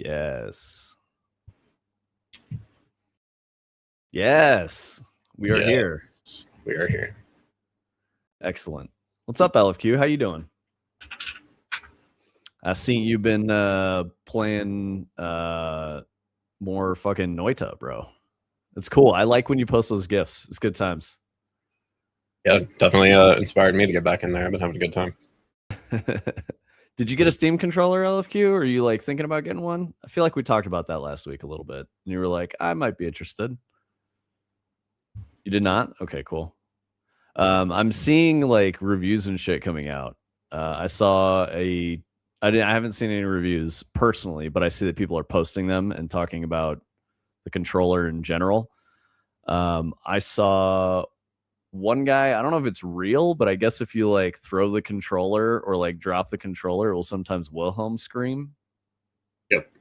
Yes. Yes. We are here. We are here. Excellent. What's up, LFQ? How you doing? I seen you've been playing more fucking Noita, bro. It's cool. I like when you post those GIFs. It's good times. Yeah, definitely inspired me to get back in there. I've been having a good time. Did you get a Steam controller, LFQ? Or are you like thinking about getting one? I feel like we talked about that last week a little bit. And you were like, I might be interested. You did not? Okay, cool. I'm seeing like reviews and shit coming out. I haven't seen any reviews personally, but I see that people are posting them and talking about the controller in general. I saw one guy, I don't know if it's real, but I guess if you like throw the controller or like drop the controller, it will sometimes Wilhelm scream. Yep.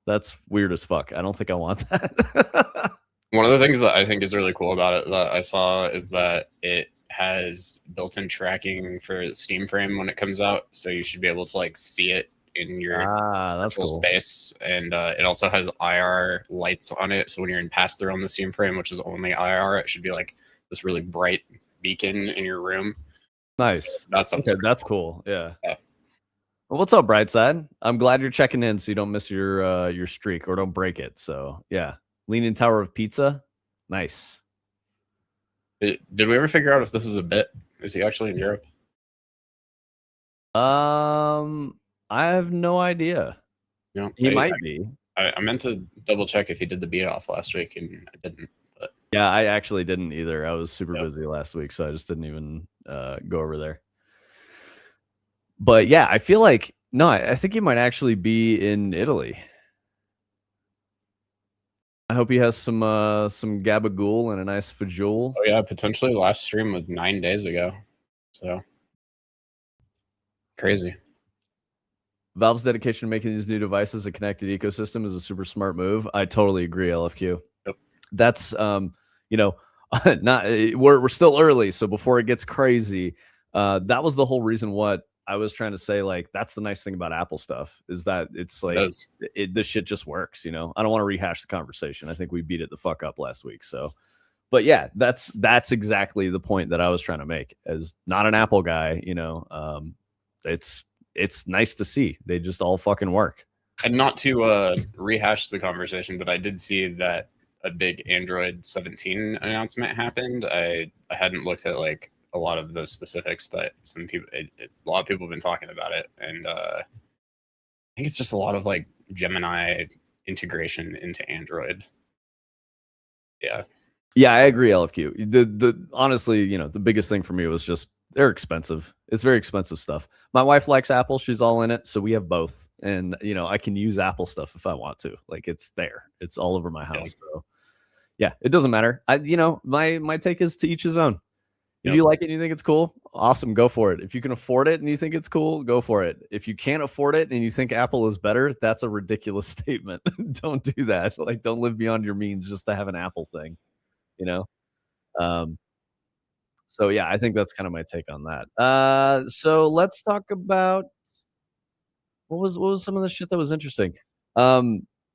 That's weird as fuck. I don't think I want that. One of the things that I think is really cool about it that I saw is that it has built-in tracking for Steam Frame when it comes out, so you should be able to like see it in your that's cool. space, and it also has IR lights on it, so when you're in pass-through on the Steam Frame, which is only IR, it should be like this really bright beacon in your room. Nice. So that's okay, that's cool. Yeah. Well, what's up, Brightside? I'm glad you're checking in so you don't miss your streak or don't break it. So yeah. Leaning Tower of Pizza. Nice. Did we ever figure out if this is a bit? Is he actually in Europe? I have no idea. You know, he might be. I meant to double check if he did the beat off last week, and I didn't. But yeah, I actually didn't either. I was super busy last week, so I just didn't even go over there. But yeah, I feel like I think he might actually be in Italy. I hope he has some gabagool and a nice fajoule. Oh yeah, potentially last stream was 9 days ago. So crazy. Valve's dedication to making these new devices a connected ecosystem is a super smart move. I totally agree, LFQ. Yep. That's not we're still early, so before it gets crazy, that was the whole reason what I was trying to say. Like, that's the nice thing about Apple stuff is that it's like this shit just works. I don't want to rehash the conversation. I think we beat it the fuck up last week. So, but yeah, that's exactly the point that I was trying to make. As not an Apple guy, it's nice to see they just all fucking work. And not to rehash the conversation, but I did see that a big Android 17 announcement happened. I hadn't looked at like a lot of the specifics, but some people, a lot of people have been talking about it, and I think it's just a lot of like Gemini integration into Android. Yeah, I agree, LFQ. The honestly, the biggest thing for me was just they're expensive. It's very expensive stuff. My wife likes Apple; she's all in it, so we have both, and I can use Apple stuff if I want to. Like, it's there; it's all over my house. So yeah, it doesn't matter. My take is to each his own. If you like it and you think it's cool, awesome, go for it. If you can afford it and you think it's cool, go for it. If you can't afford it and you think Apple is better, that's a ridiculous statement. Don't do that. Like, don't live beyond your means just to have an Apple thing, So yeah, I think that's kind of my take on that. So let's talk about what was some of the shit that was interesting.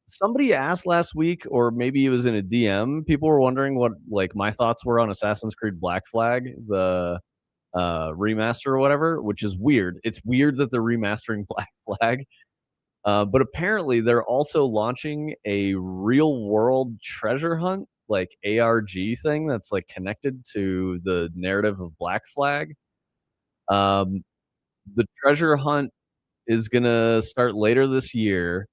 Somebody asked last week, or maybe it was in a DM, people were wondering what like my thoughts were on Assassin's Creed Black Flag, the remaster or whatever, which is weird. It's weird that they're remastering Black Flag. But apparently they're also launching a real world treasure hunt, like ARG thing that's like connected to the narrative of Black Flag. The treasure hunt is gonna start later this year,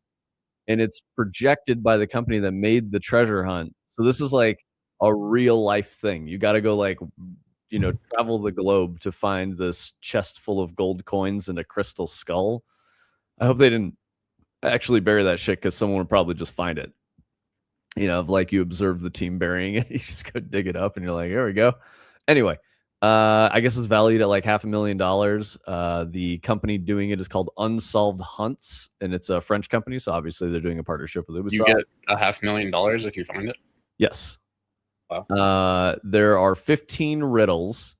and it's projected by the company that made the treasure hunt. So this is like a real life thing. You got to go like, travel the globe to find this chest full of gold coins and a crystal skull. I hope they didn't actually bury that shit, because someone would probably just find it. Like you observe the team burying it, you just go dig it up and you're like, here we go. Anyway, I guess it's valued at like $500,000. The company doing it is called Unsolved Hunts, and it's a French company, so obviously they're doing a partnership with Ubisoft. You get $500,000 if you find it? Yes. Wow. There are 15 riddles.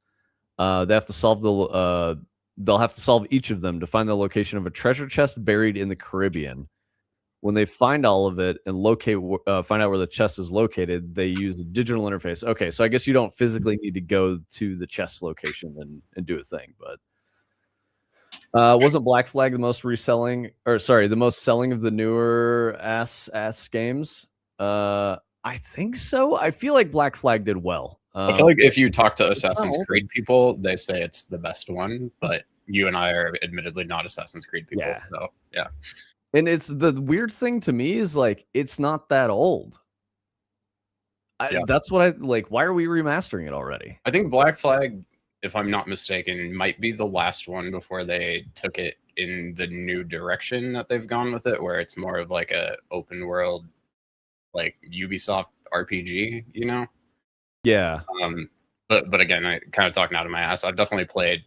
They have to solve they'll have to solve each of them to find the location of a treasure chest buried in the Caribbean. When they find all of it and find out where the chest is located, they use a digital interface. Okay, so I guess you don't physically need to go to the chest location and do a thing, but wasn't Black Flag the most the most selling of the newer ass games? I think so. I feel like Black Flag did well. I feel like if you talk to It's not Assassin's old. Creed people, they say it's the best one, but you and I are admittedly not Assassin's Creed people. Yeah. So yeah. And it's the weird thing to me is like it's not that old. Yeah. That's what I like. Why are we remastering it already? I think Black Flag, if I'm not mistaken, might be the last one before they took it in the new direction that they've gone with it, where it's more of like a open world, like Ubisoft RPG, you know? Yeah. But again, I kind of talking out of my ass. I've definitely played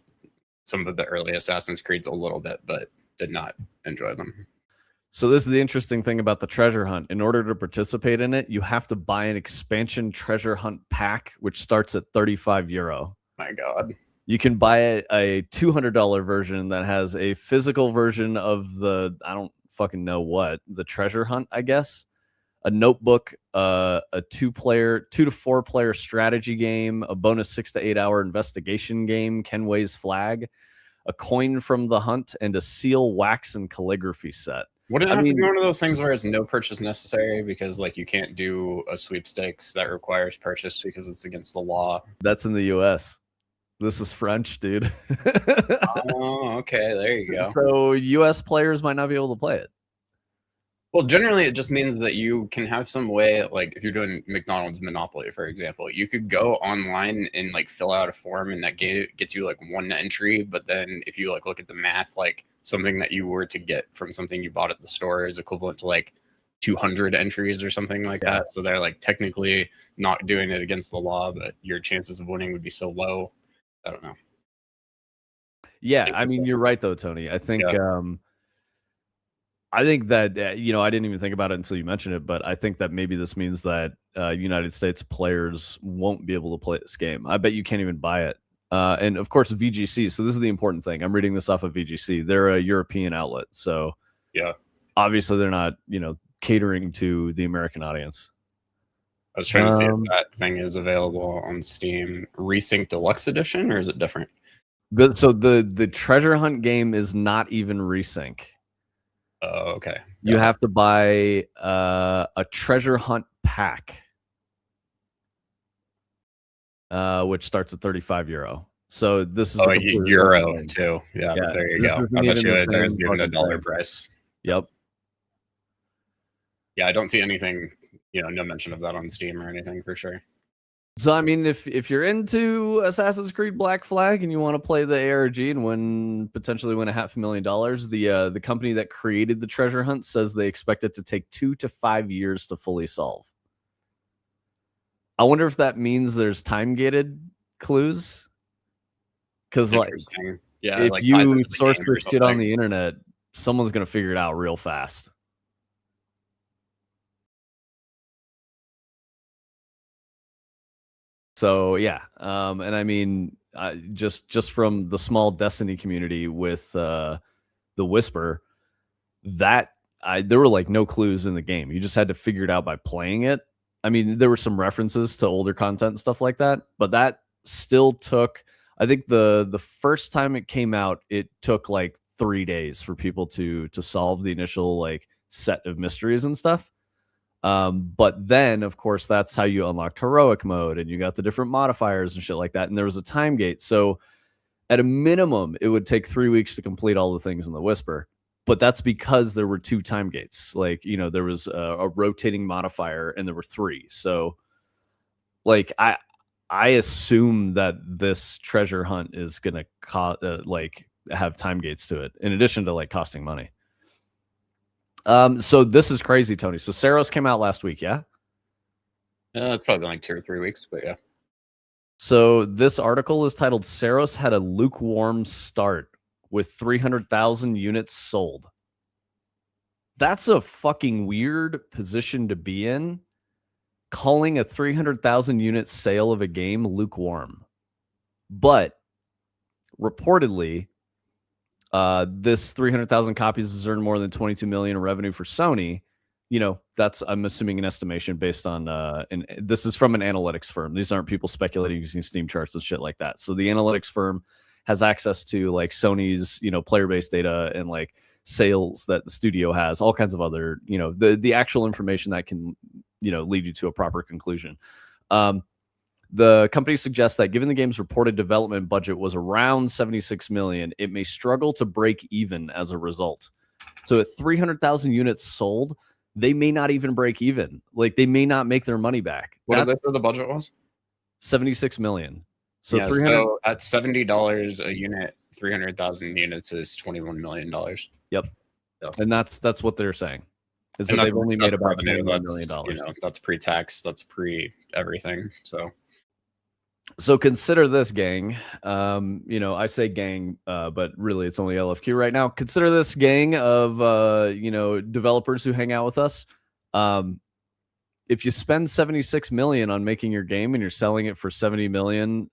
some of the early Assassin's Creeds a little bit, but did not enjoy them. So this is the interesting thing about the treasure hunt. In order to participate in it, you have to buy an expansion treasure hunt pack, which starts at €35. My God. You can buy a $200 version that has a physical version of I don't fucking know what, the treasure hunt, I guess. A notebook, a 2 to 4 player strategy game, a bonus 6 to 8 hour investigation game, Kenway's Flag, a coin from the hunt, and a seal, wax, and calligraphy set. Wouldn't it have to be one of those things where it's no purchase necessary because like you can't do a sweepstakes that requires purchase because it's against the law? That's in the US. This is French, dude. Oh, okay. There you go. So US players might not be able to play it. Well, generally, it just means that you can have some way, like if you're doing McDonald's Monopoly, for example, you could go online and like fill out a form, and that gets you like 1 entry. But then if you like look at the math, like something that you were to get from something you bought at the store is equivalent to like 200 entries or something like that. So they're like technically not doing it against the law, but your chances of winning would be so low. I don't know. Yeah, I mean, you're right though, Tony. I think that I didn't even think about it until you mentioned it, but I think that maybe this means that United States players won't be able to play this game. I bet you can't even buy it. And of course, VGC. So this is the important thing. I'm reading this off of VGC. They're a European outlet, so yeah, obviously they're not catering to the American audience. I was trying to see if that thing is available on Steam. Resync Deluxe Edition, or is it different? So the treasure hunt game is not even resync. Oh, okay. You have to buy a treasure hunt pack, which starts at €35. So this is a euro too. Yeah, there you go. I bet you there's even a dollar price. Yep. Yeah, I don't see anything, no mention of that on Steam or anything for sure. So I mean, if you're into Assassin's Creed Black Flag and you want to play the ARG and potentially win $500,000, the company that created the treasure hunt says they expect it to take 2 to 5 years to fully solve. I wonder if that means there's time gated clues. Because if you source this shit on the internet, someone's gonna figure it out real fast. So yeah, and I mean, just from the small Destiny community with the Whisper, there were like no clues in the game. You just had to figure it out by playing it. I mean, there were some references to older content and stuff like that, but that still took. I think the first time it came out, it took like 3 days for people to solve the initial like set of mysteries and stuff. But then, of course, that's how you unlocked heroic mode, and you got the different modifiers and shit like that. And there was a time gate. So at a minimum, it would take 3 weeks to complete all the things in the Whisper. But that's because there were 2 time gates. Like, there was a rotating modifier, and there were 3. So, like, I assume that this treasure hunt is gonna have time gates to it, in addition to like costing money. So this is crazy, Tony. So Saros came out last week, yeah? It's probably been like 2 or 3 weeks, but yeah. So this article is titled "Saros had a lukewarm start with 300,000 units sold." That's a fucking weird position to be in, calling a 300,000 unit sale of a game lukewarm. But reportedly, This 300,000 copies has earned more than 22 million in revenue for Sony. That's, I'm assuming, an estimation based on and this is from an analytics firm. These aren't people speculating using Steam charts and shit like that. So the analytics firm has access to like Sony's player base data and like sales that the studio has, all kinds of other the actual information that can lead you to a proper conclusion. The company suggests that given the game's reported development budget was around 76 million, it may struggle to break even as a result. So at 300,000 units sold, they may not even break even. Like, they may not make their money back. What did they say the budget was? 76 million. So yeah, 300. So at $70 a unit, 300,000 units is $21 million. Yep. So. And that's what they're saying. Is that they've only made about $21 million. That's pre-tax. That's pre-everything. So consider this, gang. I say gang, but really it's only LFQ right now. Consider this gang of developers who hang out with us. If you spend 76 million on making your game and you're selling it for $70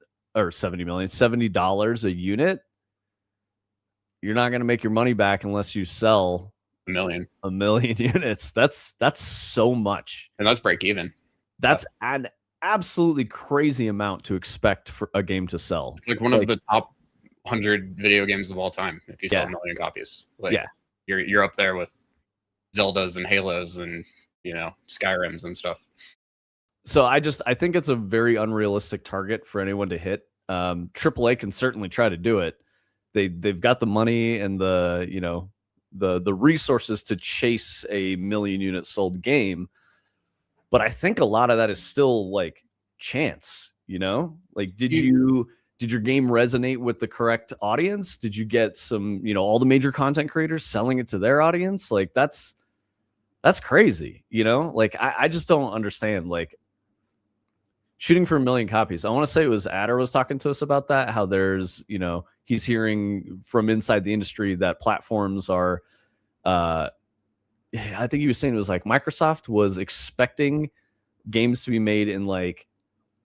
a unit, you're not going to make your money back unless you sell a million units. That's so much, and that's break even. That's an absolutely crazy amount to expect for a game to sell. It's like one of the top 100 video games of all time if you sell 1 million copies. You're up there with Zeldas and Halos and Skyrims and stuff. So I think it's a very unrealistic target for anyone to hit. AAA can certainly try to do it. They've got the money and the resources to chase a 1 million unit sold game. But I think a lot of that is still like chance, like, did your game resonate with the correct audience? Did you get some, all the major content creators selling it to their audience? Like, that's crazy, like, I just don't understand, like, shooting for 1 million copies. I want to say it was Adder was talking to us about that, how there's, he's hearing from inside the industry that platforms are, I think he was saying it was like Microsoft was expecting games to be made in like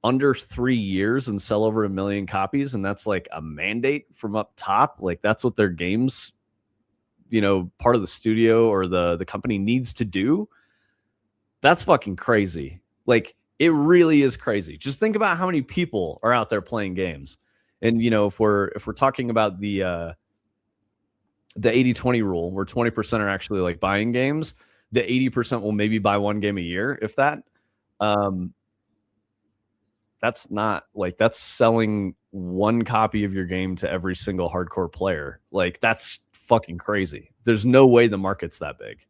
under 3 years and sell over 1 million copies. And that's like a mandate from up top. Like, that's what their games, part of the studio or the company needs to do. That's fucking crazy. Like, it really is crazy. Just think about how many people are out there playing games. And, if we're talking about the 80-20 rule, where 20% are actually like buying games, the 80% will maybe buy 1 game a year, if that. That's not like, that's selling 1 copy of your game to every single hardcore player. Like, that's fucking crazy. There's no way the market's that big.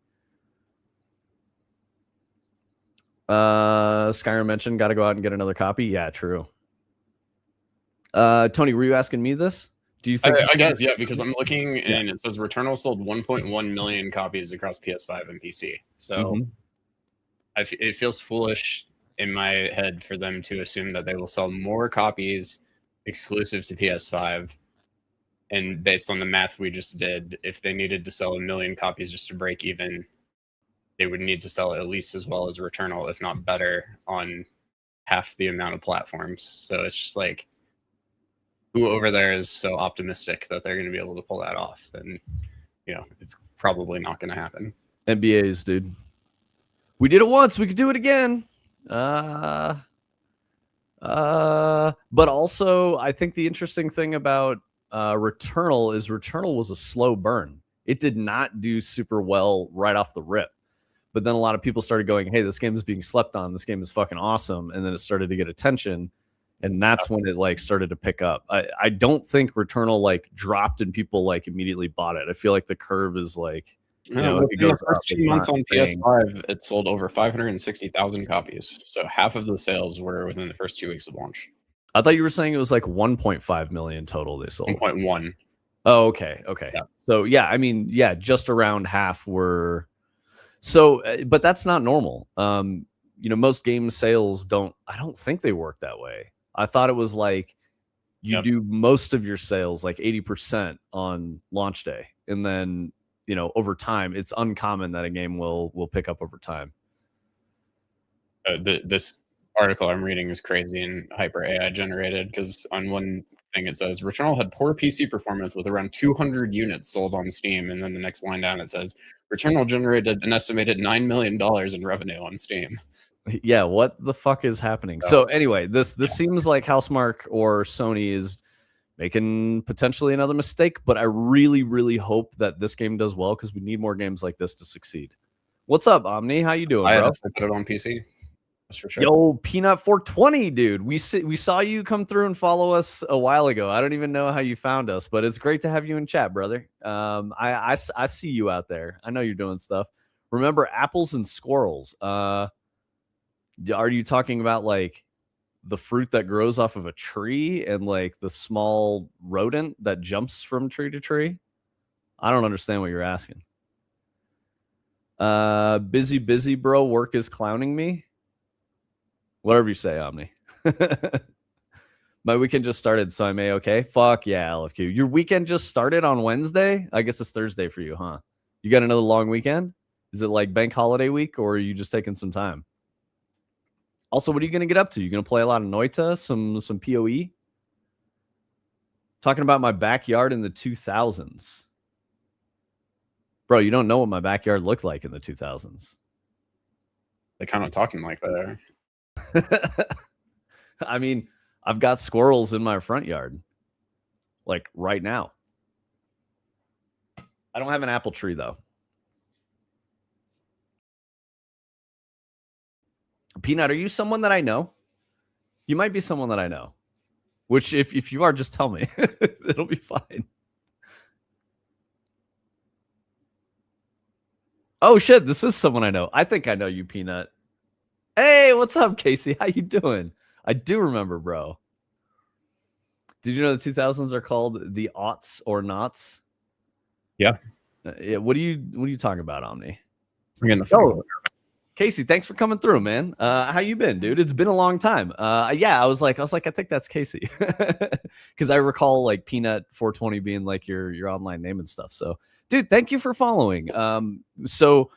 Skyrim mentioned got to go out and get another copy. Yeah, true. Tony, were you asking me this? Do you think? I guess, yeah, because I'm looking and it says Returnal sold 1.1 million copies across PS5 and PC. So it feels foolish in my head for them to assume that they will sell more copies exclusive to PS5. And based on the math we just did, if they needed to sell 1 million copies just to break even, they would need to sell at least as well as Returnal, if not better, on half the amount of platforms. So it's just like, who over there is so optimistic that they're going to be able to pull that off? And, it's probably not going to happen. NBAs, dude. We did it once. We could do it again. But also, I think the interesting thing about Returnal is Returnal was a slow burn. It did not do super well right off the rip. But then a lot of people started going, hey, this game is being slept on. This game is fucking awesome. And then it started to get attention. And that's when it like started to pick up. I don't think Returnal like dropped and people like immediately bought it. I feel like the curve is like, it goes the first 2 months on PS5, it sold over 560,000 copies. So half of the sales were within the first 2 weeks of launch. I thought you were saying it was like 1.5 million total they sold. 1.1. Oh, okay. Yeah. So yeah, I mean, yeah, just around half were. So, but that's not normal. Most game sales I don't think they work that way. I thought it was like you do most of your sales, like 80% on launch day. And then, over time, it's uncommon that a game will pick up over time. This article I'm reading is crazy and hyper AI generated, because on one thing. It says Returnal had poor PC performance with around 200 units sold on Steam, and then the next line down it says Returnal generated an estimated $9 million in revenue on Steam. Yeah, what the fuck is happening? So anyway, this seems like Housemarque or Sony is making potentially another mistake, but I really, really hope that this game does well because we need more games like this to succeed. What's up, Omni? How you doing, I bro? had to put it on PC. That's for sure. Yo, Peanut 420, dude. We saw you come through and follow us a while ago. I don't even know how you found us, but it's great to have you in chat, brother. I see you out there. I know you're doing stuff. Remember apples and squirrels. Are you talking about like the fruit that grows off of a tree and like the small rodent that jumps from tree to tree? I don't understand what you're asking. Busy, bro. Work is clowning me. Whatever you say, Omni. My weekend just started, so I'm A-okay. Fuck yeah, LFQ. Your weekend just started on Wednesday? I guess it's Thursday for you, huh? You got another long weekend? Is it like bank holiday week, or are you just taking some time? Also, what are you going to get up to? You going to play a lot of Noita, some PoE? Talking about my backyard in the 2000s. Bro, you don't know what my backyard looked like in the 2000s. They kind of talking like that. I mean, I've got squirrels in my front yard, like right now. I don't have an apple tree, though. Peanut, are you someone that I know? You might be someone that I know. Which, if you are, just tell me. It'll be fine. Oh, shit, this is someone I know. I think I know you, Peanut. Hey, what's up, Casey? How you doing? I do remember, bro. Did you know the 2000s are called the aughts or knots? Yeah. Yeah. What are you talking about, Omni? I'm getting the Casey, thanks for coming through, man. How you been, dude? It's been a long time. Yeah, I was like, I think that's Casey, because I recall like Peanut 420 being like your online name and stuff. So, dude, thank you for following. So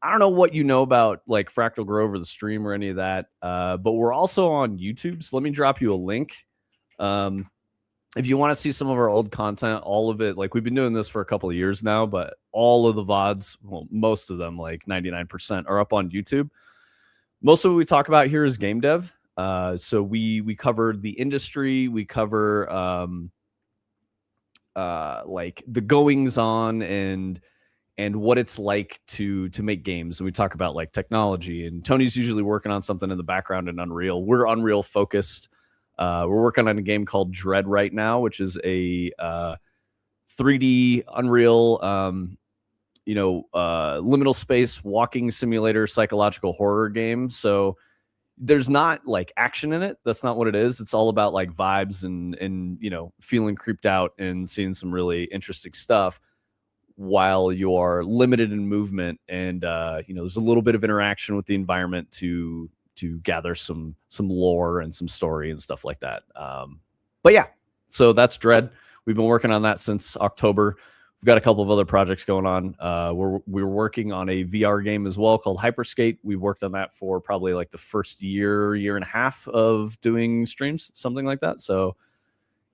I don't know what you know about like Fractal Grove or the stream or any of that, but we're also on YouTube. So let me drop you a link. If you want to see some of our old content, all of it, like we've been doing this for a couple of years now, but all of the VODs, well, most of them, like 99%, are up on YouTube. Most of what we talk about here is game dev. So we covered the industry, we cover like the goings on and what it's like to make games. And we talk about like technology, and Tony's usually working on something in the background in Unreal. We're Unreal focused. We're working on a game called Dread right now, which is a 3D Unreal, liminal space walking simulator psychological horror game. So there's not like action in it. That's not what it is. It's all about like vibes and feeling creeped out and seeing some really interesting stuff while you are limited in movement. And there's a little bit of interaction with the environment to gather some lore and some story and stuff like that. But yeah, so that's Dread. We've been working on that since October. We've got a couple of other projects going on. We're working on a VR game as well called Hyperskate. We worked on that for probably like the first year and a half of doing streams, something like that. So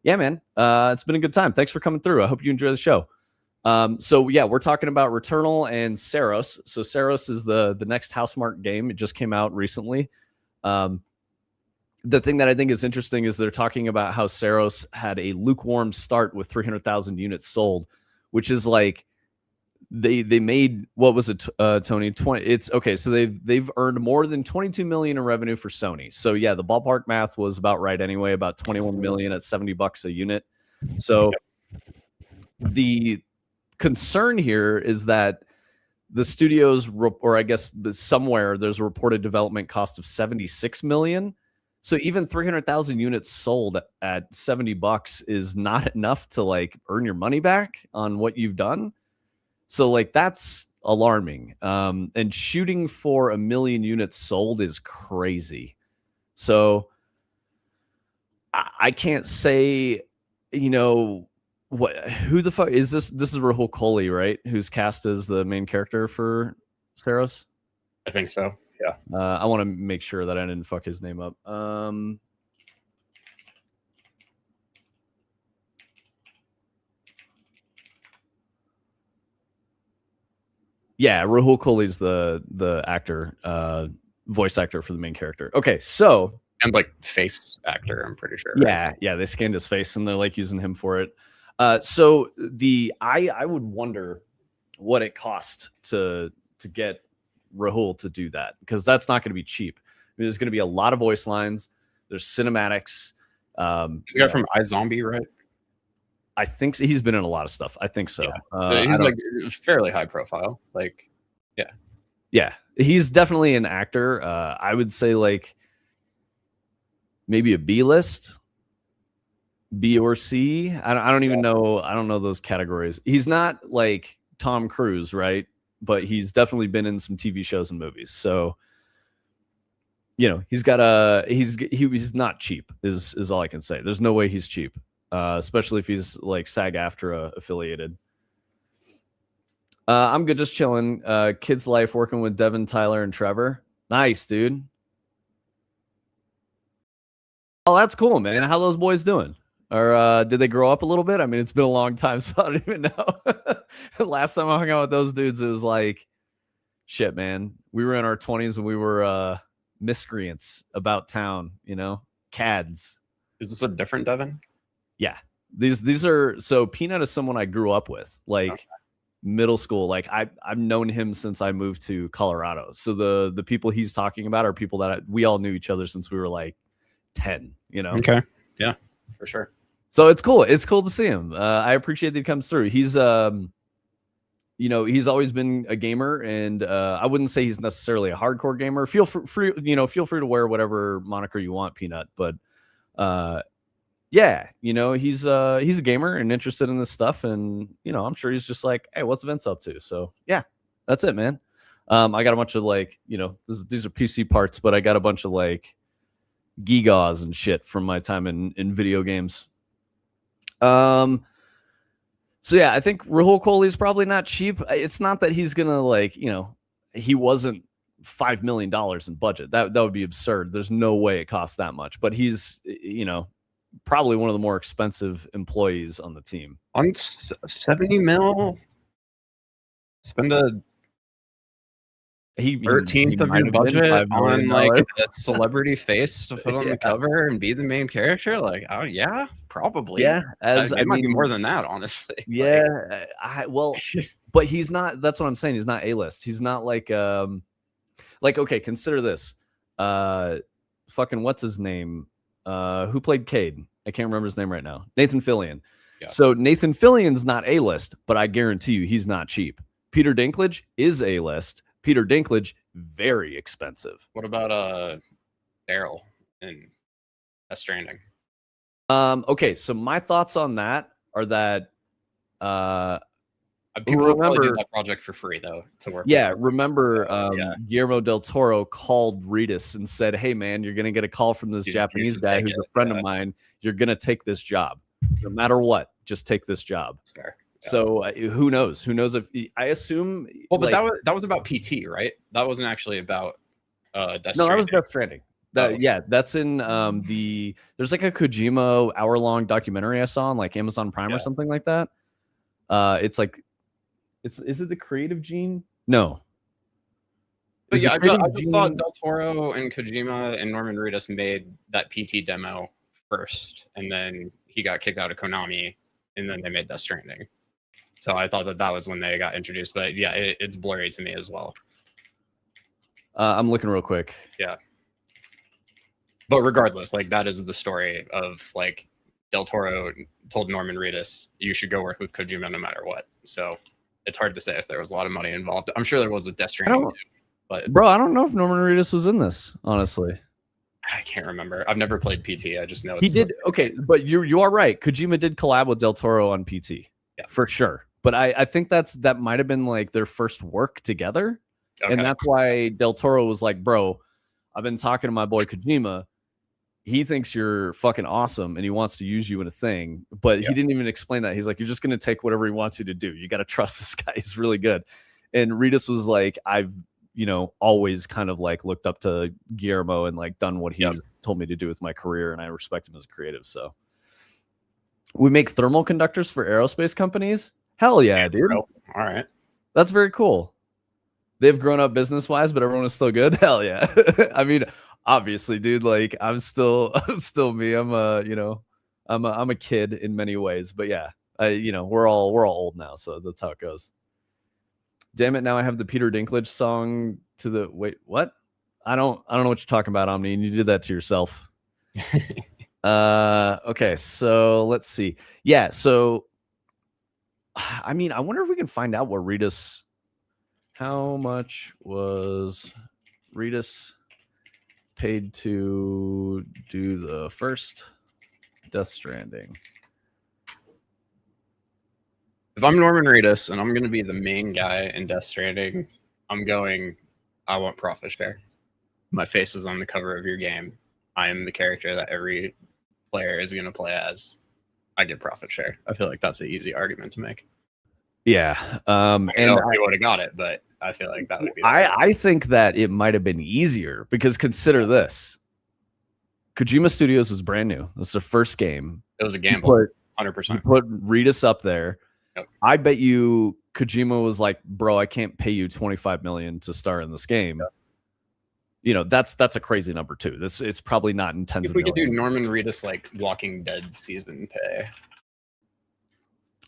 yeah, man, it's been a good time. Thanks for coming through. I hope you enjoy the show. So yeah, we're talking about Returnal and Saros. So Saros is the next Housemarque game. It just came out recently. The thing that I think is interesting is they're talking about how Saros had a lukewarm start with 300,000 units sold, which is like they made, what was it, Tony? 20. It's okay. So they've earned more than 22 million in revenue for Sony. So yeah, the ballpark math was about right anyway. About 21 million at $70 a unit. So the concern here is that the studios, or I guess somewhere there's a reported development cost of 76 million. So even 300,000 units sold at $70 is not enough to like earn your money back on what you've done. So like that's alarming. And shooting for 1 million units sold is crazy. So I can't say, who the fuck is this? This is Rahul Kohli, right? Who's cast as the main character for Saros? I think so. Yeah. I want to make sure that I didn't fuck his name up. Yeah, Rahul Kohli's the actor, voice actor for the main character. Okay, so And like face actor, I'm pretty sure. Right? yeah, they scanned his face and they're like using him for it. So I would wonder what it cost to get Rahul to do that, because that's not going to be cheap. I mean, there's going to be a lot of voice lines. There's cinematics. He's the guy from iZombie, right? I think he's been in a lot of stuff. I think so. Yeah. So he's like fairly high profile. Like, yeah, he's definitely an actor. I would say like maybe a B list, B or C. I don't even know. I don't know those categories. He's not like Tom Cruise, right? But he's definitely been in some TV shows and movies. So, he's got he's not cheap is all I can say. There's no way he's cheap, especially if he's like SAG-AFTRA affiliated. I'm good, just chilling. Kids life, working with Devin, Tyler, and Trevor. Nice, dude. Oh, that's cool, man. How those boys doing? Or did they grow up a little bit? I mean, it's been a long time, so I don't even know. Last time I hung out with those dudes, it was like, shit, man. We were in our 20s and we were miscreants about town, cads. is this a different Devin? Yeah. These are, so Peanut is someone I grew up with, like Okay. middle school. Like I've known him since I moved to Colorado. So the people he's talking about are people that we all knew each other since we were like 10, Okay. Yeah, for sure. So it's cool. It's cool to see him. I appreciate that he comes through. He's he's always been a gamer, and I wouldn't say he's necessarily a hardcore gamer. Feel free to wear whatever moniker you want, Peanut. But yeah, he's a gamer and interested in this stuff, and I'm sure he's just like, hey, what's Vince up to? So yeah, that's it, man. I got a bunch of like, these are PC parts, but I got a bunch of like gigaws and shit from my time in video games. So yeah, I think Rahul Kohli is probably not cheap. It's not that he's gonna like, he wasn't $5 million in budget. That would be absurd. There's no way it costs that much. But he's, probably one of the more expensive employees on the team. On 70 mil, spend a 13th of your budget on like a celebrity face to put on the cover and be the main character. Like, oh yeah, probably. Yeah, it might be more than that, honestly. Yeah, but he's not. That's what I'm saying. He's not A-list. He's not like okay. Consider this. Fucking what's his name? Who played Cade? I can't remember his name right now. Nathan Fillion. Yeah. So Nathan Fillion's not A-list, but I guarantee you he's not cheap. Peter Dinklage is A-list. Peter Dinklage, very expensive. What about Daryl in Death Stranding? Okay, so my thoughts on that are that people remember do that project for free though to work. Yeah, remember Guillermo del Toro called Reedus and said, "Hey man, you're gonna get a call from this Japanese guy who's a friend of mine. You're gonna take this job, no matter what. Just take this job." That's fair. Yeah. So who knows? Who knows if I assume? Well, but that was about PT, right? That wasn't actually about Death Stranding. No, that was Death Stranding. Yeah, that's in there's like a Kojima hour-long documentary I saw on like Amazon Prime or something like that. It's like is it the Creative Gene? No. But yeah, I just thought Del Toro and Kojima and Norman Reedus made that PT demo first, and then he got kicked out of Konami, and then they made Death Stranding. So I thought that was when they got introduced, but yeah, it's blurry to me as well. I'm looking real quick. Yeah. But regardless, like that is the story of like Del Toro told Norman Reedus, you should go work with Kojima no matter what. So it's hard to say if there was a lot of money involved. I'm sure there was with Death Stranding too. But bro, I don't know if Norman Reedus was in this, honestly. I can't remember. I've never played PT. I just know he did. Okay, but you are right. Kojima did collab with Del Toro on PT. Yeah, for sure. But I think that might have been like their first work together. Okay. And that's why Del Toro was like, bro, I've been talking to my boy Kojima. He thinks you're fucking awesome and he wants to use you in a thing. But he didn't even explain that. He's like, you're just going to take whatever he wants you to do. You got to trust this guy. He's really good. And Reedus was like, I've, always kind of like looked up to Guillermo and like done what he's told me to do with my career. And I respect him as a creative. So we make thermal conductors for aerospace companies. Hell yeah, dude. All right. That's very cool. they've grown up business wise, but everyone is still good. Hell yeah. I mean, obviously, dude, like I'm still me. I'm I'm a kid in many ways, but yeah, we're all old now, so that's how it goes. Damn it, now I have the Peter Dinklage song to the wait, what? I don't know what you're talking about, Omni, and you did that to yourself. Okay, so let's see. Yeah, so I mean, I wonder if we can find out what Redis. How much was Redis paid to do the first Death Stranding? If I'm Norman Reedus and I'm going to be the main guy in Death Stranding, I want profit share. My face is on the cover of your game. I am the character that every player is going to play as. I get profit share. I feel like that's an easy argument to make. Yeah. And I would have got it, but I feel like that would be. I think that it might have been easier because consider this. Kojima Studios was brand new. It's their first game. It was a gamble. 100%. You put Redis up there. Yep. I bet you Kojima was like, bro, I can't pay you $25 million to star in this game. Yep. You know, that's a crazy number too. It's probably not in tens of millions. If we could do Norman Reedus like Walking Dead season pay.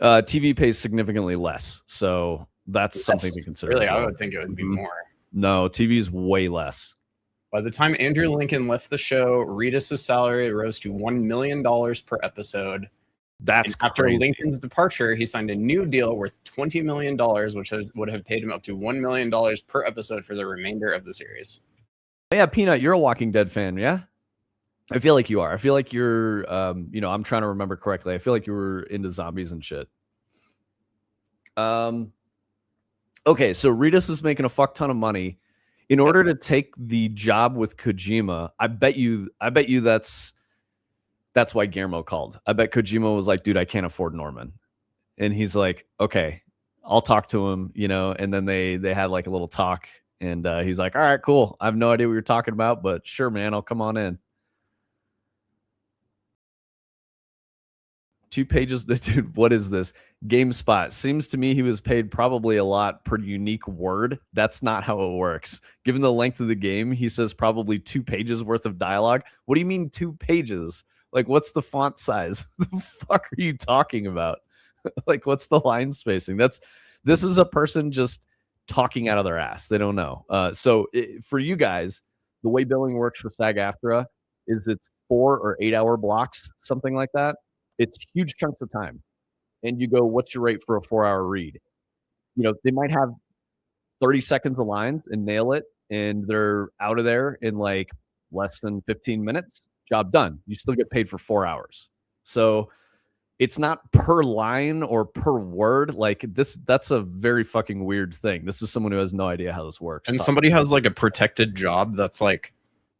TV pays significantly less, so that's something to consider. Really, I would think it would be more. No, TV's way less. By the time Andrew Lincoln left the show, Reedus' salary rose to $1 million per episode. That's after crazy. Lincoln's departure, he signed a new deal worth $20 million, which would have paid him up to $1 million per episode for the remainder of the series. Yeah, Peanut, you're a Walking Dead fan, yeah? I feel like you are. I feel like you're, I'm trying to remember correctly. I feel like you were into zombies and shit. Okay, so Reedus is making a fuck ton of money. In order to take the job with Kojima, I bet you that's why Guillermo called. I bet Kojima was like, dude, I can't afford Norman. And he's like, okay, I'll talk to him, and then they had like a little talk, and he's like, all right, cool. I have no idea what you're talking about, but sure, man, I'll come on in. 2 pages. Dude, what is this? GameSpot. Seems to me he was paid probably a lot per unique word. That's not how it works. Given the length of the game, he says probably 2 pages worth of dialogue. What do you mean 2 pages? Like, what's the font size? The fuck are you talking about? Like, what's the line spacing? This is a person just talking out of their ass. They don't know. For you guys, the way billing works for SAG-AFTRA is it's 4 or 8 hour blocks, something like that. It's huge chunks of time. And you go, what's your rate for a 4-hour read? They might have 30 seconds of lines and nail it, and they're out of there in like less than 15 minutes. Job done. You still get paid for 4 hours. So it's not per line or per word. Like that's a very fucking weird thing. This is someone who has no idea how this works. And somebody has like a protected job that's like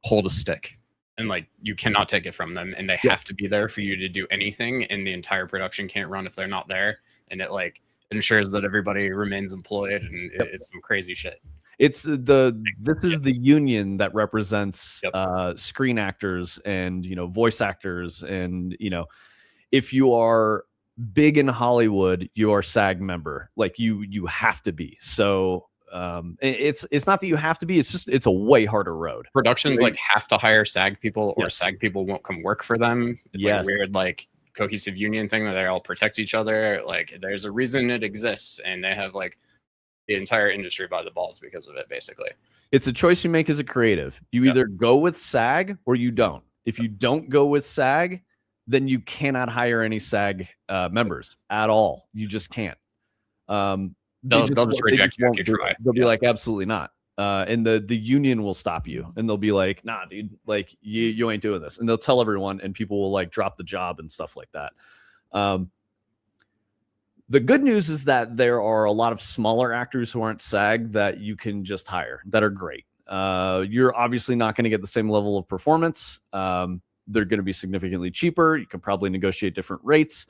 hold a stick. And like you cannot take it from them, and they have to be there for you to do anything, and the entire production can't run if they're not there. And it like ensures that everybody remains employed, and it's some crazy shit. This is the union that represents screen actors and voice actors, and if you are big in Hollywood, you are SAG member. Like you have to be. So it's not that you have to be, it's a way harder road. Productions like have to hire SAG people, or SAG people won't come work for them. It's like a weird like cohesive union thing that they all protect each other. Like there's a reason it exists, and they have like the entire industry by the balls because of it. Basically, it's a choice you make as a creative. You either go with SAG or you don't. If you don't go with SAG, then you cannot hire any SAG members at all. You just can't. They'll just reject you if you try. They'll be like, absolutely not. And the union will stop you, and they'll be like, nah, dude, like you ain't doing this. And they'll tell everyone, and people will like drop the job and stuff like that. The good news is that there are a lot of smaller actors who aren't SAG that you can just hire that are great. You're obviously not going to get the same level of performance. They're going to be significantly cheaper. You can probably negotiate different rates.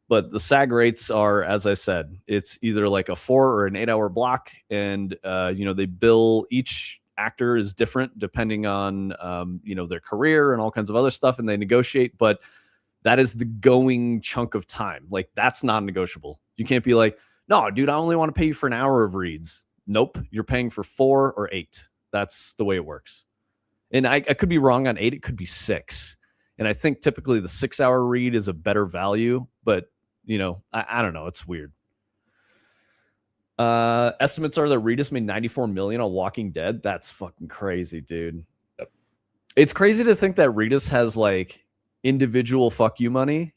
But the SAG rates are, as I said, it's either like a 4 or an 8 hour block. And, they bill, each actor is different depending on, their career and all kinds of other stuff. And they negotiate, but that is the going chunk of time. Like that's non-negotiable. You can't be like, no, dude, I only want to pay you for an hour of reads. Nope, you're paying for 4 or 8. That's the way it works. And I could be wrong on 8. It could be 6. And I think typically the 6-hour read is a better value, but I don't know. It's weird. Estimates are that Reedus made $94 million on Walking Dead. That's fucking crazy, dude. Yep. It's crazy to think that Reedus has like individual fuck you money,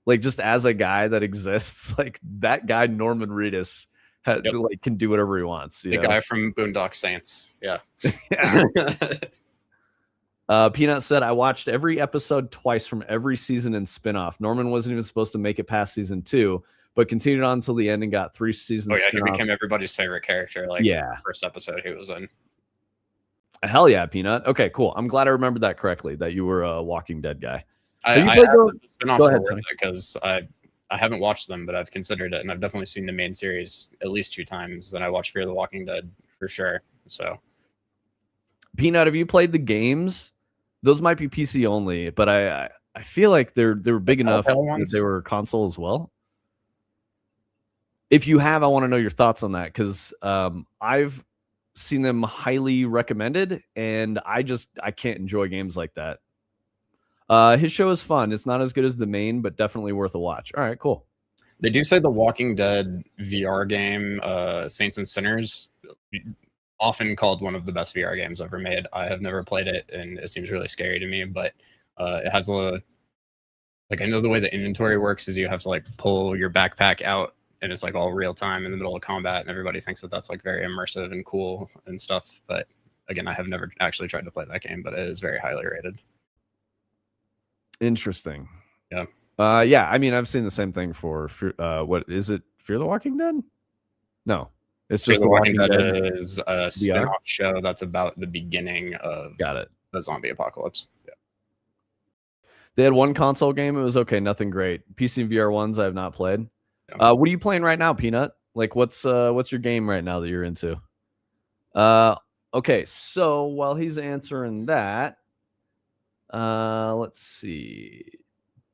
like just as a guy that exists, like that guy Norman Reedus like can do whatever he wants. The guy from Boondock Saints. Yeah. Peanut said, I watched every episode twice from every season and spinoff. Norman wasn't even supposed to make it past season 2, but continued on until the end and got 3 seasons. Oh yeah, he became everybody's favorite character. Like the first episode he was in. Hell yeah, Peanut. Okay, cool. I'm glad I remembered that correctly, that you were a Walking Dead guy. I asked the spinoffs because I haven't watched them, but I've considered it, and I've definitely seen the main series at least 2 times. And I watched Fear the Walking Dead for sure. So, Peanut, have you played the games? Those might be PC only, but I feel like they were big enough that they were console as well. If you have, I want to know your thoughts on that, because I've seen them highly recommended, and I can't enjoy games like that. His show is fun. It's not as good as the main, but definitely worth a watch. All right, cool. They do say the Walking Dead VR game, Saints and Sinners, often called one of the best VR games ever made. I have never played it, and it seems really scary to me, but it has I know the way the inventory works is you have to like pull your backpack out, and it's like all real time in the middle of combat, and everybody thinks that that's like very immersive and cool and stuff. But again, I have never actually tried to play that game, but it is very highly rated. Interesting. Yeah. Yeah, I mean, I've seen the same thing for what is it? Fear the Walking Dead? No. It's just The Walking Dead is a spin-off show that's about the beginning of the zombie apocalypse. Yeah. They had one console game. It was okay, nothing great. PC and VR ones I have not played. Yeah. What are you playing right now, Peanut? Like, what's your game right now that you're into? Okay, so while he's answering that, let's see.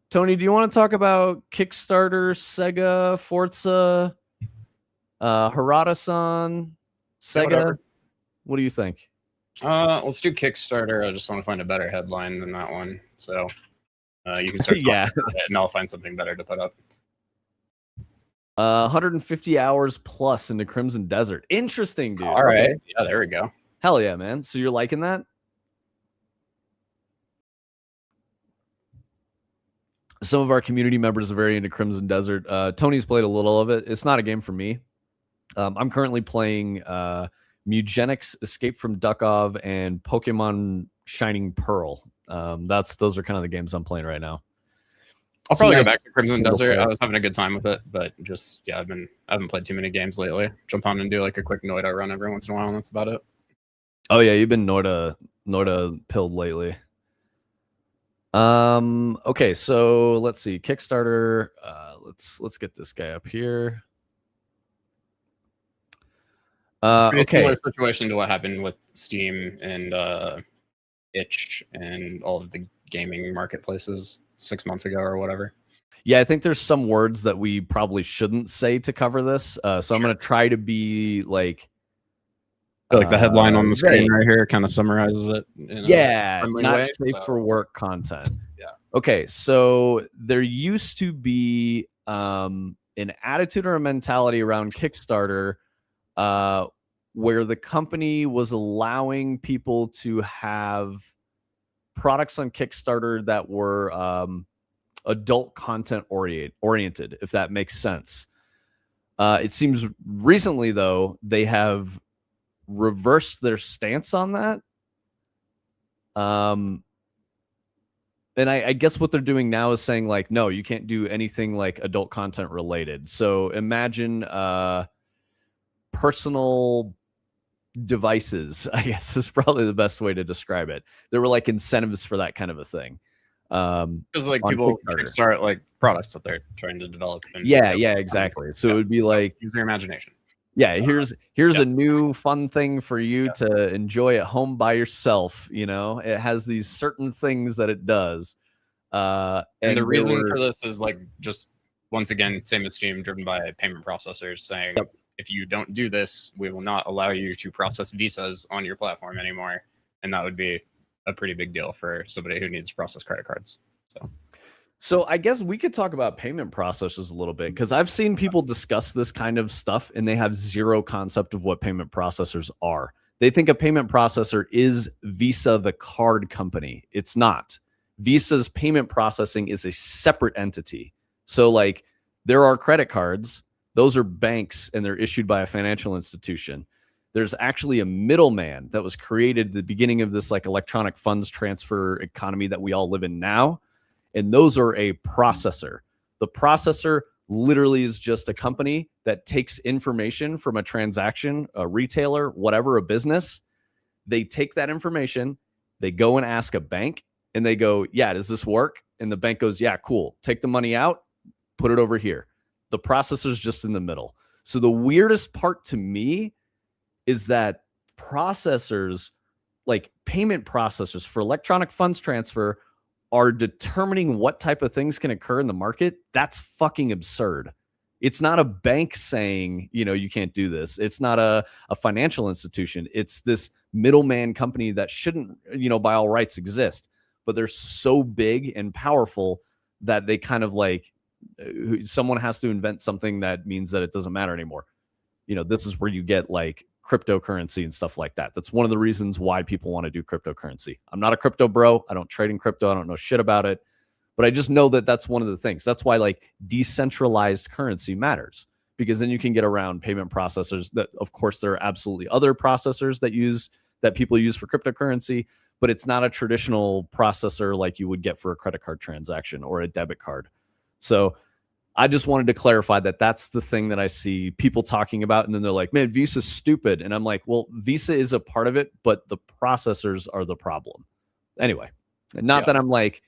Tony, do you want to talk about Kickstarter, Sega, Forza, Harada-san, Sega? What do you think? Let's do Kickstarter. I just want to find a better headline than that one. So you can start talking about it, and I'll find something better to put up. 150 hours plus into Crimson Desert. Interesting, dude. All right. Okay. Yeah, there we go. Hell yeah, man. So you're liking that? Some of our community members are very into Crimson Desert. Tony's played a little of it. It's not a game for me. I'm currently playing Mugenics, Escape from Duckov, and Pokemon Shining Pearl. Those are kind of the games I'm playing right now. I'll probably go back to Crimson Desert. I was having a good time with it, but just I haven't played too many games lately. Jump on and do like a quick Noida run every once in a while, and that's about it. Oh yeah, you've been Noida pilled lately. Okay, so let's see. Kickstarter. Let's get this guy up here. Okay. Similar situation to what happened with Steam and Itch and all of the gaming marketplaces 6 months ago or whatever. Yeah, I think there's some words that we probably shouldn't say to cover this. So I'm going to try to be like the headline on the screen right here kind of summarizes it. Not safe for work content. Yeah. Okay, so there used to be an attitude or a mentality around Kickstarter where the company was allowing people to have products on Kickstarter that were adult content oriented, if that makes sense. It seems recently, though, they have reversed their stance on that. And I guess what they're doing now is saying, like, no, you can't do anything like adult content related. So imagine personal devices, I guess is probably the best way to describe it. There were like incentives for that kind of a thing. Because like people kickstart like products that they're trying to develop. Yeah, exactly. So it would be like use your imagination. Yeah, here's a new fun thing for you to enjoy at home by yourself. It has these certain things that it does. And the reason for this is like just once again, same as Steam, driven by payment processors saying if you don't do this, we will not allow you to process visas on your platform anymore. And that would be a pretty big deal for somebody who needs to process credit cards. So I guess we could talk about payment processors a little bit, because I've seen people discuss this kind of stuff and they have zero concept of what payment processors are. They think a payment processor is Visa, the card company. It's not. Visa's payment processing is a separate entity. So like there are credit cards, those are banks and they're issued by a financial institution. There's actually a middleman that was created at the beginning of this like electronic funds transfer economy that we all live in now. And those are a processor. The processor literally is just a company that takes information from a transaction, a retailer, whatever, a business. They take that information, they go and ask a bank, and they go, yeah, does this work? And the bank goes, yeah, cool. Take the money out, put it over here. The processor's just in the middle. So the weirdest part to me is that processors, like payment processors for electronic funds transfer, are determining what type of things can occur in the market. That's fucking absurd. It's not a bank saying, you can't do this. It's not a financial institution. It's this middleman company that shouldn't, by all rights exist. But they're so big and powerful that they kind of like, someone has to invent something that means that it doesn't matter anymore. This is where you get like cryptocurrency and stuff like that. That's one of the reasons why people want to do cryptocurrency. I'm not a crypto bro. I don't trade in crypto. I don't know shit about it, but I just know that that's one of the things. That's why like decentralized currency matters, because then you can get around payment processors. That, of course, there are absolutely other processors that people use for cryptocurrency, but it's not a traditional processor like you would get for a credit card transaction or a debit card. So I just wanted to clarify that that's the thing that I see people talking about. And then they're like, man, Visa's stupid. And I'm like, well, Visa is a part of it, but the processors are the problem. Anyway, not that I'm like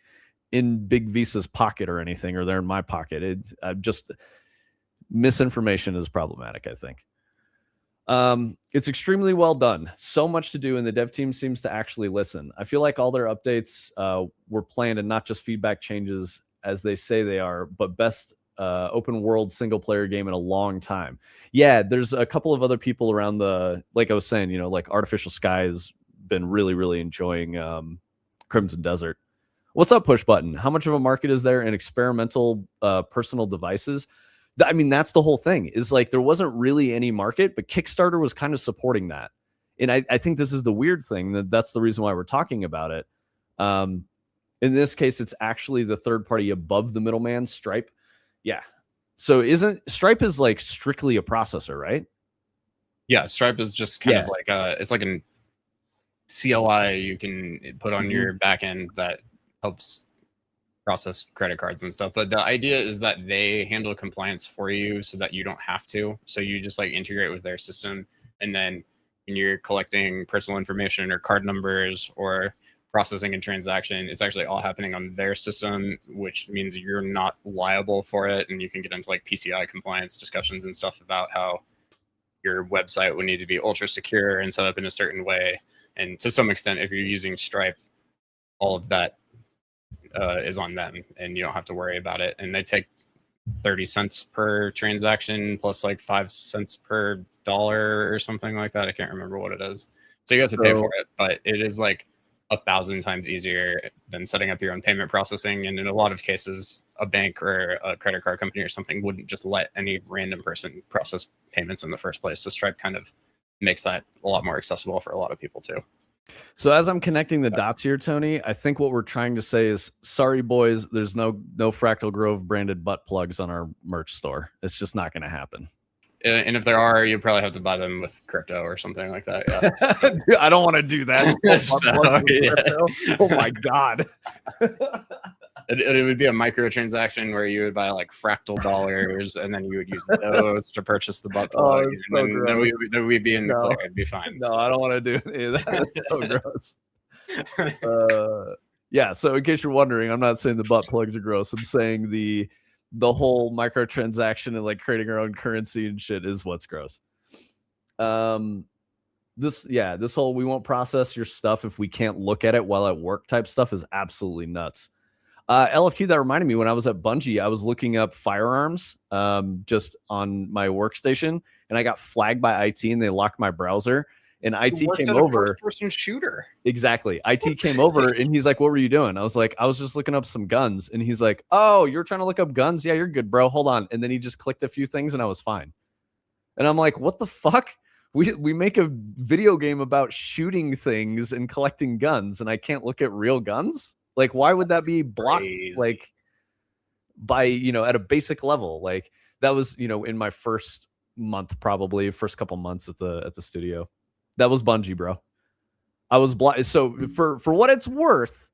in big Visa's pocket or anything, or they're in my pocket. Just misinformation is problematic, I think. It's extremely well done. So much to do, and the dev team seems to actually listen. I feel like all their updates were planned and not just feedback changes as they say they are, but best open world single player game in a long time. Yeah, there's a couple of other people around like I was saying, like Artificial Sky has been really, really enjoying Crimson Desert. What's up, Push Button? How much of a market is there in experimental personal devices? I mean, that's the whole thing, is like there wasn't really any market, but Kickstarter was kind of supporting that. And I think this is the weird thing, that's the reason why we're talking about it. In this case, it's actually the third party above the middleman, Stripe. Yeah. So Stripe is like strictly a processor, right? Yeah, Stripe is just kind of like it's like a CLI you can put on your backend that helps process credit cards and stuff. But the idea is that they handle compliance for you so that you don't have to. So you just like integrate with their system, and then when you're collecting personal information or card numbers or processing a transaction, it's actually all happening on their system, which means you're not liable for it. And you can get into like PCI compliance discussions and stuff about how your website would need to be ultra secure and set up in a certain way. And to some extent, if you're using Stripe, all of that is on them, and you don't have to worry about it. And they take 30 cents per transaction plus like 5 cents per dollar or something like that. I can't remember what it is. So you have to pay for it, but it is like 1,000 times easier than setting up your own payment processing. And in a lot of cases, a bank or a credit card company or something wouldn't just let any random person process payments in the first place. So Stripe kind of makes that a lot more accessible for a lot of people too. So as I'm connecting the dots here, Tony, I think what we're trying to say is, sorry, boys, there's no Fractal Grove branded butt plugs on our merch store. It's just not going to happen. And if there are, you probably have to buy them with crypto or something like that. Yeah. Dude, I don't want to do that. Oh my God. It would be a microtransaction where you would buy like fractal dollars, and then you would use those to purchase the butt plug. Then we'd be in the clear. It'd be fine. No, I don't want to do any of that. That's so gross. Yeah. So in case you're wondering, I'm not saying the butt plugs are gross. I'm saying the whole microtransaction and like creating our own currency and shit is what's gross. This whole we won't process your stuff if we can't look at it while at work type stuff is absolutely nuts. LFQ, that reminded me, when I was at Bungie, I was looking up firearms just on my workstation, and I got flagged by IT, and they locked my browser. And IT worked came at a over. first-person shooter. Exactly. IT came over, and he's like, "What were you doing?" I was like, "I was just looking up some guns." And he's like, "Oh, you're trying to look up guns? Yeah, you're good, bro. Hold on." And then he just clicked a few things, and I was fine. And I'm like, "What the fuck? We make a video game about shooting things and collecting guns, and I can't look at real guns? Like, why would that be blocked? Crazy. Like, by, at a basic level?" Like, that was, in my first month, probably first couple months at the studio. That was Bungie, bro. I was blocked. So for what it's worth,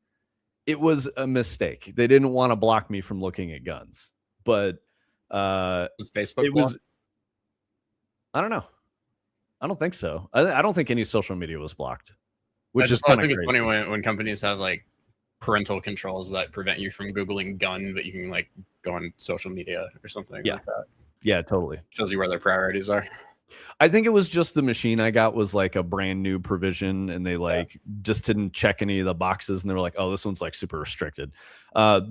it was a mistake. They didn't want to block me from looking at guns, but was Facebook blocked? I don't know. I don't think so. I don't think any social media was blocked, which is I kind of think crazy. It's funny when companies have like parental controls that prevent you from Googling gun, but you can like go on social media or something like that. Yeah, totally. Shows you where their priorities are. I think it was just the machine I got was like a brand new provision, and they just didn't check any of the boxes, and they were like, "Oh, this one's like super restricted."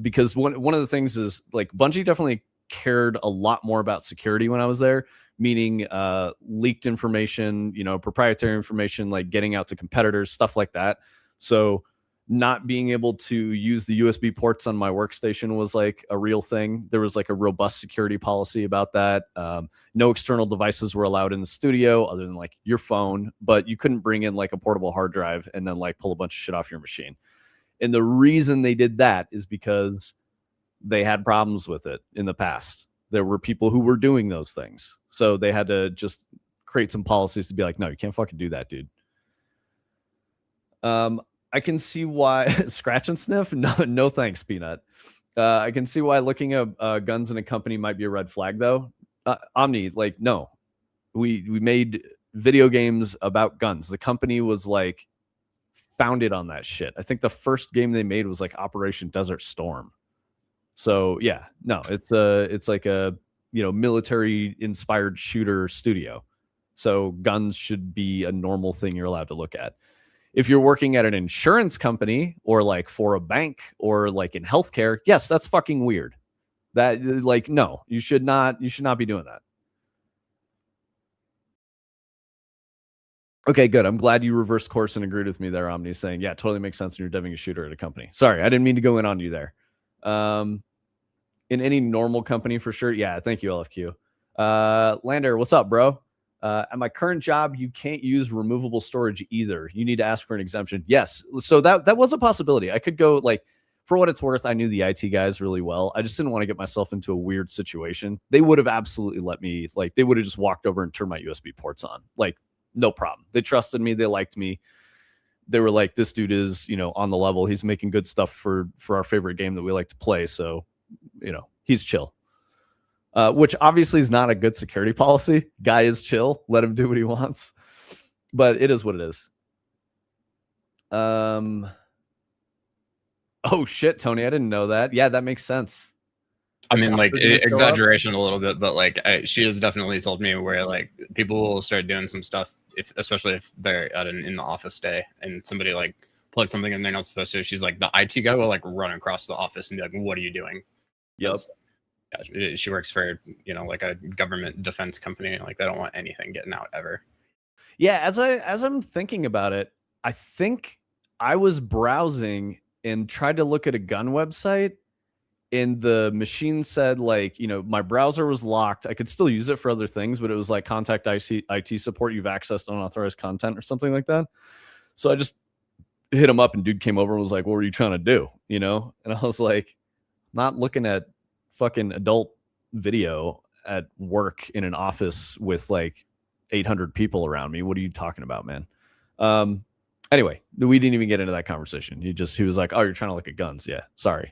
Because one of the things is like Bungie definitely cared a lot more about security when I was there, meaning leaked information, proprietary information, like getting out to competitors, stuff like that. So not being able to use the USB ports on my workstation was like a real thing. There was like a robust security policy about that. No external devices were allowed in the studio other than like your phone, but you couldn't bring in like a portable hard drive and then like pull a bunch of shit off your machine. And the reason they did that is because they had problems with it in the past. There were people who were doing those things. So they had to just create some policies to be like, no, you can't fucking do that, dude. I can see why scratch and sniff. No, thanks, Peanut. I can see why looking at guns in a company might be a red flag, though. Omni, like, no, we made video games about guns. The company was like founded on that shit. I think the first game they made was like Operation Desert Storm. So yeah, no, it's like a military inspired shooter studio. So guns should be a normal thing you're allowed to look at. If you're working at an insurance company or like for a bank or like in healthcare, yes, that's fucking weird. That like, no, you should not be doing that. Okay, good. I'm glad you reversed course and agreed with me there, Omni, saying, yeah, totally makes sense when you're deving a shooter at a company. Sorry, I didn't mean to go in on you there. In any normal company, for sure. Yeah, thank you, LFQ. Lander, what's up, bro? At my current job, you can't use removable storage either. You need to ask for an exemption. Yes. So that was a possibility. I could go, like, for what it's worth, I knew the IT guys really well. I just didn't want to get myself into a weird situation. They would have absolutely let me, like, they would have just walked over and turned my USB ports on. Like, no problem. They trusted me. They liked me. They were like, this dude is, on the level. He's making good stuff for our favorite game that we like to play. So, he's chill. Which obviously is not a good security policy. Guy is chill. Let him do what he wants. But it is what it is. Oh, shit, Tony. I didn't know that. Yeah, that makes sense. I mean, like, exaggeration a little bit, but like she has definitely told me where like people will start doing some stuff, especially if they're at an in the office day and somebody like plugs something in they're not supposed to. She's like, the IT guy will like run across the office and be like, what are you doing? Yep. Yeah, she works for, like a government defense company. Like, they don't want anything getting out ever. Yeah, as I'm thinking about it, I think I was browsing and tried to look at a gun website, and the machine said, like, my browser was locked. I could still use it for other things, but it was like, contact IT support. You've accessed unauthorized content or something like that. So I just hit him up, and dude came over and was like, what were you trying to do? And I was like, not looking at fucking adult video at work in an office with like 800 people around me. What are you talking about, man? Anyway, we didn't even get into that conversation. He was like, oh, you're trying to look at guns. Yeah, sorry.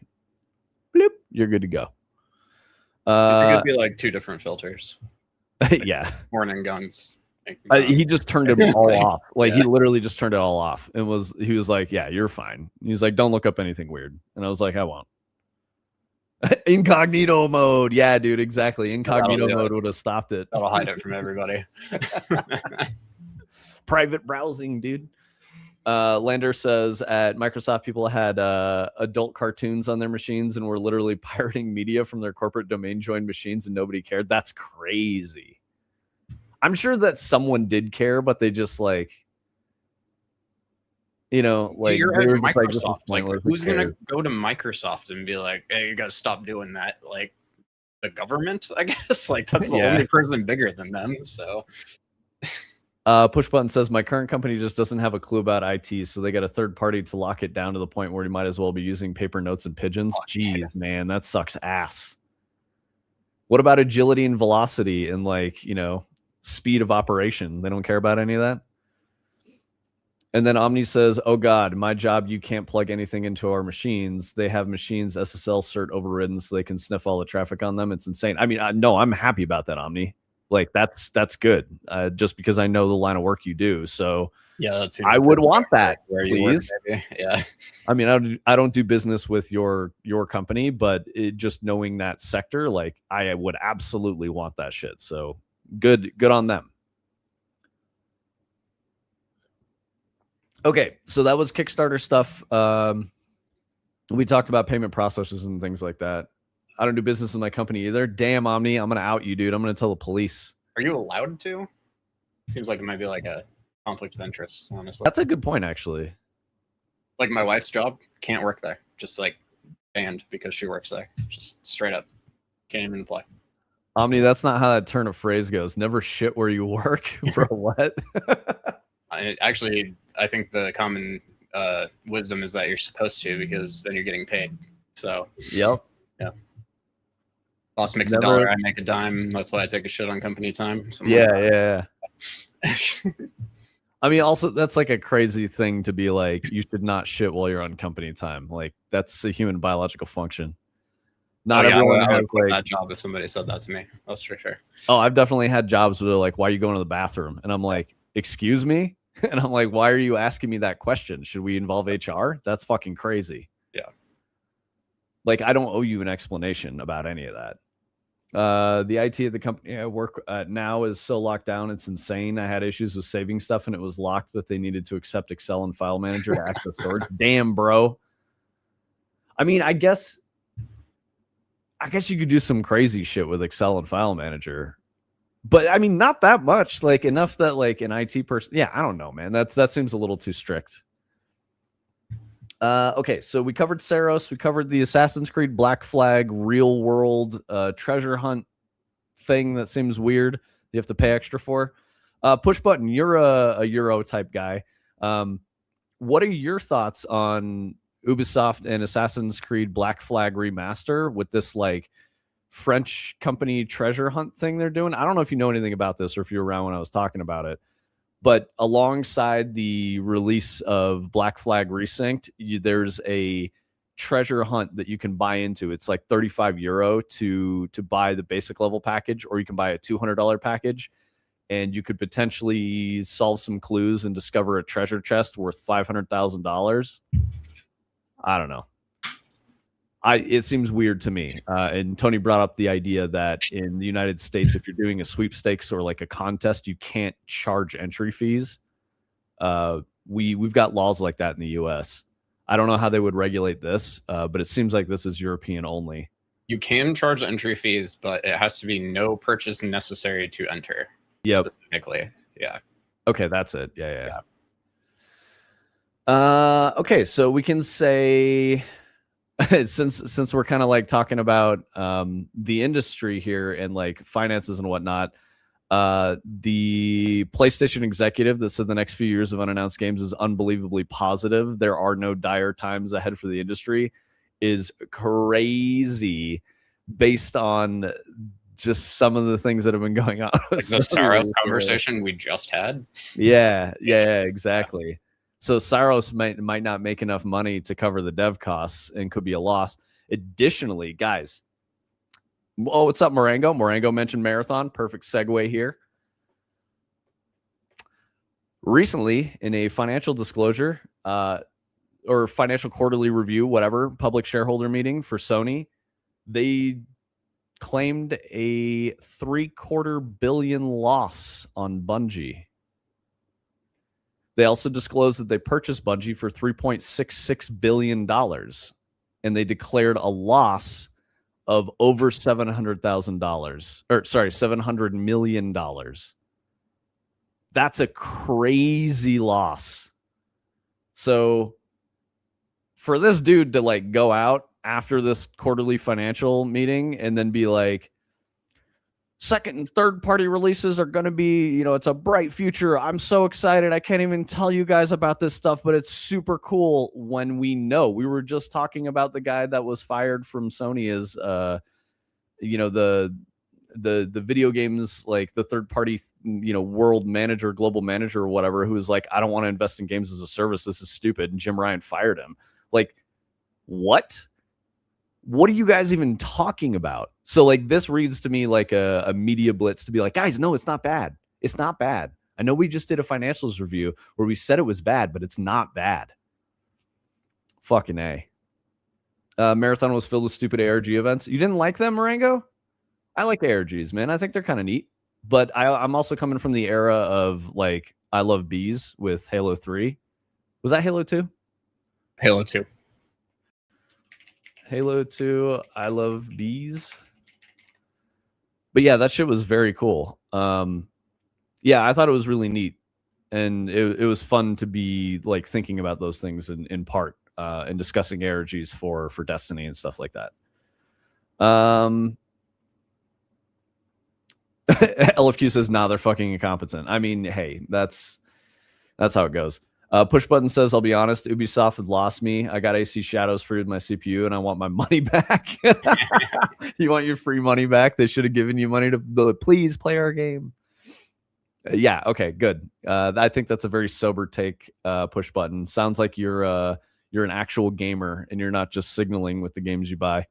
Bloop, you're good to go. I think it'd be like two different filters. Yeah. Horn and guns. He just turned it all off. Like, yeah. He literally just turned it all off and he was like, yeah, you're fine. He's like, don't look up anything weird. And I was like, I won't. Incognito mode. Yeah, dude, exactly. Incognito mode would have stopped it. That'll hide it from everybody. Private browsing, dude. Lander says at Microsoft, people had adult cartoons on their machines and were literally pirating media from their corporate domain joined machines, and nobody cared. That's crazy. I'm sure that someone did care, but they just like, like You're they at were just like, this is Microsoft. Like, pointless. who's gonna go to Microsoft and be like, "Hey, you guys stop doing that"? Like, the government, I guess. Like, that's the Yeah. only person bigger than them. So, Push button says my current company just doesn't have a clue about IT, so they got a third party to lock it down to the point where you might as well be using paper notes and pigeons. Jeez, man, that sucks ass. What about agility and velocity and speed of operation? They don't care about any of that. And then Omni says, "Oh God, my job. You can't plug anything into our machines. They have machines SSL cert overridden, so they can sniff all the traffic on them. It's insane. I mean, no, I'm happy about that, Omni. Like that's good. Just because I know the line of work you do. So yeah, that seems I would want that, where you work, please. maybe. Yeah. I mean, I don't do business with your company, but just knowing that sector, like I would absolutely want that shit. So good on them. Okay, so that was Kickstarter stuff. We talked about payment processors and things like that. I don't do business with my company either. Damn, Omni, I'm gonna out you, dude. I'm gonna tell the police. Are you allowed to? Seems like it might be like a conflict of interest, honestly. That's a good point, actually. Like my wife's job, can't work there. Just like banned because she works there. Just straight up. Can't even apply. Omni, that's not how that turn of phrase goes. Never shit where you work. Bro, what? I think the common wisdom is that you're supposed to, because then you're getting paid. So, yep. Yeah. Boss makes a dollar, I make a dime. That's why I take a shit on company time. Yeah. I mean, also that's like a crazy thing to be like, you should not shit while you're on company time. Like that's a human biological function. Not everyone I has would quit that job if somebody said that to me. That's for sure. Oh, I've definitely had jobs where they're like, "Why are you going to the bathroom?" And I'm like, "Excuse me?" And I'm like, "Why are you asking me that question? Should we involve HR?" That's fucking crazy. Yeah. Like, I don't owe you an explanation about any of that. The IT of the company I work at now is so locked down, it's insane. I had issues with saving stuff, and it was locked that they needed to accept Excel and File Manager to access storage. Damn, bro. I mean, I guess you could do some crazy shit with Excel and File Manager, but I mean, not that much. Like enough that like an IT person. Yeah, I don't know, man. That seems a little too strict. Okay, so we covered Saros. We covered the Assassin's Creed Black Flag real world treasure hunt thing that seems weird. You have to pay extra for. Push button. You're a Euro type guy. What are your thoughts on Ubisoft and Assassin's Creed Black Flag remaster with this like French company treasure hunt thing they're doing? I don't know if you know anything about this or if you were around when I was talking about it, but alongside the release of Black Flag Resynced, there's a treasure hunt that you can buy into. It's like €35 to buy the basic level package, or you can buy a $200 package, and you could potentially solve some clues and discover a treasure chest worth $500,000. I don't know. It seems weird to me. And Tony brought up the idea that in the United States, if you're doing a sweepstakes or like a contest, you can't charge entry fees. We've got laws like that in the U.S. I don't know how they would regulate this, but it seems like this is European only. You can charge entry fees, but it has to be no purchase necessary to enter. Yep. Specifically. Yeah. Okay, that's it. Yeah. Okay, so we can say since we're kind of like talking about the industry here and like finances and whatnot, the PlayStation executive that said the next few years of unannounced games is unbelievably positive. There are no dire times ahead for the industry is crazy based on just some of the things that have been going on. Like the Saros conversation we just had. Yeah, exactly. So Saros might not make enough money to cover the dev costs and could be a loss. Additionally, guys, oh, what's up, Morango? Morango mentioned Marathon. Perfect segue here. Recently, in a financial disclosure or financial quarterly review, whatever, public shareholder meeting for Sony, they claimed a $750 million loss on Bungie. They also disclosed that they purchased Bungie for $3.66 billion, and they declared a loss of over $700,000, or sorry, $700 million. That's a crazy loss. So for this dude to like go out after this quarterly financial meeting and then be like, second and third party releases are going to be, it's a bright future. I'm so excited. I can't even tell you guys about this stuff, but it's super cool. When we know, we were just talking about the guy that was fired from Sony as, the video games, like the third party, world manager, global manager or whatever, who was like, I don't want to invest in games as a service. This is stupid. And Jim Ryan fired him. Like, what are you guys even talking about? So like, this reads to me like a media blitz to be like, guys, no, it's not bad. It's not bad. I know we just did a financials review where we said it was bad, but it's not bad. Fucking A. Marathon was filled with stupid ARG events. You didn't like them, Marengo? I like ARGs, man. I think they're kind of neat. But I'm also coming from the era of like, I love bees with Halo 3. Was that Halo 2? Halo 2. Halo 2, I love bees. But yeah, that shit was very cool. Yeah, I thought it was really neat. And it was fun to be like thinking about those things in part and discussing ARGs for Destiny and stuff like that. LFQ says, nah, they're fucking incompetent. I mean, hey, that's how it goes. Push Button says, I'll be honest, Ubisoft had lost me. I got AC Shadows free with my CPU and I want my money back. You want your free money back? They should have given you money to please play our game. Yeah, okay, good. I think that's a very sober take, Push Button. Sounds like you're an actual gamer and you're not just signaling with the games you buy.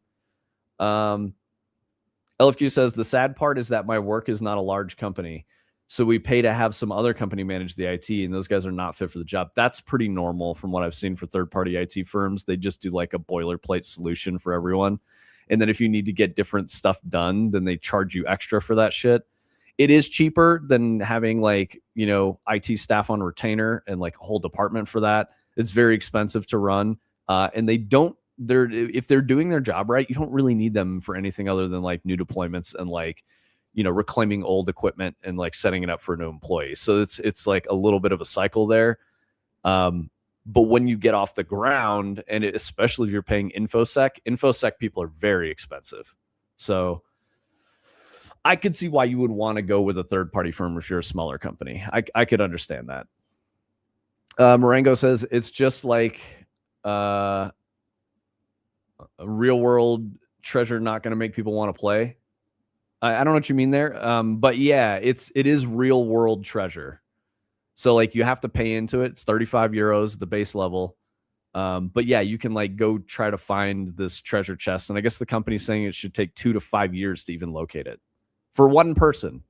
LFQ says, the sad part is that my work is not a large company. So we pay to have some other company manage the IT, and those guys are not fit for the job. That's pretty normal from what I've seen for third-party IT firms. They just do like a boilerplate solution for everyone. And then if you need to get different stuff done, then they charge you extra for that shit. It is cheaper than having like, IT staff on retainer and like a whole department for that. It's very expensive to run. And if they're doing their job right, you don't really need them for anything other than like new deployments and like, reclaiming old equipment and like setting it up for new employees. So it's like a little bit of a cycle there. But when you get off the ground, and especially if you're paying infosec people are very expensive. So I could see why you would want to go with a third party firm if you're a smaller company. I could understand that. Marengo says it's just like a real world treasure not going to make people want to play. I don't know what you mean there. But yeah, it is real world treasure. So like you have to pay into it. It's 35 euros, the base level. But yeah, you can like go try to find this treasure chest. And I guess the company's saying it should take 2 to 5 years to even locate it for one person.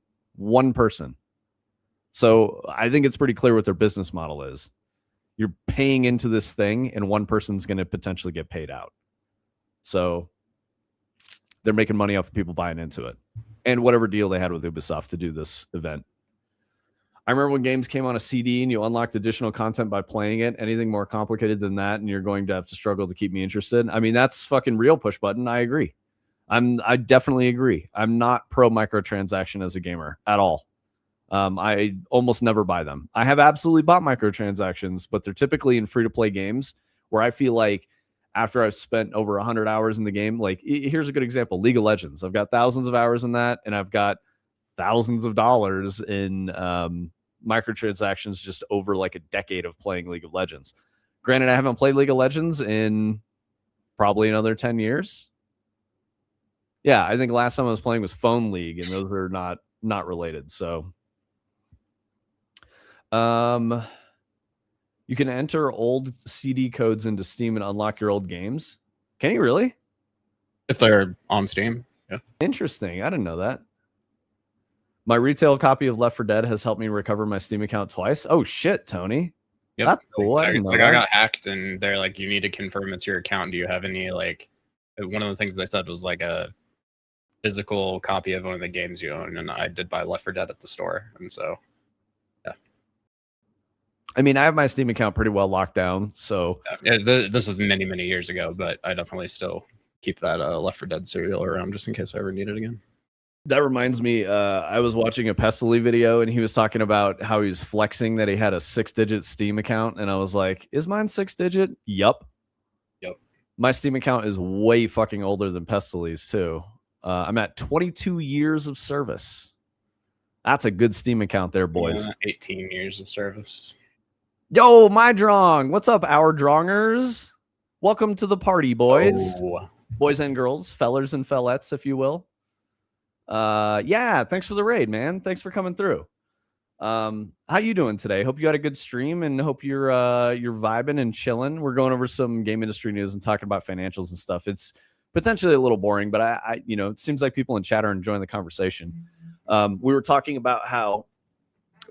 So I think it's pretty clear what their business model is. You're paying into this thing and one person's going to potentially get paid out. So they're making money off of people buying into it and whatever deal they had with Ubisoft to do this event. I remember when games came on a CD and you unlocked additional content by playing it. Anything more complicated than that, and you're going to have to struggle to keep me interested. I mean, that's fucking real, Push Button. I agree. I definitely agree. I'm not pro microtransaction as a gamer at all. I almost never buy them. I have absolutely bought microtransactions, but they're typically in free-to-play games where I feel like after I've spent over 100 hours in the game, like here's a good example, League of Legends. I've got thousands of hours in that, and I've got thousands of dollars in microtransactions just over like a decade of playing League of Legends. Granted, I haven't played League of Legends in probably another 10 years. Yeah, I think last time I was playing was Phone League, and those are not related. So you can enter old CD codes into Steam and unlock your old games. Can you really? If they're on Steam, yeah. Interesting. I didn't know that. My retail copy of Left 4 Dead has helped me recover my Steam account twice. Oh shit, Tony. Yep. That's cool. I got hacked, and they're like, you need to confirm it's your account. Do you have any like? One of the things they said was like a physical copy of one of the games you own, and I did buy Left 4 Dead at the store, and so. I mean, I have my Steam account pretty well locked down, so This was many, many years ago, but I definitely still keep that Left 4 Dead serial around just in case I ever need it again. that reminds me, I was watching a Pestily video, and he was talking about how he was flexing that he had a 6-digit Steam account, and I was like, "Is mine 6-digit?" Yup. Yep. My Steam account is way fucking older than Pestily's too. I'm at 22 years of service. That's a good Steam account there, boys. 18 years of service. Yo, my drong. What's up, our drongers? Welcome to the party, boys. Oh. Boys and girls, fellers and fellettes, if you will. Yeah, thanks for the raid, man. Thanks for coming through. How you doing today? Hope you had a good stream and hope you're vibing and chilling. We're going over some game industry news and talking about financials and stuff. It's potentially a little boring, but I it seems like people in chat are enjoying the conversation. We were talking about how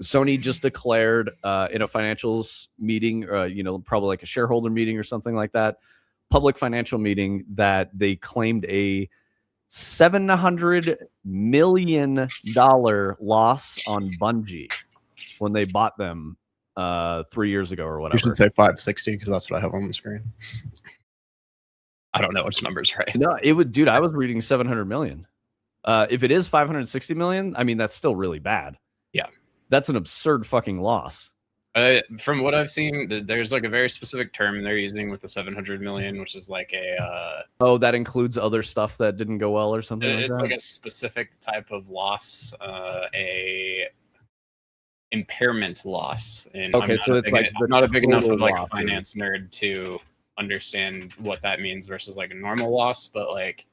Sony just declared in a financials meeting, probably like a shareholder meeting or something like that, public financial meeting, that they claimed a $700 million loss on Bungie when they bought them 3 years ago or whatever. You should say 560 because that's what I have on the screen. I don't know which number's right. No, it would, dude. I was reading 700 million. If it is 560 million, I mean that's still really bad. Yeah, that's an absurd fucking loss. From what I've seen, there's like a very specific term they're using with the 700 million, which is like a oh, that includes other stuff that didn't go well or something like that? It's like a specific type of loss, a impairment loss. And okay, so it's like I'm not a big enough of like a finance nerd to understand what that means versus like a normal loss, but like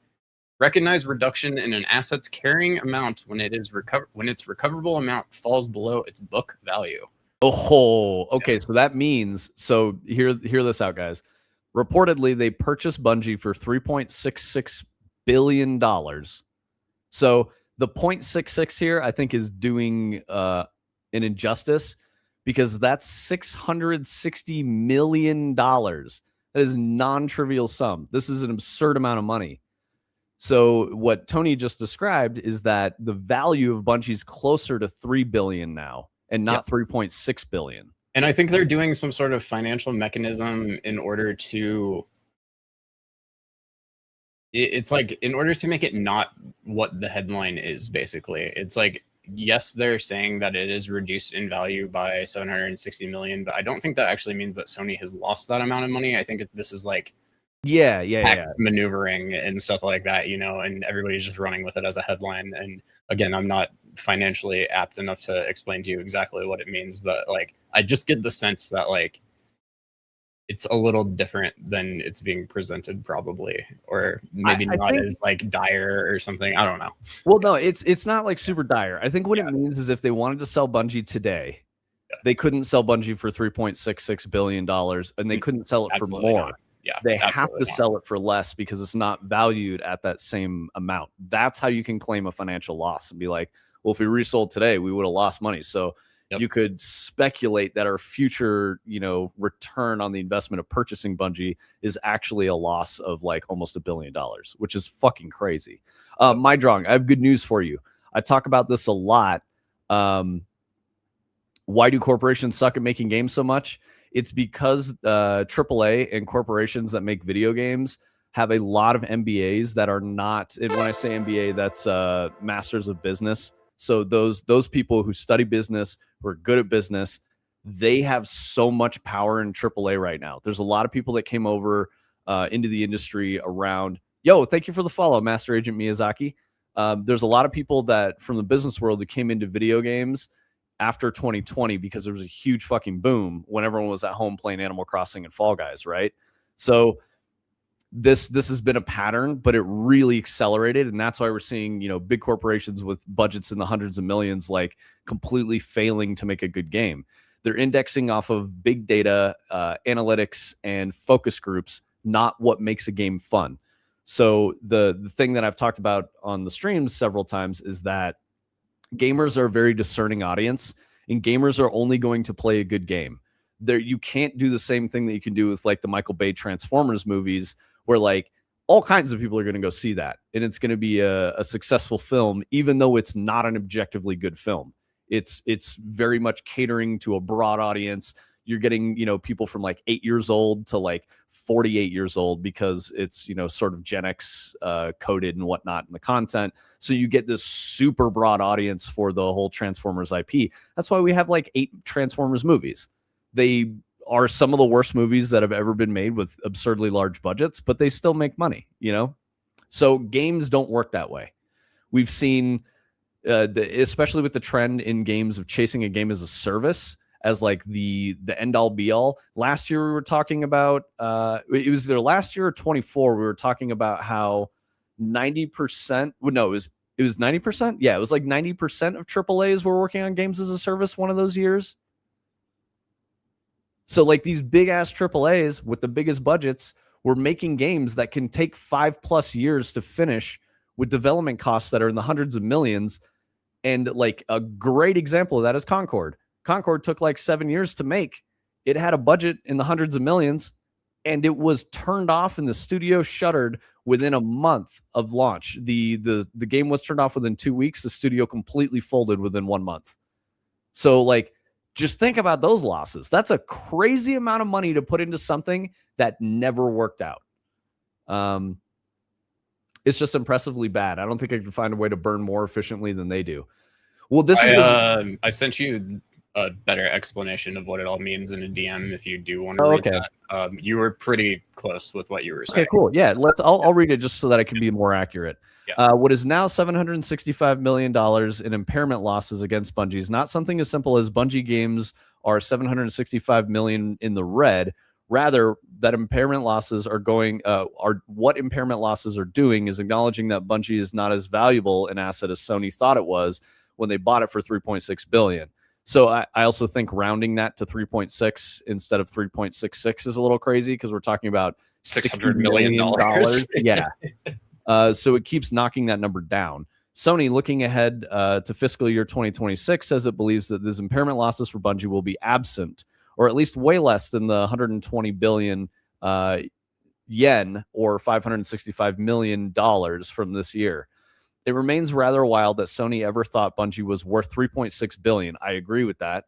recognize reduction in an asset's carrying amount when its recoverable amount falls below its book value. Oh, okay. Yeah. So that means, so hear this out, guys. Reportedly, they purchased Bungie for $3.66 billion. So the 0.66 here, I think, is doing an injustice because that's $660 million. That is a non-trivial sum. This is an absurd amount of money. So what Tony just described is that the value of Bungie's closer to $3 billion now, and not 3.6 billion. And I think they're doing some sort of financial mechanism in order to, it's like, in order to make it not what the headline is, basically. It's like, yes, they're saying that it is reduced in value by 760 million, but I don't think that actually means that Sony has lost that amount of money. I think this is like tax maneuvering and stuff like that, and everybody's just running with it as a headline. And again, I'm not financially apt enough to explain to you exactly what it means, but like I just get the sense that like it's a little different than it's being presented, probably, or maybe I not think, as like dire or something. I don't know. Well, no, it's not like super dire. I think what it means is if they wanted to sell Bungie today, they couldn't sell Bungie for $3.66 billion, and they couldn't sell it Absolutely for more. Not. Yeah, they have to sell it for less because it's not valued at that same amount. That's how you can claim a financial loss and be like, well, if we resold today, we would have lost money. So you could speculate that our future, return on the investment of purchasing Bungie is actually a loss of like almost $1 billion, which is fucking crazy. My drong, I have good news for you. I talk about this a lot. Why do corporations suck at making games so much? It's because AAA and corporations that make video games have a lot of MBAs that are not, and when I say MBA, that's Masters of Business. So those people who study business, who are good at business, they have so much power in AAA right now. There's a lot of people that came over into the industry around, yo, thank you for the follow, Master Agent Miyazaki. There's a lot of people that from the business world that came into video games after 2020 because there was a huge fucking boom when everyone was at home playing Animal Crossing and Fall Guys, right? So this has been a pattern, but it really accelerated, and that's why we're seeing big corporations with budgets in the hundreds of millions like completely failing to make a good game. They're indexing off of big data, analytics, and focus groups, not what makes a game fun. So the thing that I've talked about on the streams several times is that gamers are a very discerning audience, and gamers are only going to play a good game. You can't do the same thing that you can do with like the Michael Bay Transformers movies, where like all kinds of people are going to go see that, and it's going to be a successful film, even though it's not an objectively good film. It's very much catering to a broad audience you're getting, people from like 8 years old to like 48 years old because it's, sort of Gen X coded and whatnot in the content. So you get this super broad audience for the whole Transformers IP. That's why we have like 8 Transformers movies. They are some of the worst movies that have ever been made with absurdly large budgets, but they still make money, So games don't work that way. We've seen, especially with the trend in games of chasing a game as a service as like the end all be all. Last year we were talking about, it was either last year or 24. We were talking about how 90%, no, it was 90%. Yeah, it was like 90% of AAAs were working on games as a service one of those years. So like these big ass AAAs with the biggest budgets were making games that can take 5+ years to finish with development costs that are in the hundreds of millions. And like a great example of that is Concord. Concord took like 7 years to make. It had a budget in the hundreds of millions, and it was turned off and the studio shuttered within a month of launch. The game was turned off within 2 weeks. The studio completely folded within 1 month. So like, just think about those losses. That's a crazy amount of money to put into something that never worked out. It's just impressively bad. I don't think I can find a way to burn more efficiently than they do. Well, I sent you a better explanation of what it all means in a DM if you do want to read that. You were pretty close with what you were saying. Okay, cool. Yeah, I'll read it just so that I can be more accurate. Yeah. What is now $765 million in impairment losses against Bungie is not something as simple as Bungie games are $765 million in the red. Rather, that impairment losses are what impairment losses are doing is acknowledging that Bungie is not as valuable an asset as Sony thought it was when they bought it for $3.6 billion. So I also think rounding that to 3.6 instead of 3.66 is a little crazy because we're talking about $600 million. Yeah. So it keeps knocking that number down. Sony, looking ahead to fiscal year 2026, says it believes that these impairment losses for Bungie will be absent, or at least way less than the 120 billion yen or $565 million from this year. It remains rather wild that Sony ever thought Bungie was worth 3.6 billion. I agree with that,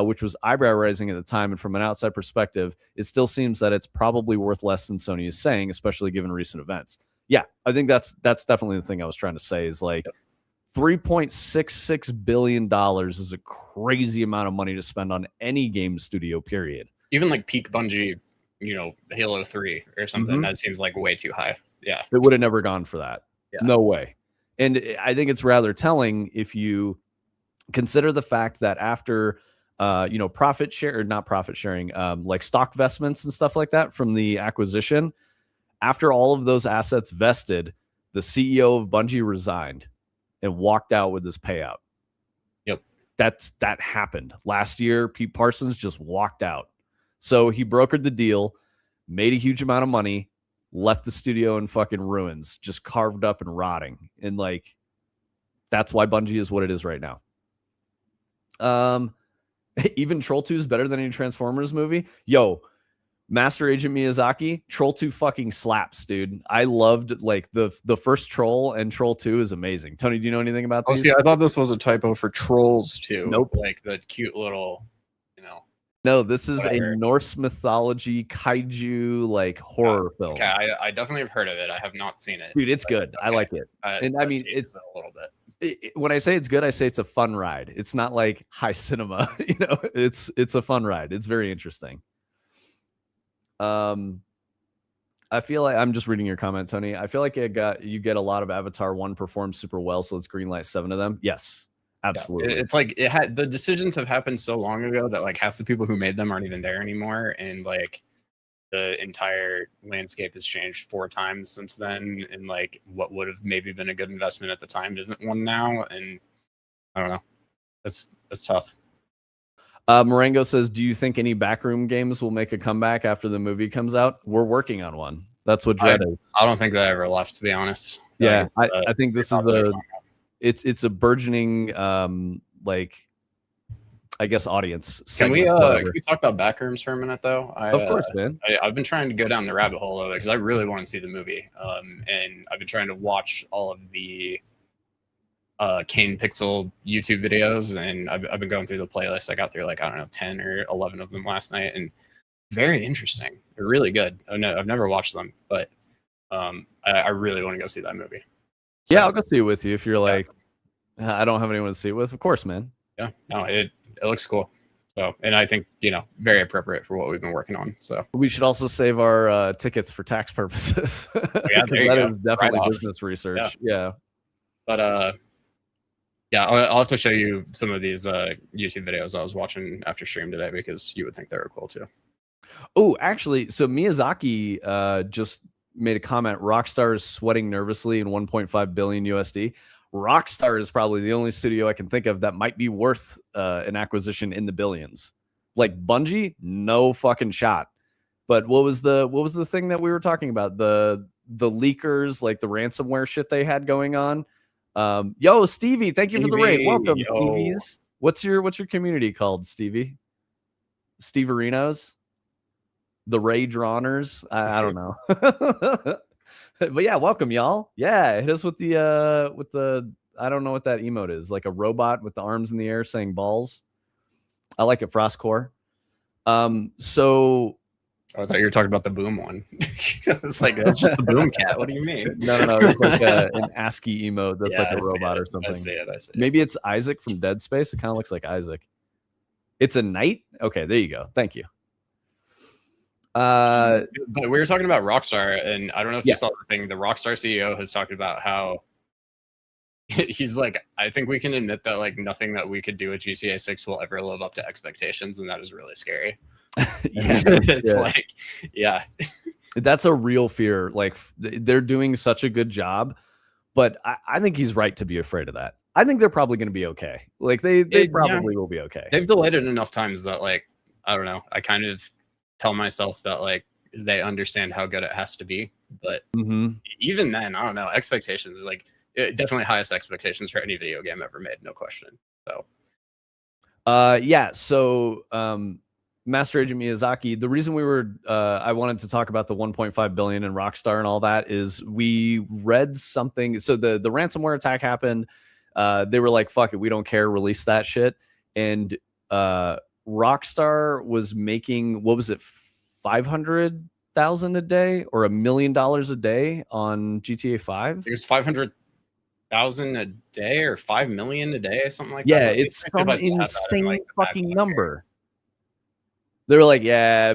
which was eyebrow raising at the time. And from an outside perspective, it still seems that it's probably worth less than Sony is saying, especially given recent events. Yeah, I think that's definitely the thing I was trying to say is like $3.66 billion is a crazy amount of money to spend on any game studio, period. Even like peak Bungie, Halo 3 or something, that seems like way too high. Yeah. It would have never gone for that. Yeah. No way. And I think it's rather telling if you consider the fact that after, profit share or not profit sharing, like stock vestments and stuff like that from the acquisition, after all of those assets vested, the CEO of Bungie resigned and walked out with his payout. Yep. That happened last year. Pete Parsons just walked out. So he brokered the deal, made a huge amount of money, left the studio in fucking ruins, just carved up and rotting. And like, that's why Bungie is what it is right now. Even Troll 2 is better than any Transformers movie. Yo, Master Agent Miyazaki, Troll 2 fucking slaps, dude. I loved like the first Troll, and Troll 2 is amazing. Tony, do you know anything about these? See, I thought this was a typo for Trolls 2. Nope. Like the cute little, No, this is a Norse mythology kaiju like horror film. Okay, I definitely have heard of it. I have not seen it. Dude, it's good. Okay. I like it. And I mean, it's a little bit. When I say it's good, I say it's a fun ride. It's not like high cinema, it's a fun ride. It's very interesting. I feel like I'm just reading your comment, Tony. I feel like you get a lot of Avatar 1 performed super well, so let's greenlight 7 of them. Yes, absolutely. Yeah, it's like the decisions have happened so long ago that like half the people who made them aren't even there anymore, and like the entire landscape has changed 4 times since then, and like what would have maybe been a good investment at the time isn't one now, and I don't know. That's tough. Marengo says, do you think any backroom games will make a comeback after the movie comes out? We're working on one. That's what Dread is. I don't think that ever left, to be honest. Yeah, I think this is it's a burgeoning like I guess audience. Can we talk about backrooms for a minute though? Of course, man. I've been trying to go down the rabbit hole of it because I really want to see the movie. And I've been trying to watch all of the Kane Pixel YouTube videos, and I've been going through the playlist. I got through like, I don't know, 10 or 11 of them last night, and very interesting. They're really good. I've never watched them, but I really want to go see that movie. So, yeah, I'll go see it with you if you're like, I don't have anyone to see it with. Of course, man. yeah, no, it looks cool. So, and I think, very appropriate for what we've been working on. So we should also save our tickets for tax purposes. Yeah, there you that go. is definitely Right off. business research. Yeah. But yeah, I'll have to show you some of these YouTube videos I was watching after stream today, because you would think they were cool too. Oh, actually, so Miyazaki just made a comment. Rockstar is sweating nervously in 1.5 billion USD. Rockstar is probably the only studio I can think of that might be worth an acquisition in the billions. Like Bungie, no fucking shot. But what was the thing that we were talking about? The leakers, like the ransomware shit they had going on. Yo, Stevie, thank you for the raid. Welcome, Stevies. What's your community called, Stevie? Steverinos? The Ray Drawners? I don't know. But yeah, welcome, y'all. Yeah, hit us with the I don't know what that emote is, like a robot with the arms in the air saying balls. I like it, Frostcore. So I thought you were talking about the boom one. I was like, that's just the boom cat. What do you mean? No. It's like an ASCII emote that's like a robot or something. I see it. Maybe it's Isaac from Dead Space. It kind of looks like Isaac. It's a knight? Okay, there you go. Thank you. But we were talking about Rockstar, and I don't know if you saw the thing. The Rockstar CEO has talked about how he's like, I think we can admit that like nothing that we could do at GTA 6 will ever live up to expectations, and that is really scary. It's like, yeah, that's a real fear. Like they're doing such a good job, but I think he's right to be afraid of that. I think they're probably going to be okay. Like they probably will be okay. They've delayed it enough times that like, I don't know. I kind of tell myself that like they understand how good it has to be, but even then, I don't know. Expectations, like definitely highest expectations for any video game ever made, no question. So, yeah. So, Master Agent Miyazaki, the reason we were, I wanted to talk about the 1.5 billion and Rockstar and all that is we read something. So the ransomware attack happened. They were like, fuck it, we don't care, release that shit. And Rockstar was making, what was it, 500,000 a day or $1 million a day on GTA 5? It was 500,000 a day or 5 million a day, something like that. Yeah, it's some insane fucking number. They were like, yeah,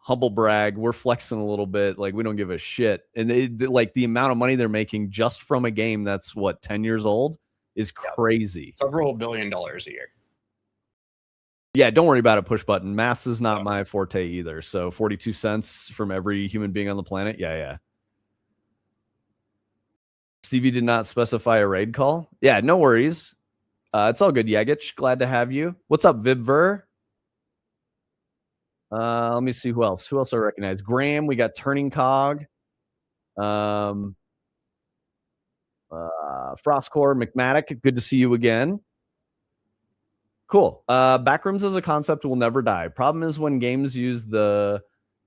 humble brag. We're flexing a little bit. Like, we don't give a shit. And they like the amount of money they're making just from a game that's what, 10 years old is crazy. Several $1 billion a year. Yeah, don't worry about it, push button. Maths is not my forte either. So 42 cents from every human being on the planet. Yeah. Stevie did not specify a raid call. Yeah, no worries. It's all good, Yagich. Glad to have you. What's up, Vibver? Let me see who else. Who else I recognize? Graham. We got Turning Cog. Frostcore, McMatic. Good to see you again. Cool. Backrooms as a concept will never die. Problem is when games use the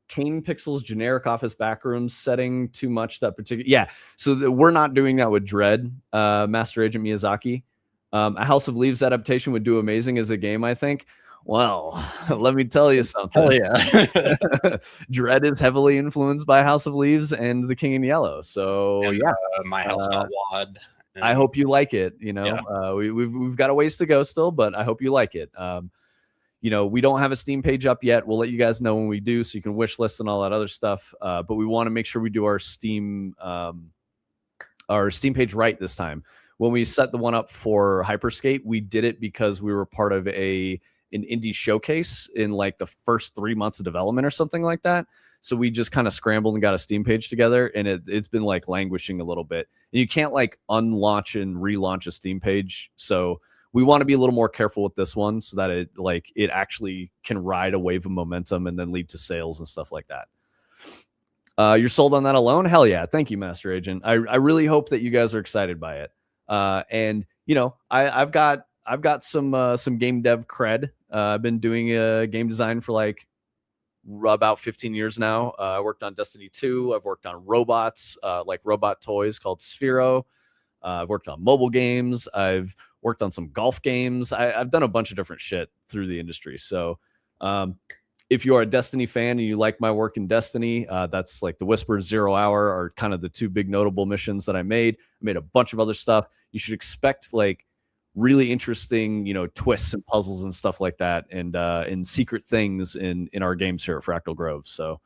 Kane Pixels generic office backrooms setting too much that particular. Yeah. So we're not doing that with Dread, Master Agent Miyazaki. A House of Leaves adaptation would do amazing as a game, I think. Well, let me tell you something. Hell yeah. Dread is heavily influenced by House of Leaves and The King in Yellow. So and, My House Got Wad. I hope you like it. We've got a ways to go still, but I hope you like it. We don't have a Steam page up yet. We'll let you guys know when we do, so you can wish list and all that other stuff. But we want to make sure we do our Steam page right this time. When we set the one up for Hyperskate, we did it because we were part of an indie showcase in like the first 3 months of development or something like that. So we just kind of scrambled and got a Steam page together, and it's been like languishing a little bit. And you can't like unlaunch and relaunch a Steam page. So we want to be a little more careful with this one so that it actually can ride a wave of momentum and then lead to sales and stuff like that. You're sold on that alone? Hell yeah. Thank you, Master Agent. I really hope that you guys are excited by it. And I've got some game dev cred. I've been doing game design for like about 15 years now. I worked on Destiny 2. I've worked on robots, like robot toys called Sphero. I've worked on mobile games. I've worked on some golf games. I've done a bunch of different shit through the industry. So if you are a Destiny fan and you like my work in Destiny, that's like the Whisper, Zero Hour are kind of the two big notable missions that I made. I made a bunch of other stuff. You should expect like really interesting, twists and puzzles and stuff like that, and secret things in our games here at Fractal Grove. So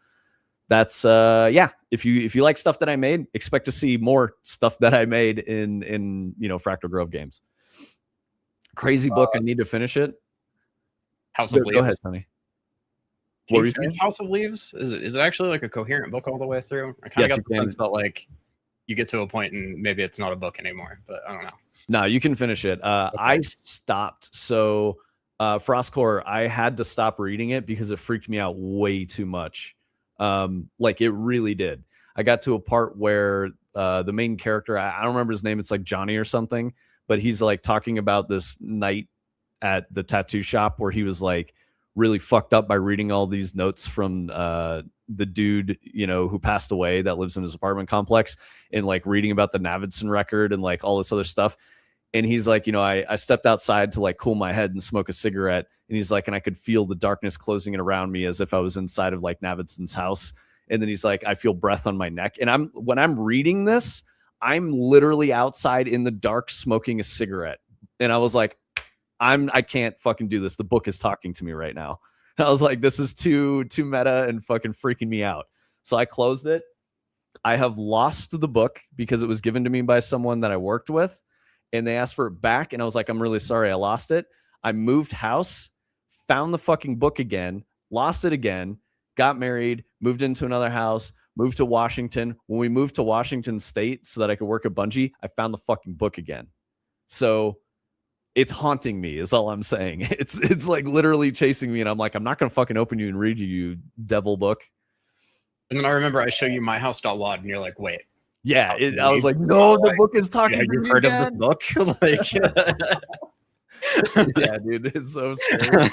that's yeah. If you like stuff that I made, expect to see more stuff that I made in Fractal Grove games. Crazy book. I need to finish it. House of Leaves. Go ahead, Tony. What were you saying? House of Leaves? Is it actually like a coherent book all the way through? I kind of got the sense that like you get to a point and maybe it's not a book anymore, but I don't know. No, you can finish it. Okay. I stopped. So Frostcore, I had to stop reading it because it freaked me out way too much. Like it really did. I got to a part where the main character, I don't remember his name, it's like Johnny or something, but he's like talking about this night at the tattoo shop where he was like really fucked up by reading all these notes from the dude, who passed away that lives in his apartment complex, and like reading about the Navidson record and like all this other stuff. And he's like, I stepped outside to like cool my head and smoke a cigarette. And he's like, and I could feel the darkness closing in around me as if I was inside of like Navidson's house. And then he's like, I feel breath on my neck. And when I'm reading this, I'm literally outside in the dark smoking a cigarette. And I was like, I can't fucking do this. The book is talking to me right now. And I was like, this is too meta and fucking freaking me out. So I closed it. I have lost the book because it was given to me by someone that I worked with, and they asked for it back. And I was like, I'm really sorry, I lost it. I moved house, found the fucking book again, lost it again, got married, moved into another house, moved to Washington. When we moved to Washington State so that I could work at Bungie, I found the fucking book again. So it's haunting me is all I'm saying. It's like literally chasing me, and I'm like, I'm not going to fucking open you and read you devil book. And then I remember I show you myhouse.wad and you're like, wait. Yeah, I was like, no, the book is talking to me. You've heard of this book? Like, yeah, dude, it's so scary.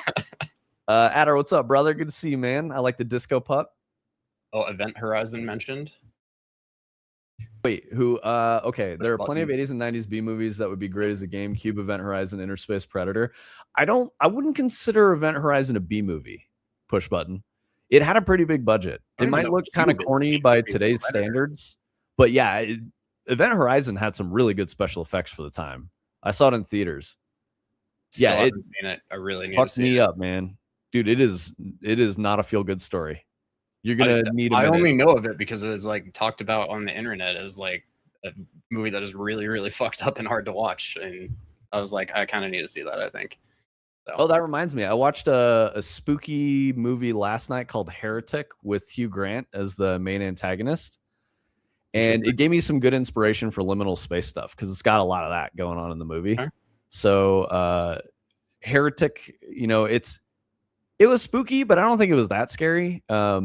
Adder, what's up, brother? Good to see you, man. I like the disco pup. Oh, Event Horizon mentioned. Wait, who? Okay, there are plenty of 80s and 90s B movies that would be great as a GameCube. Event Horizon, Interspace Predator. I wouldn't consider Event Horizon a B movie. Push button. It had a pretty big budget. It might look kind of corny by today's standards, but yeah, Event Horizon had some really good special effects for the time. I saw it in theaters. Still haven't seen it. I really need fucked me up, man. Dude, it is not a feel good story. You're gonna need. I only know of it because it is like talked about on the internet as like a movie that is really, really fucked up and hard to watch. And I was like, I kind of need to see that, I think. So. Oh, that reminds me. I watched a spooky movie last night called Heretic with Hugh Grant as the main antagonist. And it gave me some good inspiration for liminal space stuff because it's got a lot of that going on in the movie. Okay. So Heretic, it was spooky, but I don't think it was that scary. I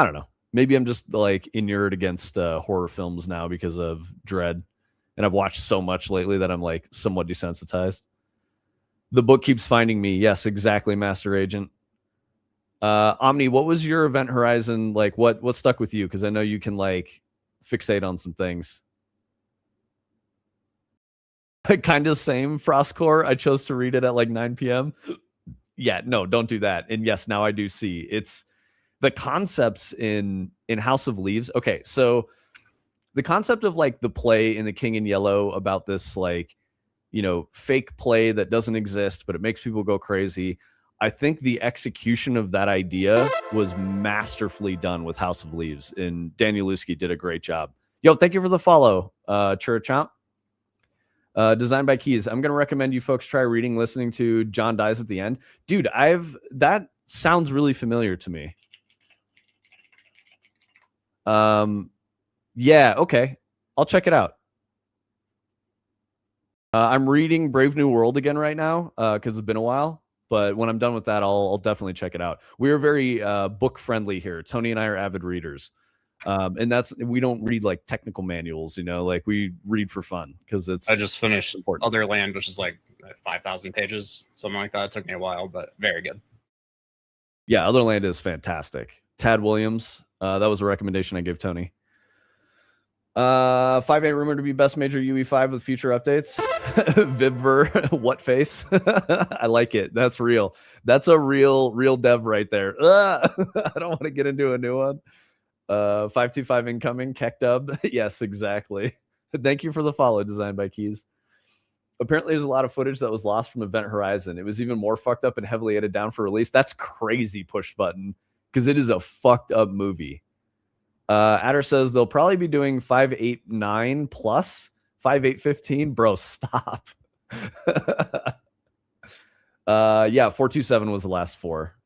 don't know. Maybe I'm just like inured against horror films now because of Dread. And I've watched so much lately that I'm like somewhat desensitized. The book keeps finding me. Yes, exactly, Master Agent. Omni, what was your Event Horizon like? What stuck with you? Because I know you can like fixate on some things. Kind of same, Frostcore. I chose to read it at like 9 p.m. Yeah, no, don't do that. And yes, now I do see it's the concepts in House of Leaves. Okay, so the concept of like the play in The King in Yellow about this like, fake play that doesn't exist, but it makes people go crazy. I think the execution of that idea was masterfully done with House of Leaves, and Danielewski did a great job. Yo, thank you for the follow, Churchomp. Designed by Keys. I'm going to recommend you folks try listening to John Dies at the End. Dude, that sounds really familiar to me. Yeah, okay. I'll check it out. I'm reading Brave New World again right now because it's been a while. But when I'm done with that, I'll definitely check it out. We are very book friendly here. Tony and I are avid readers. And we don't read like technical manuals, like we read for fun because it's. I just finished Other Land, which is like 5,000 pages, something like that. It took me a while, but very good. Yeah, Other Land is fantastic. Tad Williams, that was a recommendation I gave Tony. 5.8 rumored to be best major UE5 with future updates. Vibver, what face? I like it. That's real. That's a real dev right there. I don't want to get into a new one. 525 incoming, Keck dub. Yes, exactly. Thank you for the follow, designed by Keys. Apparently, there's a lot of footage that was lost from Event Horizon. It was even more fucked up and heavily edited down for release. That's crazy, push button, because it is a fucked up movie. Adder says they'll probably be doing 589 plus 5815. Bro, stop. Yeah, 427 was the last four.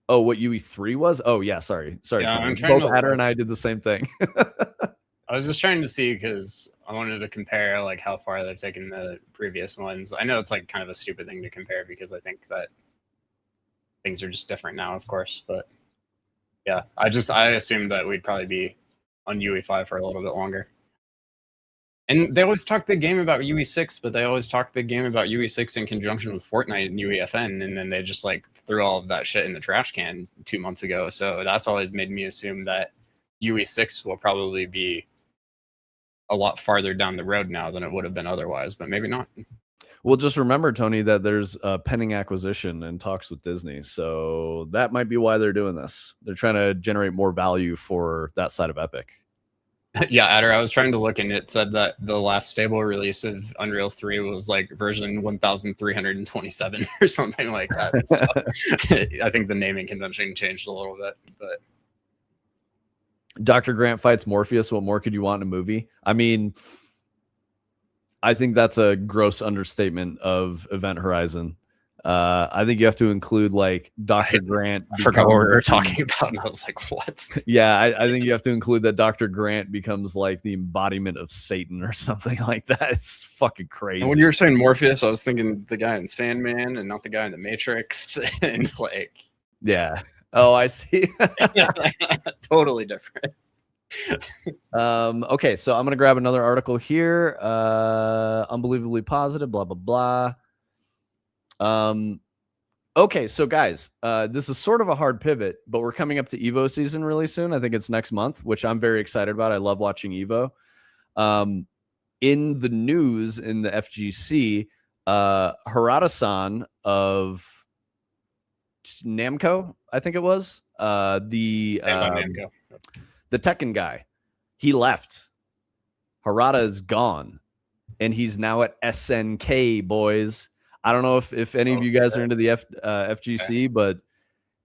Oh, what UE3 was? Oh, yeah, sorry. Yeah, Tony. I'm trying Both to Adder look. and I did the same thing. I was just trying to see because I wanted to compare like how far they've taken the previous ones. I know it's like kind of a stupid thing to compare because I think that things are just different now, of course. But yeah, I assumed that we'd probably be on UE5 for a little bit longer. And they always talk big game about UE6, but they always talk big game about UE6 in conjunction with Fortnite and UEFN, and then they just like threw all of that shit in the trash can 2 months ago. So that's always made me assume that UE6 will probably be a lot farther down the road now than it would have been otherwise, but maybe not. Well, just remember, Tony, that there's a pending acquisition and talks with Disney. So that might be why they're doing this. They're trying to generate more value for that side of Epic. Yeah, Adder, I was trying to look and it said that the last stable release of Unreal 3 was like version 1327 or something like that. So I think the naming convention changed a little bit, but Dr. Grant fights Morpheus. What more could you want in a movie? I mean, I think that's a gross understatement of Event Horizon. I think you have to include like Dr. Grant. I forgot what we were talking about, and I was like, "What?" Yeah, I think you have to include that Dr. Grant becomes like the embodiment of Satan or something like that. It's fucking crazy. And when you were saying Morpheus, I was thinking the guy in Sandman and not the guy in the Matrix, and like, yeah. Oh, I see. totally different. Okay, so I'm gonna grab another article here. Unbelievably positive, blah blah blah. Okay, so guys, this is sort of a hard pivot, but we're coming up to Evo season really soon. I think it's next month, which I'm very excited about. I love watching Evo. In the news in the FGC, Harada-san of Namco, I think it was, the Tekken guy, he left. Harada is gone, and he's now at SNK, boys. I don't know if any of you guys are into the FGC, but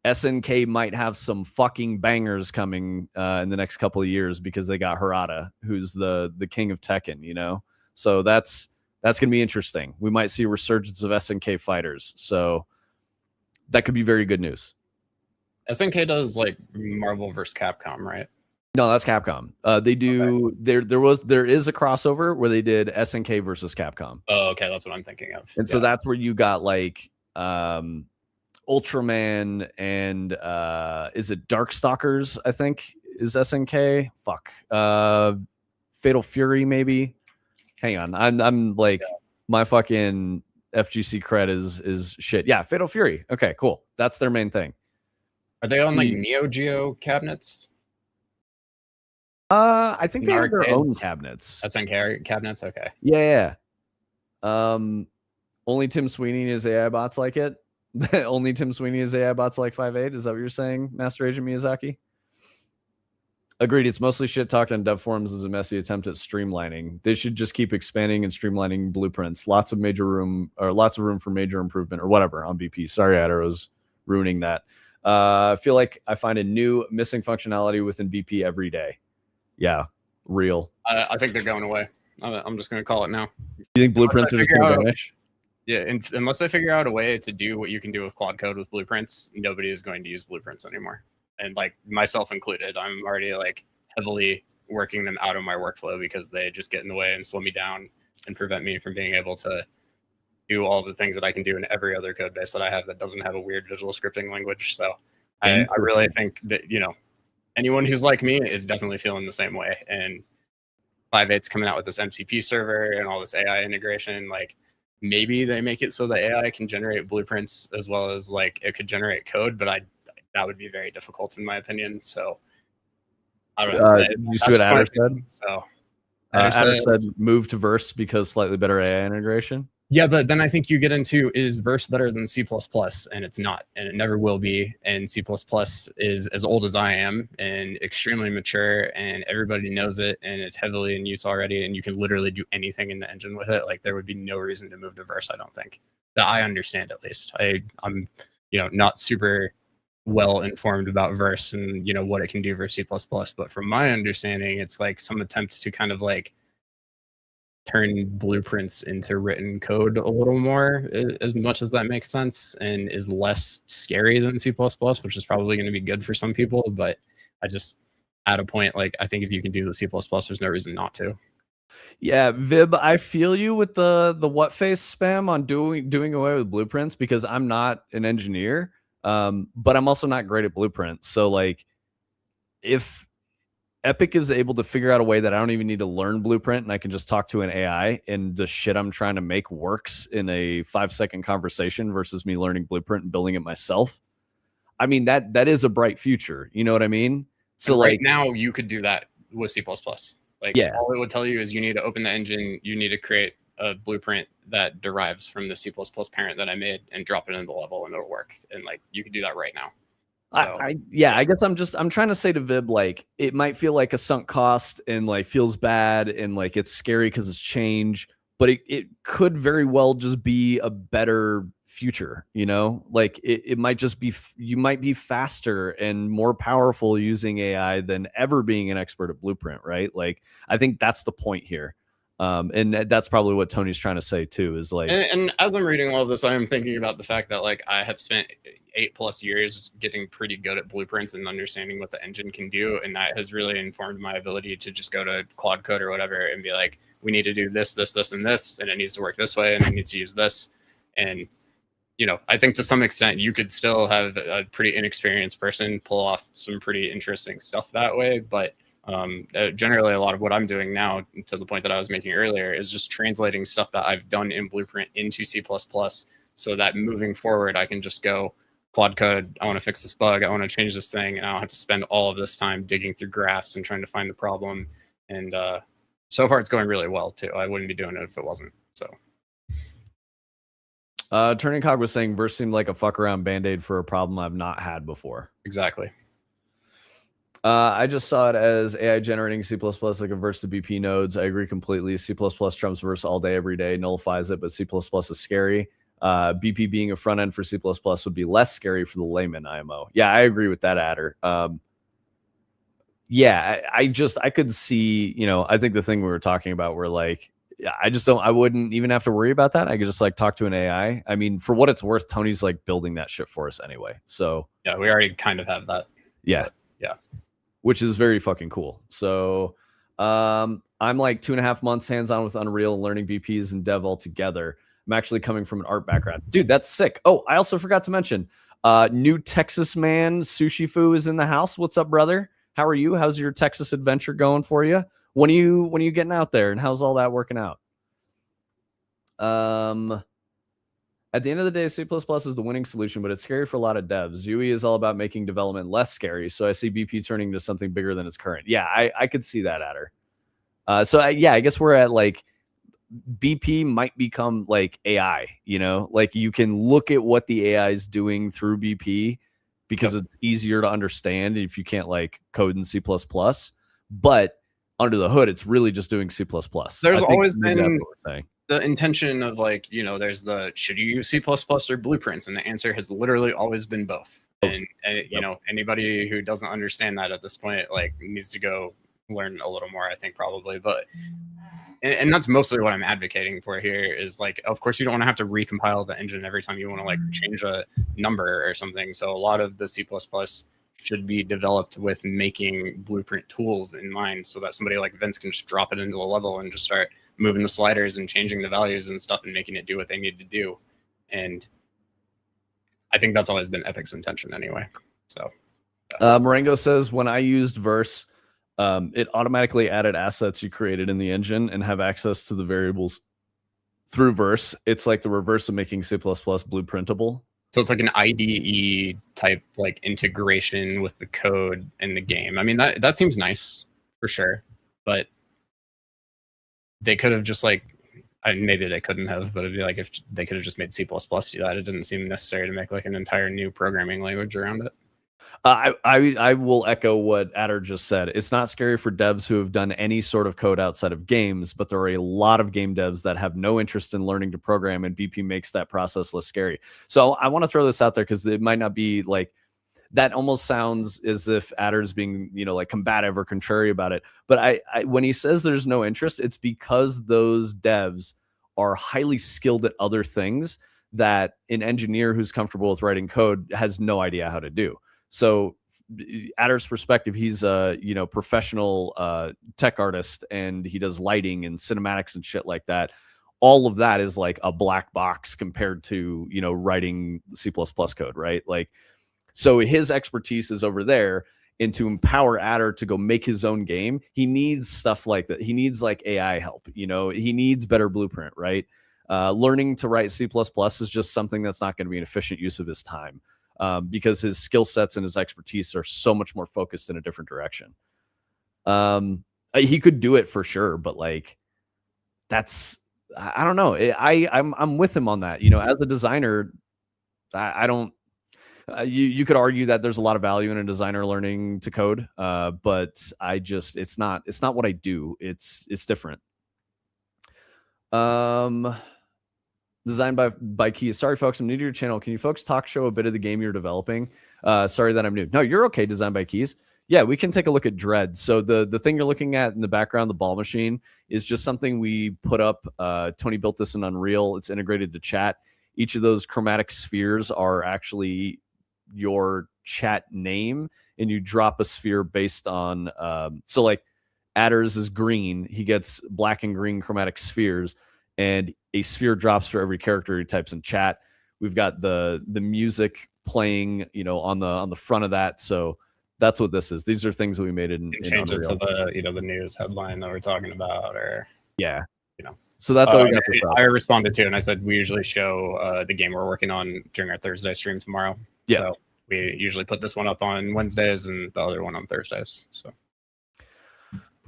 SNK might have some fucking bangers coming in the next couple of years because they got Harada, who's the king of Tekken, you know? So that's going to be interesting. We might see a resurgence of SNK fighters. So that could be very good news. SNK does like Marvel versus Capcom, right? No, that's Capcom. They do. Okay. There is a crossover where they did SNK versus Capcom. Oh, okay, that's what I'm thinking of. And so that's where you got like Ultraman and is it Darkstalkers? I think is SNK. Fuck. Fatal Fury maybe. Hang on, I'm like my fucking FGC cred is shit. Yeah, Fatal Fury. Okay, cool. That's their main thing. Are they on like Neo Geo cabinets? I think they have their own cabinets. SNK cabinets. Okay. Yeah. Only Tim Sweeney and his AI bots like it. Only Tim Sweeney is AI bots like 5.8. Is that what you're saying, Master Agent Miyazaki? Agreed. It's mostly shit talked on dev forums as a messy attempt at streamlining. They should just keep expanding and streamlining blueprints. Lots of room for major improvement or whatever on BP. Sorry, Adder was ruining that. I feel like I find a new missing functionality within BP every day. Yeah, real. I think they're going away. I'm just going to call it now. You think blueprints are just going to vanish? Yeah, unless they figure out a way to do what you can do with Claude Code with blueprints, nobody is going to use blueprints anymore. And like myself included, I'm already like heavily working them out of my workflow because they just get in the way and slow me down and prevent me from being able to do all the things that I can do in every other code base that I have that doesn't have a weird visual scripting language. So I really think that, you know, anyone who's like me is definitely feeling the same way. And 5.8's coming out with this MCP server and all this AI integration. Like maybe they make it so the AI can generate blueprints as well as like it could generate code, but that would be very difficult in my opinion. So I don't know. You see what Adder said? So Adder said move to Verse because slightly better AI integration. Yeah, but then I think you get into, is Verse better than C++? And it's not, and it never will be. And C++ is as old as I am and extremely mature, and everybody knows it, and it's heavily in use already, and you can literally do anything in the engine with it. Like, there would be no reason to move to Verse, I don't think. That I understand, at least. I'm not super well informed about Verse and what it can do versus C++, but from my understanding, it's like some attempts to kind of like turn blueprints into written code a little more, as much as that makes sense, and is less scary than C++, which is probably going to be good for some people. But I just, at a point, like, I think if you can do the C++, there's no reason not to. Yeah, Vib, I feel you with the what face spam on doing away with blueprints, because I'm not an engineer, but I'm also not great at blueprints. So like, if Epic is able to figure out a way that I don't even need to learn blueprint and I can just talk to an AI and the shit I'm trying to make works in a 5-second conversation versus me learning blueprint and building it myself, I mean, that is a bright future. You know what I mean? So and like now you could do that with C++. Like, yeah, all it would tell you is you need to open the engine, you need to create a blueprint that derives from the C++ parent that I made and drop it into the level, and it'll work. And like, you can do that right now. So, I guess I'm trying to say to Vib, like, it might feel like a sunk cost and like feels bad and like it's scary because it's change, but it could very well just be a better future, like it might just be, you might be faster and more powerful using AI than ever being an expert at blueprint, right? Like, I think that's the point here. And that's probably what Tony's trying to say too, is like, and as I'm reading all of this, I am thinking about the fact that like I have spent 8+ years getting pretty good at blueprints and understanding what the engine can do, and that has really informed my ability to just go to Claude Code or whatever and be like, we need to do this, this, this, and this, and it needs to work this way, and it needs to use this. And I think to some extent you could still have a pretty inexperienced person pull off some pretty interesting stuff that way, but generally a lot of what I'm doing now, to the point that I was making earlier, is just translating stuff that I've done in Blueprint into C++, so that moving forward I can just go Claude Code, I want to fix this bug, I want to change this thing, and I don't have to spend all of this time digging through graphs and trying to find the problem. And so far it's going really well too. I wouldn't be doing it if it wasn't. So Turning Cog was saying Verse seemed like a fuck around band-aid for a problem I've not had before. Exactly. I just saw it as AI generating C++ like a Verse to BP nodes. I agree completely. C++ trumps Verse all day, every day, nullifies it, but C++ is scary. BP being a front end for C++ would be less scary for the layman IMO. Yeah, I agree with that, Adder. Yeah, I could see, I think the thing we were talking about where like, I wouldn't even have to worry about that. I could just like talk to an AI. I mean, for what it's worth, Tony's like building that shit for us anyway. So yeah, we already kind of have that. Yeah. Yeah. Which is very fucking cool. So I'm like 2.5 months hands-on with Unreal, learning BPs and dev all together. I'm actually coming from an art background. Dude, that's sick. Oh, I also forgot to mention, new Texas man, Sushi Fu, is in the house. What's up, brother? How are you? How's your Texas adventure going for you? When are you getting out there, and how's all that working out? At the end of the day, C++ is the winning solution, but it's scary for a lot of devs. UE is all about making development less scary, so I see BP turning into something bigger than its current. Yeah, I could see that, Adder. I guess we're at like, BP might become like AI, like you can look at what the AI is doing through BP because it's easier to understand if you can't like code in C++, but under the hood, it's really just doing C++. There's always been the intention of like, there's the, should you use C++ or blueprints? And the answer has literally always been both. And anybody who doesn't understand that at this point, like, needs to go learn a little more, I think, probably. But and that's mostly what I'm advocating for here, is like, of course you don't want to have to recompile the engine every time you want to like change a number or something. So a lot of the C++ should be developed with making blueprint tools in mind, so that somebody like Vince can just drop it into a level and just start moving the sliders and changing the values and stuff and making it do what they need to do. And I think that's always been Epic's intention anyway. So Marengo says, when I used Verse, it automatically added assets you created in the engine and have access to the variables through Verse. It's like the reverse of making C++ blueprintable. So it's like an IDE type like integration with the code in the game. I mean, that seems nice for sure, but they could have just like, maybe they couldn't have, but it'd be like if they could have just made C++ do that. It didn't seem necessary to make like an entire new programming language around it. I will echo what Adder just said. It's not scary for devs who have done any sort of code outside of games, but there are a lot of game devs that have no interest in learning to program, and BP makes that process less scary. So I want to throw this out there because it might not be like that. Almost sounds as if Adder's being, like combative or contrary about it. But I when he says there's no interest, it's because those devs are highly skilled at other things that an engineer who's comfortable with writing code has no idea how to do. So Adder's perspective, he's a professional tech artist, and he does lighting and cinematics and shit like that. All of that is like a black box compared to writing C++ code, right? Like, so his expertise is over there. And to empower Adder to go make his own game, he needs stuff like that. He needs like AI help. He needs better blueprint, right? Learning to write C++ is just something that's not going to be an efficient use of his time. Because his skill sets and his expertise are so much more focused in a different direction. He could do it for sure, but like, I don't know. I'm with him on that. As a designer, I don't. You could argue that there's a lot of value in a designer learning to code, but it's not what I do. It's different. Designed by Keys. Sorry, folks, I'm new to your channel. Can you folks talk show a bit of the game you're developing? Sorry that I'm new. No, you're okay. Designed by Keys. Yeah, we can take a look at Dread. So the thing you're looking at in the background, the ball machine, is just something we put up. Tony built this in Unreal. It's integrated to chat. Each of those chromatic spheres are actually your chat name, and you drop a sphere based on so like Adder's is green. He gets black and green chromatic spheres, and a sphere drops for every character he types in chat. We've got the music playing, on the front of that. So that's what this is. These are things that we made in change Unreal. It to the news headline that we're talking about, or yeah. So that's what we got. I responded to, and I said we usually show the game we're working on during our Thursday stream tomorrow. Yeah. So we usually put this one up on Wednesdays and the other one on Thursdays. So.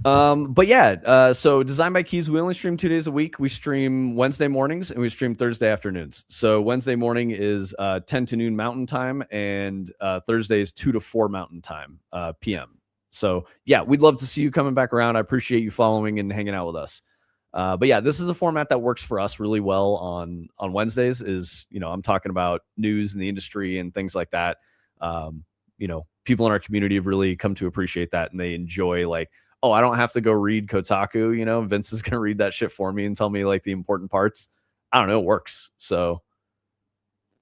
But yeah, so Designed by Keys, we only stream 2 days a week. We stream Wednesday mornings and we stream Thursday afternoons. So Wednesday morning is 10 to noon Mountain Time, and Thursday is 2 to 4 Mountain Time, PM. So yeah, we'd love to see you coming back around. I appreciate you following and hanging out with us. But yeah, this is the format that works for us really well on Wednesdays. Is I'm talking about news in the industry and things like that. People in our community have really come to appreciate that, and they enjoy like, oh, I don't have to go read Kotaku. Vince is going to read that shit for me and tell me like the important parts. I don't know. It works. So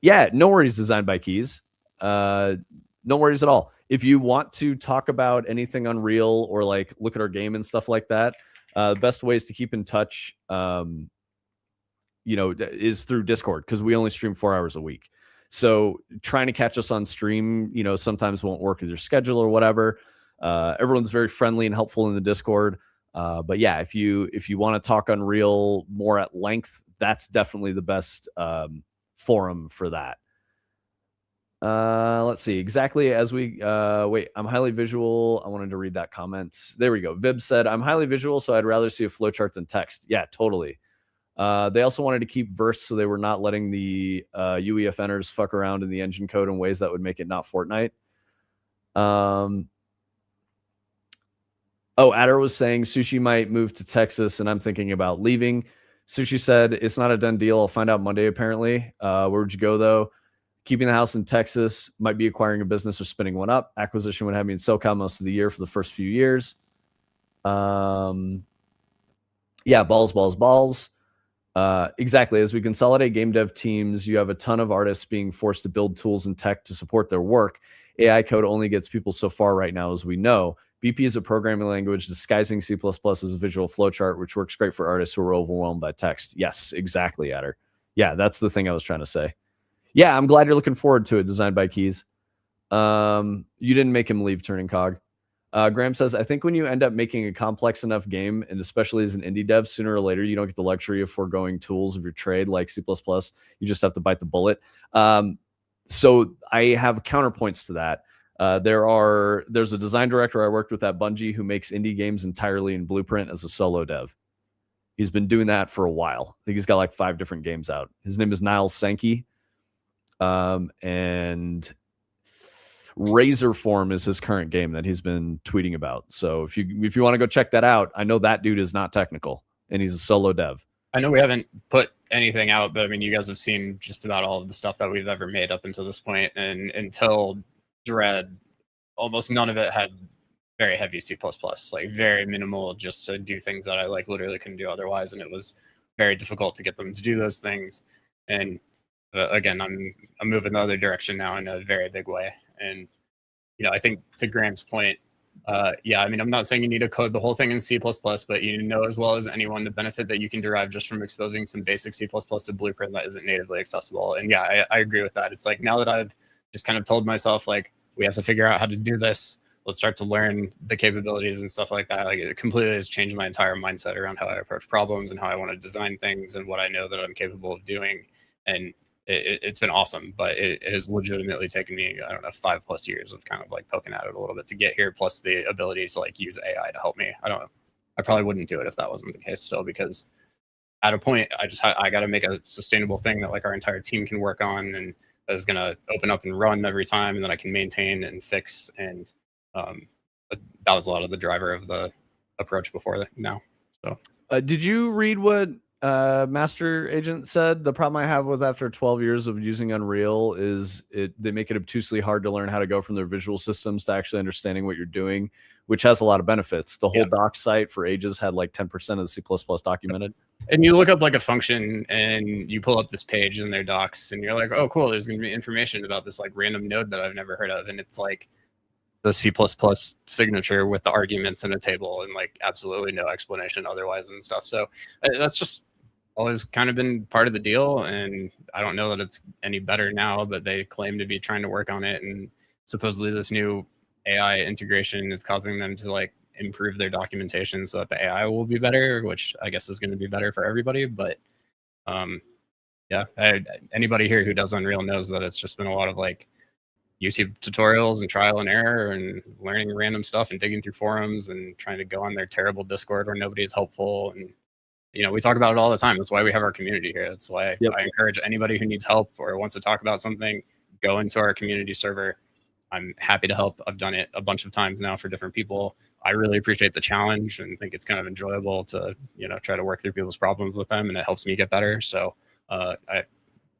yeah, no worries. Designed by Keys. No worries at all. If you want to talk about anything Unreal or like look at our game and stuff like that, the best ways to keep in touch, is through Discord, because we only stream 4 hours a week. So trying to catch us on stream, sometimes won't work with your schedule or whatever. Everyone's very friendly and helpful in the Discord. But yeah, if you want to talk Unreal more at length, that's definitely the best forum for that. Let's see. Exactly as we wait, I'm highly visual. I wanted to read that comment. There we go. Vib said, I'm highly visual, so I'd rather see a flowchart than text. Yeah, totally. They also wanted to keep verse, so they were not letting the UEFNers fuck around in the engine code in ways that would make it not Fortnite. Oh, Adder was saying Sushi might move to Texas, and I'm thinking about leaving. Sushi said, it's not a done deal. I'll find out Monday, apparently. Where would you go, though? Keeping the house in Texas, might be acquiring a business or spinning one up. Acquisition would have me in SoCal most of the year for the first few years. Yeah, balls. Exactly. As we consolidate game dev teams, you have a ton of artists being forced to build tools and tech to support their work. AI code only gets people so far right now, as we know. BP is a programming language disguising C++ as a visual flowchart, which works great for artists who are overwhelmed by text. Yes, exactly, Adder. Yeah, that's the thing I was trying to say. Yeah, I'm glad you're looking forward to it. Designed by Keys. You didn't make him leave Turning Cog. Graham says, I think when you end up making a complex enough game, and especially as an indie dev, sooner or later, you don't get the luxury of foregoing tools of your trade like C++. You just have to bite the bullet. So I have counterpoints to that. There's a design director I worked with at Bungie who makes indie games entirely in Blueprint as a solo dev. He's been doing that for a while. I think he's got like 5 different games out. His name is Niles Sankey. And Razor Form is his current game that he's been tweeting about. So if you want to go check that out, I know that dude is not technical and he's a solo dev. I know we haven't put anything out, but I mean, you guys have seen just about all of the stuff that we've ever made up until this point, and until Dread, almost none of it had very heavy C++, like very minimal, just to do things that I like literally couldn't do otherwise, and it was very difficult to get them to do those things. And again, I'm moving the other direction now in a very big way. And I think to Graham's point, yeah, I mean, I'm not saying you need to code the whole thing in C++, but you know as well as anyone the benefit that you can derive just from exposing some basic C++ to Blueprint that isn't natively accessible. And yeah, I agree with that. It's like, now that I've just kind of told myself, like, we have to figure out how to do this, let's start to learn the capabilities and stuff like that. Like, it completely has changed my entire mindset around how I approach problems and how I want to design things and what I know that I'm capable of doing. And it's been awesome, but it has legitimately taken me, I don't know, 5+ years of kind of like poking at it a little bit to get here, plus the ability to like use AI to help me. I probably wouldn't do it if that wasn't the case still, because at a point I got to make a sustainable thing that like our entire team can work on and that is going to open up and run every time and that I can maintain and fix. And that was a lot of the driver of the approach before now. So did you read what Master Agent said? The problem I have with after 12 years of using Unreal is they make it obtusely hard to learn how to go from their visual systems to actually understanding what you're doing, which has a lot of benefits. The whole doc site for ages had like 10% of the C++ documented. And you look up like a function and you pull up this page in their docs and you're like, oh, cool, there's going to be information about this like random node that I've never heard of. And it's like the C++ signature with the arguments in a table and like absolutely no explanation otherwise and stuff. So that's just always kind of been part of the deal. And I don't know that it's any better now, but they claim to be trying to work on it. And supposedly this new AI integration is causing them to like improve their documentation so that the AI will be better, which I guess is going to be better for everybody. But yeah, anybody here who does Unreal knows that it's just been a lot of like YouTube tutorials and trial and error and learning random stuff and digging through forums and trying to go on their terrible Discord where nobody is helpful. And we talk about it all the time. That's why we have our community here. That's why I encourage anybody who needs help or wants to talk about something, go into our community server. I'm happy to help. I've done it a bunch of times now for different people. I really appreciate the challenge and think it's kind of enjoyable to, try to work through people's problems with them, and it helps me get better. So I'm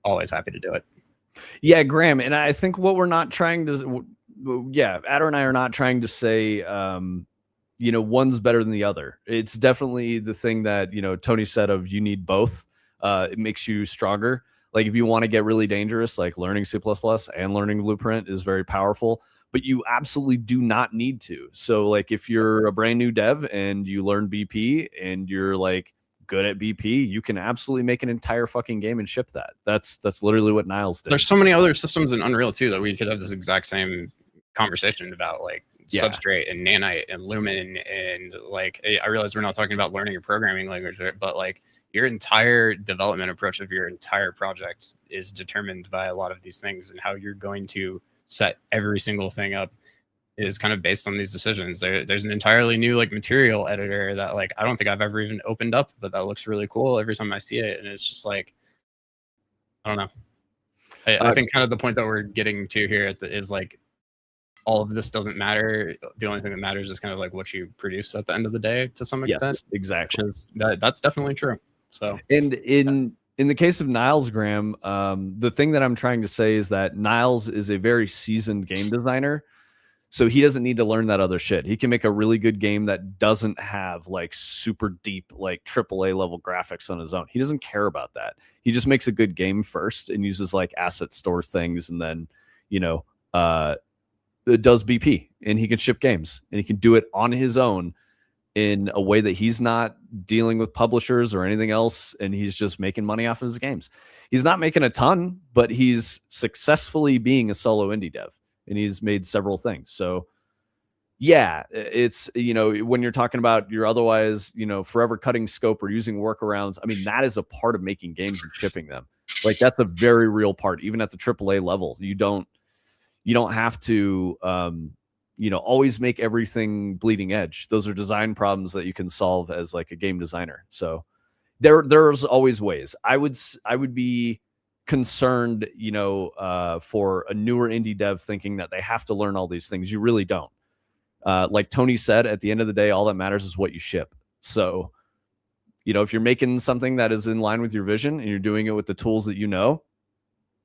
always happy to do it. Yeah, Graham. And I think what we're not trying to, Adder and I are not trying to say, one's better than the other. It's definitely the thing that, Tony said of you need both. It makes you stronger. Like if you want to get really dangerous, like learning C++ and learning Blueprint is very powerful, but you absolutely do not need to. So like if you're a brand new dev and you learn BP and you're like good at BP, you can absolutely make an entire fucking game and ship that. That's literally what Niles did. There's so many other systems in Unreal too that we could have this exact same conversation about, like Substrate and Nanite and Lumen. And like, I realize we're not talking about learning a programming language, but like your entire development approach of your entire project is determined by a lot of these things, and how you're going to set every single thing up is kind of based on these decisions. There's an entirely new like material editor that like I don't think I've ever even opened up, but that looks really cool every time I see it. And it's just like, I don't know. I think kind of the point that we're getting to here is like, all of this doesn't matter. The only thing that matters is kind of like what you produce at the end of the day to some extent. Yes, exactly. That's definitely true. So, and in the case of Niles, Graham, the thing that I'm trying to say is that Niles is a very seasoned game designer. So he doesn't need to learn that other shit. He can make a really good game that doesn't have like super deep, like AAA level graphics on his own. He doesn't care about that. He just makes a good game first and uses like asset store things. And then, it does BP and he can ship games and he can do it on his own in a way that he's not dealing with publishers or anything else. And he's just making money off of his games. He's not making a ton, but he's successfully being a solo indie dev. And he's made several things. So yeah, it's, when you're talking about you're otherwise, forever cutting scope or using workarounds, I mean, that is a part of making games and shipping them. Like that's a very real part, even at the AAA level. You don't have to always make everything bleeding edge. Those are design problems that you can solve as like a game designer. So there's always ways. I would be concerned, for a newer indie dev thinking that they have to learn all these things. You really don't. Like Tony said, at the end of the day, all that matters is what you ship. So, if you're making something that is in line with your vision and you're doing it with the tools that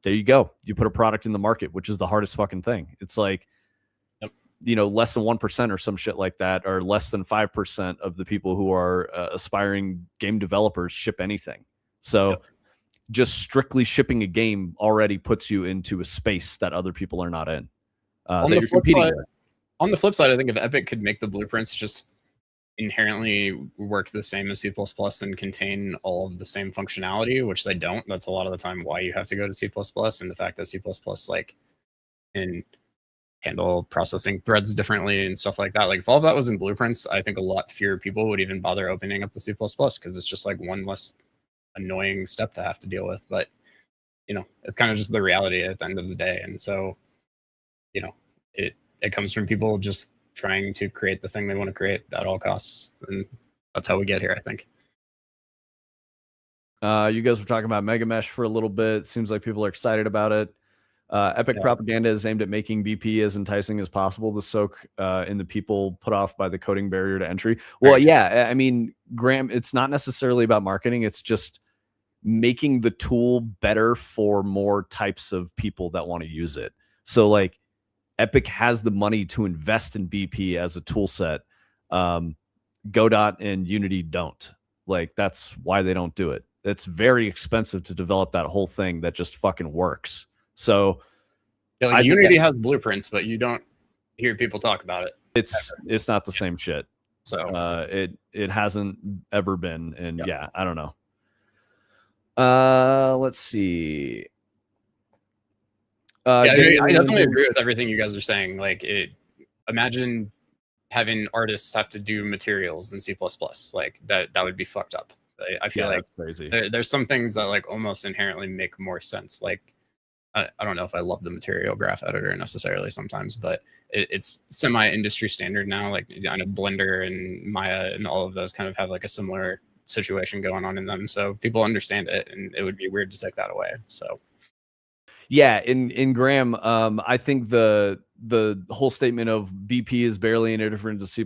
there you go. You put a product in the market, which is the hardest fucking thing. It's like, less than 1% or some shit like that, or less than 5% of the people who are aspiring game developers ship anything. So just strictly shipping a game already puts you into a space that other people are not in. On that the you're flip competing side, with. on the flip side, I think if Epic could make the blueprints just inherently work the same as C++ and contain all of the same functionality, which they don't, that's a lot of the time why you have to go to C++, and the fact that C++ like can handle processing threads differently and stuff like that. Like if all of that was in blueprints, I think a lot fewer people would even bother opening up the C++ because it's just like one less annoying step to have to deal with. But it's kind of just the reality at the end of the day. And so, it comes from people just trying to create the thing they want to create at all costs. And that's how we get here, I think. You guys were talking about Mega Mesh for a little bit. Seems like people are excited about it. Epic propaganda is aimed at making BP as enticing as possible to soak in the people put off by the coding barrier to entry. Well, yeah, I mean, Graham, it's not necessarily about marketing. It's just making the tool better for more types of people that want to use it. So like Epic has the money to invest in BP as a tool set. Godot and Unity don't. Like that's why they don't do it. It's very expensive to develop that whole thing that just fucking works. So Unity has blueprints, but you don't hear people talk about it. It's not the same shit. So it hasn't ever been. And yeah, I don't know. Let's see. I definitely agree with everything you guys are saying. Like imagine having artists have to do materials in C++. Like that would be fucked up. I feel like crazy. There's some things that like almost inherently make more sense. Like I don't know if I love the material graph editor necessarily sometimes, but it's semi-industry standard now. Like I know Blender and Maya and all of those kind of have like a similar situation going on in them. So people understand it, and it would be weird to take that away. So yeah, in Graham, I think the whole statement of BP is barely indifferent to C++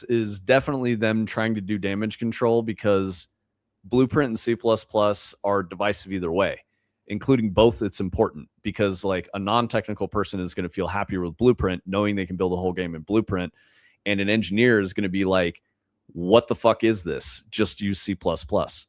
is definitely them trying to do damage control, because Blueprint and C++ are divisive either way. Including both, it's important because like a non-technical person is going to feel happier with Blueprint knowing they can build a whole game in Blueprint, and an engineer is going to be like, what the fuck is this? Just use C++.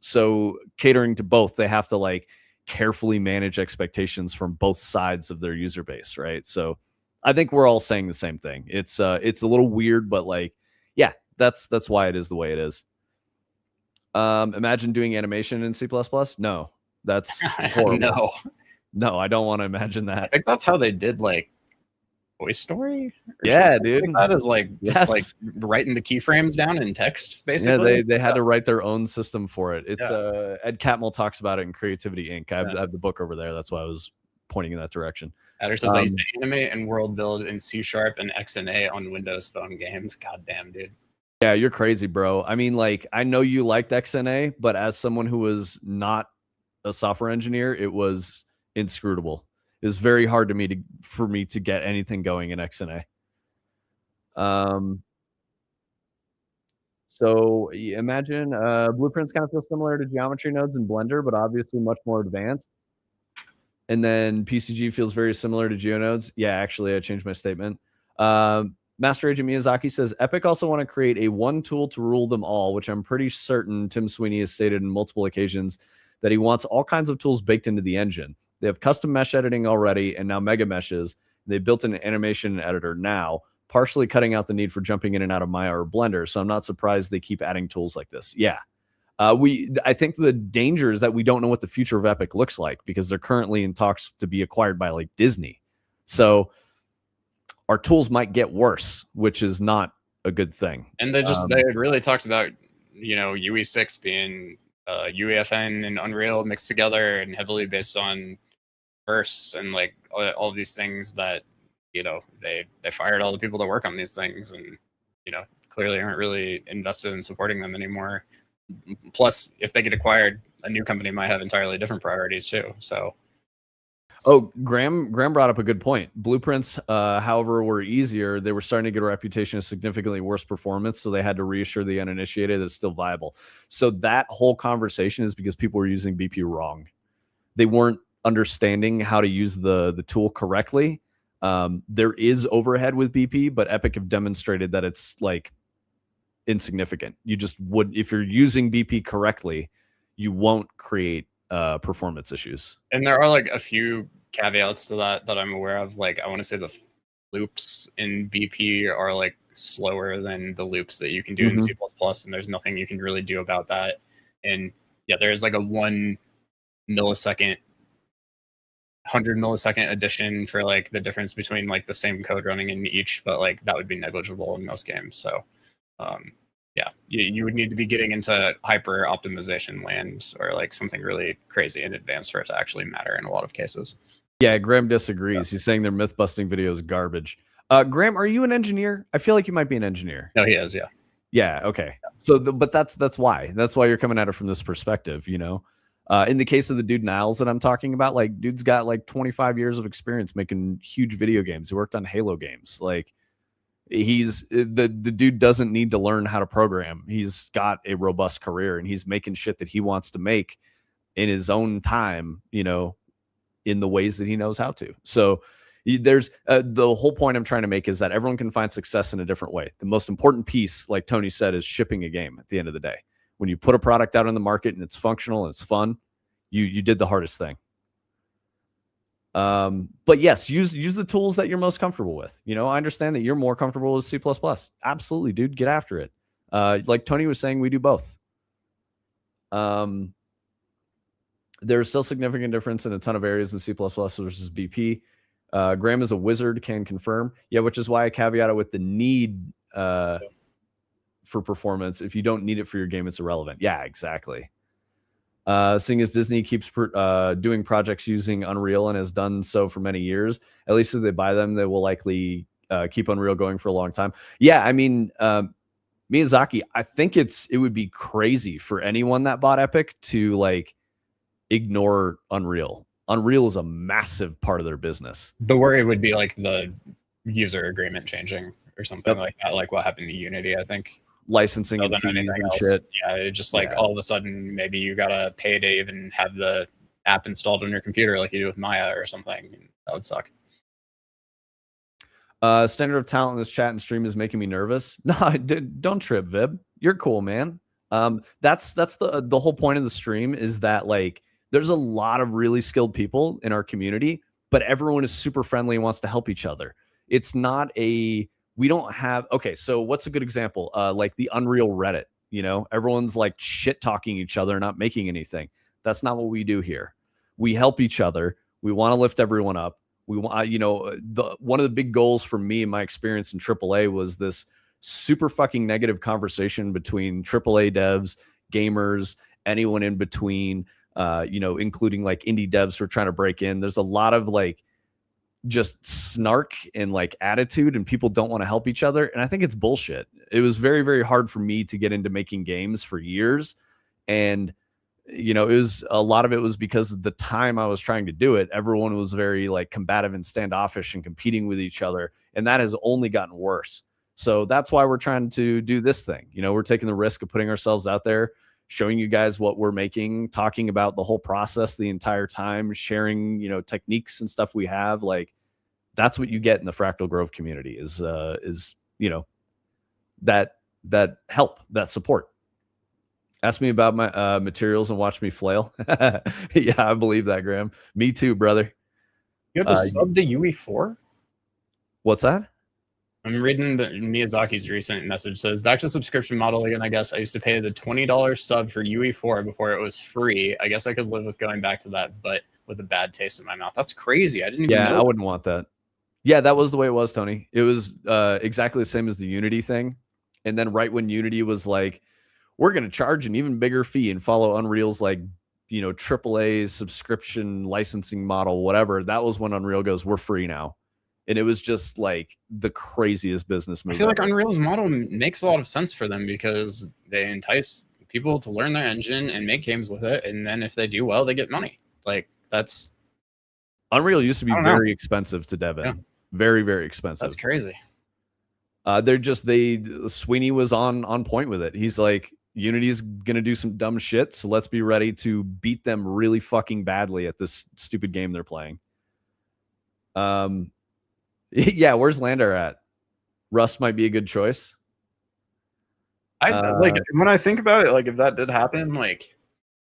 So catering to both, they have to like carefully manage expectations from both sides of their user base, right? So I think we're all saying the same thing. It's a little weird, but like, yeah, that's why it is the way it is. Imagine doing animation in C++. No, that's horrible. No, I don't want to imagine that. I think that's how they did like Toy Story. Yeah, dude. Like that is like just like writing the keyframes down in text, basically. Yeah, they had to write their own system for it. It's Ed Catmull talks about it in Creativity Inc. I have the book over there. That's why I was pointing in that direction. Adder says I used to animate and world build in C# and XNA on Windows Phone games. God damn, dude. Yeah, you're crazy, bro. I mean, like, I know you liked XNA, but as someone who was not a software engineer, it was inscrutable. It was very hard for me to get anything going in XNA. So imagine blueprints kind of feel similar to geometry nodes in Blender, but obviously much more advanced. And then PCG feels very similar to GeoNodes. Yeah, actually, I changed my statement. Master Agent Miyazaki says, Epic also want to create a one tool to rule them all, which I'm pretty certain Tim Sweeney has stated in multiple occasions that he wants all kinds of tools baked into the engine. They have custom mesh editing already, and now mega meshes. They built an animation editor now, partially cutting out the need for jumping in and out of Maya or Blender. So I'm not surprised they keep adding tools like this. Yeah. I think the danger is that we don't know what the future of Epic looks like, because they're currently in talks to be acquired by like Disney. So our tools might get worse, which is not a good thing. And they really talked about, UE6 being UEFN and Unreal mixed together and heavily based on verse and like all of these things that they fired all the people that work on these things and clearly aren't really invested in supporting them anymore. Plus, if they get acquired, a new company might have entirely different priorities too. So Oh, Graham brought up a good point. Blueprints, however, were easier. They were starting to get a reputation of significantly worse performance, so they had to reassure the uninitiated that it's still viable. So that whole conversation is because people were using BP wrong. They weren't understanding how to use the tool correctly. There is overhead with BP, but Epic have demonstrated that it's like insignificant. You just would, if you're using BP correctly, you won't create performance issues. And there are like a few caveats to that I'm aware of. Like I want to say the loops in BP are like slower than the loops that you can do in C++, and there's nothing you can really do about that. And yeah, there's like a 1 millisecond 100 millisecond addition for like the difference between like the same code running in each, but like that would be negligible in most games. So yeah, you would need to be getting into hyper optimization land or like something really crazy in advance for it to actually matter in a lot of cases. Yeah, Graham disagrees. He's saying their myth busting video is garbage. Graham, are you an engineer? I feel like you might be an engineer. No, he is. Yeah. Yeah. Okay. So, but that's why you're coming at it from this perspective. In the case of the dude Niles that I'm talking about, like dude's got like 25 years of experience making huge video games. He worked on Halo games. Like he's the dude doesn't need to learn how to program. He's got a robust career and he's making shit that he wants to make in his own time, in the ways that he knows how to. So there's the whole point I'm trying to make is that everyone can find success in a different way. The most important piece, like Tony said, is shipping a game at the end of the day. When you put a product out on the market and it's functional and it's fun, you did the hardest thing. But yes, use the tools that you're most comfortable with. I understand that you're more comfortable with C++. Absolutely, dude, get after it. Like Tony was saying, we do both. There's still significant difference in a ton of areas in C++ versus BP. Graham is a wizard, can confirm. Yeah, which is why I caveat it with the need for performance. If you don't need it for your game, it's irrelevant. Yeah, exactly. Seeing as Disney keeps doing projects using Unreal and has done so for many years, at least if they buy them, they will likely keep Unreal going for a long time. Yeah, I mean, Miyazaki, I think it would be crazy for anyone that bought Epic to like ignore Unreal. Unreal is a massive part of their business. The worry would be like the user agreement changing or something like that, like what happened to Unity, I think. Licensing and fees and shit. Yeah, it just like all of a sudden maybe you gotta pay to even have the app installed on your computer like you do with Maya or something. That would suck. Standard of talent in this chat and stream is making me nervous. No, don't trip, Vib. You're cool, man. That's the whole point of the stream is that like there's a lot of really skilled people in our community, but everyone is super friendly and wants to help each other. It's not we don't have, okay, so what's a good example? Like the Unreal Reddit, everyone's like shit talking each other, not making anything. That's not what we do here. We help each other. We want to lift everyone up. We want, one of the big goals for me and my experience in AAA was this super fucking negative conversation between AAA devs, gamers, anyone in between, including like indie devs who are trying to break in. There's a lot of like just snark and like attitude and people don't want to help each other. And I think it's bullshit. It was very, very hard for me to get into making games for years. And, it was a lot of it was because of the time I was trying to do it. Everyone was very like combative and standoffish and competing with each other. And that has only gotten worse. So that's why we're trying to do this thing. We're taking the risk of putting ourselves out there, showing you guys what we're making, talking about the whole process the entire time, sharing, techniques and stuff we have. Like that's what you get in the Fractal Grove community is that help, that support. Ask me about my materials and watch me flail. Yeah, I believe that, Graham. Me too, brother. You have to sub to UE4? What's that? I'm reading Miyazaki's recent message. Says, back to subscription model again, I guess. I used to pay the $20 sub for UE4 before it was free. I guess I could live with going back to that, but with a bad taste in my mouth. That's crazy. I didn't even know. I wouldn't want that. Yeah, that was the way it was, Tony. It was exactly the same as the Unity thing. And then right when Unity was like, we're going to charge an even bigger fee and follow Unreal's like, you know, AAA subscription licensing model, whatever. That was when Unreal goes, we're free now. And it was just like the craziest business move. I feel like Unreal's model makes a lot of sense for them because they entice people to learn their engine and make games with it, and then if they do well, they get money. Like that's Unreal used to be very expensive to dev in. Yeah. Very, very expensive. That's crazy. Sweeney was on point with it. He's like, Unity's gonna do some dumb shit, so let's be ready to beat them really fucking badly at this stupid game they're playing. Yeah, where's Landar at? Rust might be a good choice. I like when I think about it, like if that did happen, like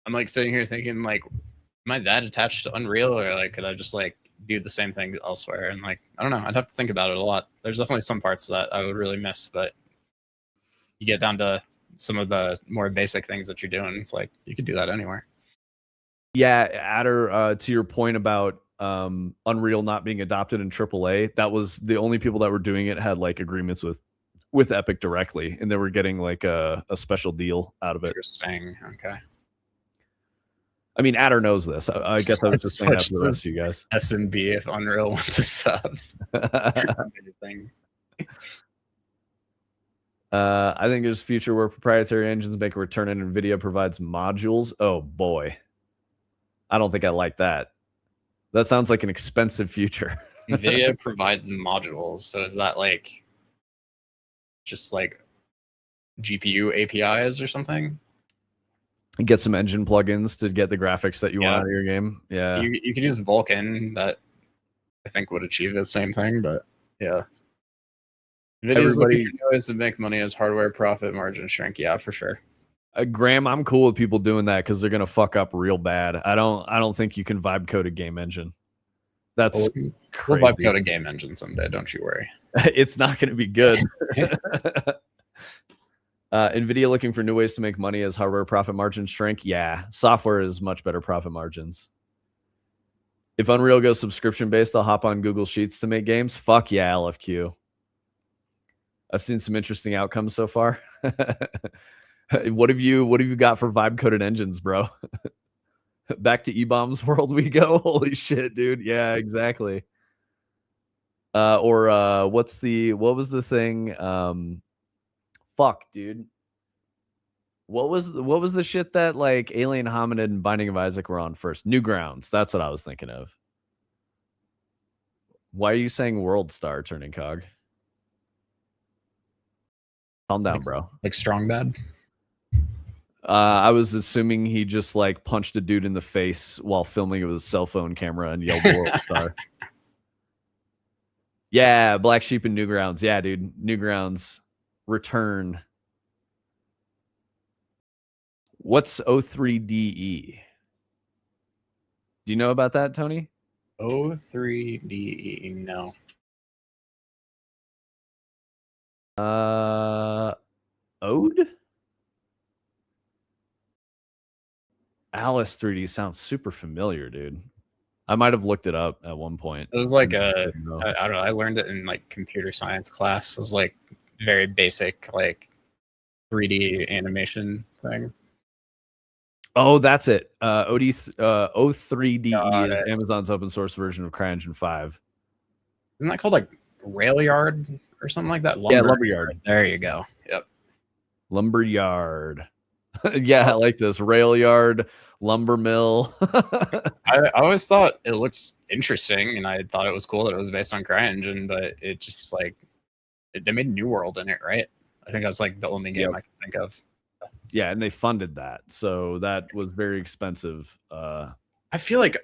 I'm like sitting here thinking, like, am I that attached to Unreal, or like could I just like do the same thing elsewhere? And like I don't know, I'd have to think about it a lot. There's definitely some parts that I would really miss, but you get down to some of the more basic things that you're doing, it's like you could do that anywhere. Yeah, Adder, to your point about Unreal not being adopted in AAA, that was the only people that were doing it had like agreements with Epic directly, and they were getting like a special deal out of it. Interesting. Okay. I mean, Adder knows this. I guess I was just saying that for the rest of you guys. SMB if Unreal wants to subs. I think there's a future where proprietary engines make a return and NVIDIA provides modules. Oh boy. I don't think I like that. That sounds like an expensive future. NVIDIA provides modules. So is that like just like GPU APIs or something? And get some engine plugins to get the graphics that you want out of your game. Yeah. You could use Vulkan, that I think would achieve the same thing, but yeah. NVIDIA's looking for new ways to make money as hardware profit margin shrink. Yeah, for sure. Graham, I'm cool with people doing that because they're gonna fuck up real bad. I don't think you can vibe code a game engine. That's we'll vibe code a game engine someday. Don't you worry. It's not gonna be good. NVIDIA looking for new ways to make money as hardware profit margins shrink. Yeah, software is much better profit margins. If Unreal goes subscription based, I'll hop on Google Sheets to make games. Fuck yeah, LFQ. I've seen some interesting outcomes so far. What have you got for vibe coded engines, bro? Back to E-Bombs world we go. Holy shit, dude. Yeah, exactly. What was the thing? Fuck, dude. What was the shit that like Alien Hominid and Binding of Isaac were on first? Newgrounds. That's what I was thinking of. Why are you saying World Star, Turning Cog? Calm down, bro. Like Strong Bad? I was assuming he just like punched a dude in the face while filming it with a cell phone camera and yelled World Star. Yeah, Black Sheep and Newgrounds. Yeah, dude. Newgrounds. Return. What's O3DE? Do you know about that, Tony? O3DE, no. Ode? Alice 3D sounds super familiar, dude. I might have looked it up at one point. It was like I don't know. I learned it in like computer science class. It was like very basic, like 3D animation thing. Oh, that's it. O3DE is Amazon's open source version of CryEngine 5. Isn't that called like Railyard or something like that? Yeah, Lumberyard. There you go. Yep. Lumberyard. Yeah, I like this. Railyard, lumber mill. I always thought it looked interesting, and I thought it was cool that it was based on CryEngine, but it just like they made New World in it, right? I think that's like the only game I can think of. Yeah, and they funded that, so that was very expensive. I feel like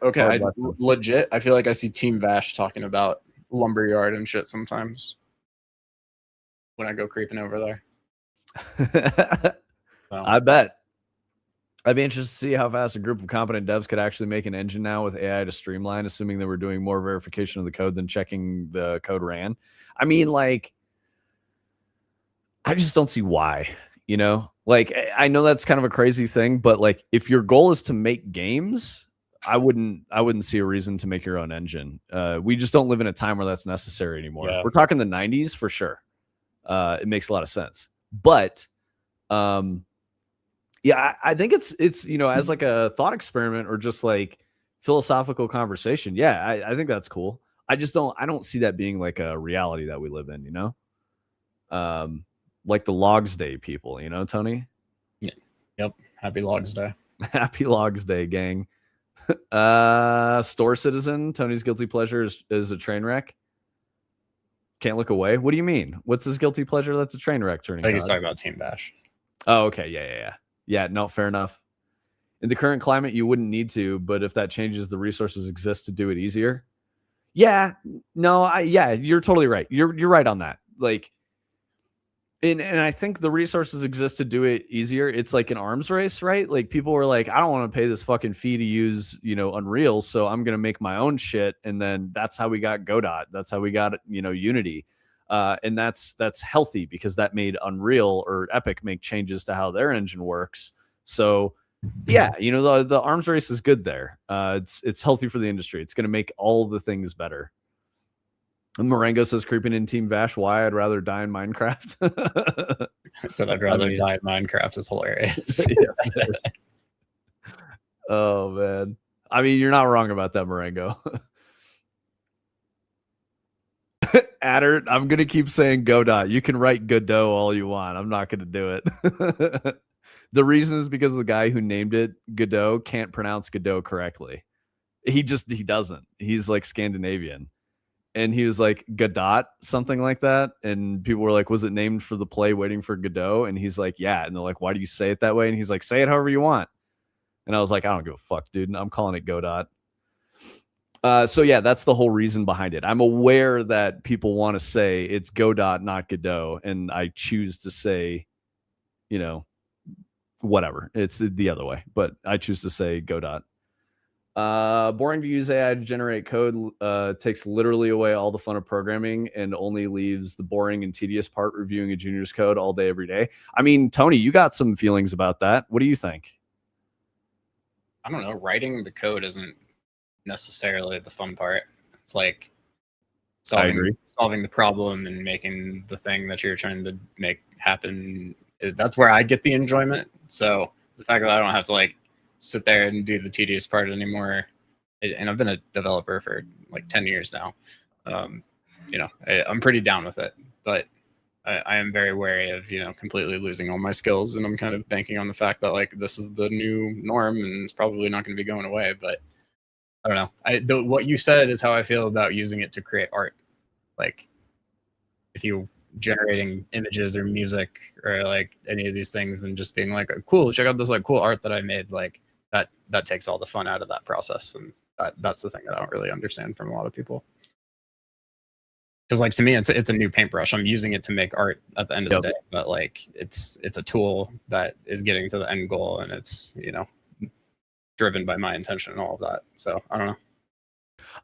legit. I feel like I see Team Vash talking about Lumberyard and shit sometimes when I go creeping over there. I bet. I'd be interested to see how fast a group of competent devs could actually make an engine now with AI to streamline, assuming they were doing more verification of the code than checking the code ran. I mean, like, I just don't see why, you know? Like, I know that's kind of a crazy thing, but like, if your goal is to make games, I wouldn't see a reason to make your own engine. We just don't live in a time where that's necessary anymore. Yeah. If we're talking the 90s, for sure. It makes a lot of sense. But Yeah, I think it's as like a thought experiment or just like philosophical conversation. Yeah, I think that's cool. I don't see that being like a reality that we live in, Um, like the Logs Day people, Tony? Yeah. Yep. Happy Logs Day. Happy Logs Day, gang. Store Citizen, Tony's guilty pleasure is a train wreck. Can't look away. What do you mean? What's his guilty pleasure that's a train wreck, I Turning think he's Cog? talking about Team Bash. Oh, okay. Yeah. Yeah, no, fair enough. In the current climate, you wouldn't need to, but if that changes, the resources exist to do it easier. Yeah, no, yeah, you're totally right. You're right on that. Like, and I think the resources exist to do it easier. It's like an arms race, right? Like people were like, I don't want to pay this fucking fee to use, Unreal, so I'm gonna make my own shit. And then that's how we got Godot. That's how we got, Unity. And that's healthy because that made Unreal or Epic make changes to how their engine works. So yeah, the arms race is good there. It's healthy for the industry. It's gonna make all the things better. Marengo says creeping in Team Vash. Why I'd rather die in Minecraft. I said I'd I rather mean, die in Minecraft is hilarious. yes. Oh man. I mean, you're not wrong about that, Marengo. Adder, I'm gonna keep saying Godot. You can write Godot all you want. I'm not gonna do it. The reason is because the guy who named it Godot can't pronounce Godot correctly. He doesn't. He's like Scandinavian. And he was like Godot, something like that. And people were like, was it named for the play Waiting for Godot? And he's like, yeah. And they're like, why do you say it that way? And he's like, say it however you want. And I was like, I don't give a fuck, dude. I'm calling it Godot. So yeah, that's the whole reason behind it. I'm aware that people want to say it's Godot, not Godot, and I choose to say, whatever. It's the other way, but I choose to say Godot. Boring to use AI to generate code. Takes literally away all the fun of programming and only leaves the boring and tedious part reviewing a junior's code all day, every day. I mean, Tony, you got some feelings about that. What do you think? I don't know. Writing the code isn't necessarily the fun part. It's like solving the problem and making the thing that you're trying to make happen. That's where I get the enjoyment. So the fact that I don't have to like sit there and do the tedious part anymore, and I've been a developer for like 10 years now. I'm pretty down with it, but I am very wary of completely losing all my skills, and I'm kind of banking on the fact that like this is the new norm and it's probably not going to be going away. But I don't know. What you said is how I feel about using it to create art. Like if you generating images or music or like any of these things and just being like, cool, check out this like cool art that I made, like that takes all the fun out of that process. And that's the thing that I don't really understand from a lot of people. Because like to me, it's a new paintbrush. I'm using it to make art at the end of the day, but like it's a tool that is getting to the end goal, and it's driven by my intention and all of that. So I don't know.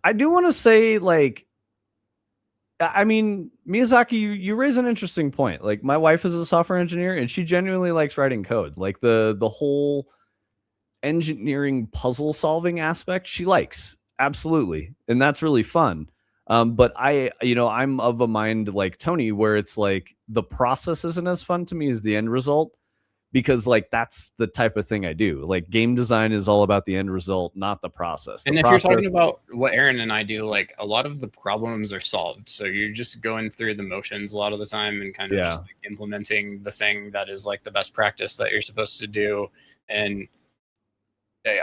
I do want to say, like, I mean, Miyazaki, you raise an interesting point. Like, my wife is a software engineer, and she genuinely likes writing code. Like the whole engineering puzzle solving aspect, she likes absolutely, and that's really fun. But I'm of a mind like Tony, where it's like the process isn't as fun to me as the end result, because like that's the type of thing I do. Like game design is all about the end result, not the process. And if you're talking about what Aaron and I do, like a lot of the problems are solved. So you're just going through the motions a lot of the time and kind of just like implementing the thing that is like the best practice that you're supposed to do. And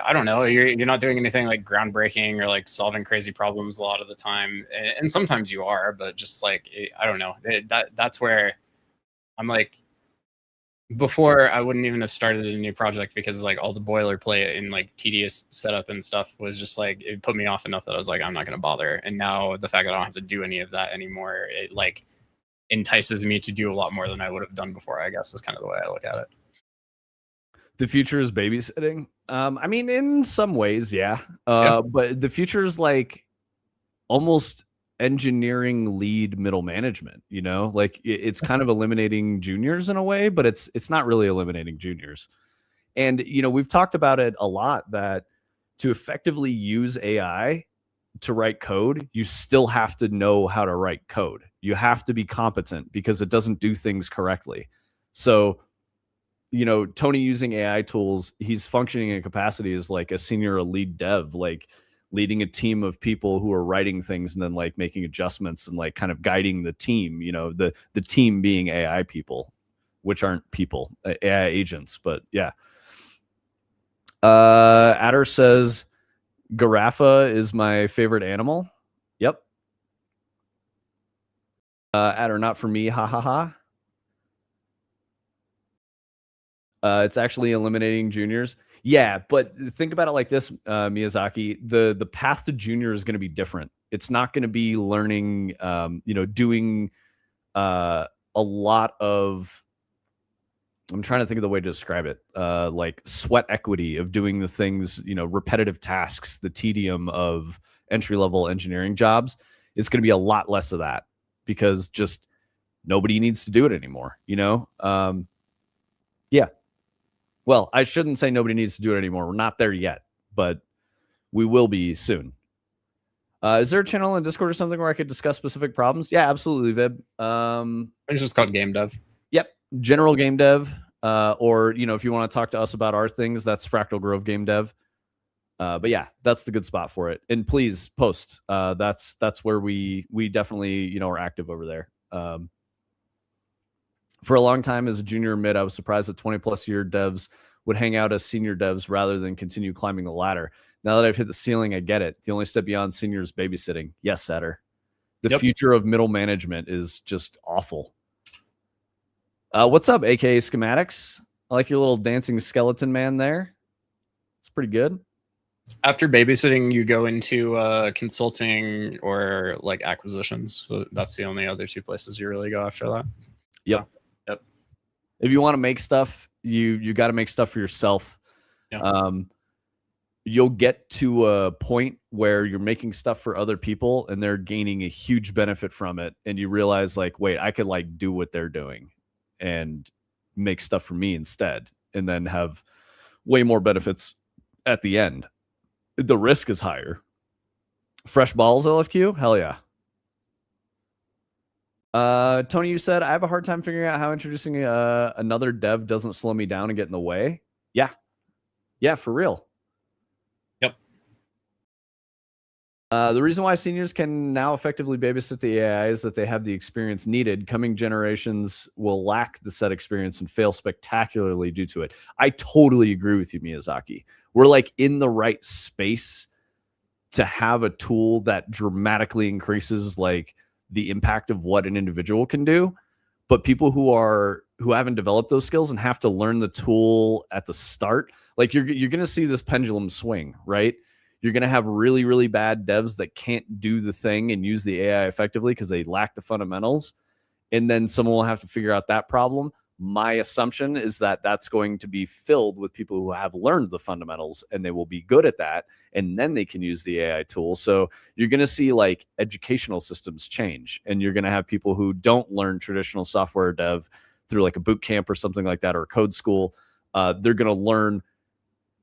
I don't know, you're not doing anything like groundbreaking or like solving crazy problems a lot of the time. And sometimes you are, but just like, I don't know, that's where I'm like, before I wouldn't even have started a new project because like all the boilerplate and like tedious setup and stuff was just like, it put me off enough that I was like, I'm not going to bother. And now the fact that I don't have to do any of that anymore, it like entices me to do a lot more than I would have done before, I guess is kind of the way I look at it. The future is babysitting. I mean, in some ways, yeah. But the future is like almost engineering lead middle management, like it's kind of eliminating juniors in a way, but it's not really eliminating juniors. And we've talked about it a lot, that to effectively use AI to write code, you still have to know how to write code. You have to be competent because it doesn't do things correctly. So Tony using AI tools, he's functioning in capacity as like a senior or lead dev, like leading a team of people who are writing things and then like making adjustments and like kind of guiding the team, the team being AI people, which aren't people, AI agents, but yeah. Adder says Garafa is my favorite animal. Yep. Adder, not for me, ha ha ha. It's actually eliminating juniors. Yeah, but think about it like this, Miyazaki. The path to junior is going to be different. It's not going to be learning, doing a lot of. I'm trying to think of the way to describe it. Like sweat equity of doing the things, repetitive tasks, the tedium of entry level engineering jobs. It's going to be a lot less of that because just nobody needs to do it anymore. Yeah. Well, I shouldn't say nobody needs to do it anymore. We're not there yet, but we will be soon. Is there a channel in Discord or something where I could discuss specific problems? Yeah, absolutely, Vib. It's just called game dev. Yep, general game dev. Or if you want to talk to us about our things, that's Fractal Grove Game Dev. But yeah, that's the good spot for it. And please post. That's where we definitely are active over there. For a long time as a junior mid, I was surprised that 20+ year devs would hang out as senior devs rather than continue climbing the ladder. Now that I've hit the ceiling, I get it. The only step beyond senior is babysitting. Yes, Satter. The future of middle management is just awful. What's up, aka Schematics? I like your little dancing skeleton man there. It's pretty good. After babysitting, you go into consulting or like acquisitions. So that's the only other two places you really go after that. Yep. Yep. If you want to make stuff, you got to make stuff for yourself. Yeah. You'll get to a point where you're making stuff for other people and they're gaining a huge benefit from it. And you realize like, wait, I could like do what they're doing and make stuff for me instead. And then have way more benefits at the end. The risk is higher. Fresh balls, LFQ? Hell yeah. Tony, you said I have a hard time figuring out how introducing another dev doesn't slow me down and get in the way. Yeah, for real. Yep. The reason why seniors can now effectively babysit the AI is that they have the experience needed. Coming generations will lack the set experience and fail spectacularly due to it. I totally agree with you, Miyazaki. We're like in the right space to have a tool that dramatically increases like the impact of what an individual can do. But people who haven't developed those skills and have to learn the tool at the start, like you're going to see this pendulum swing, right? You're going to have really, really bad devs that can't do the thing and use the AI effectively because they lack the fundamentals. And then someone will have to figure out that problem. My assumption is that that's going to be filled with people who have learned the fundamentals and they will be good at that. And then they can use the AI tool. So you're going to see like educational systems change, and you're going to have people who don't learn traditional software dev through like a boot camp or something like that, or a code school. They're going to learn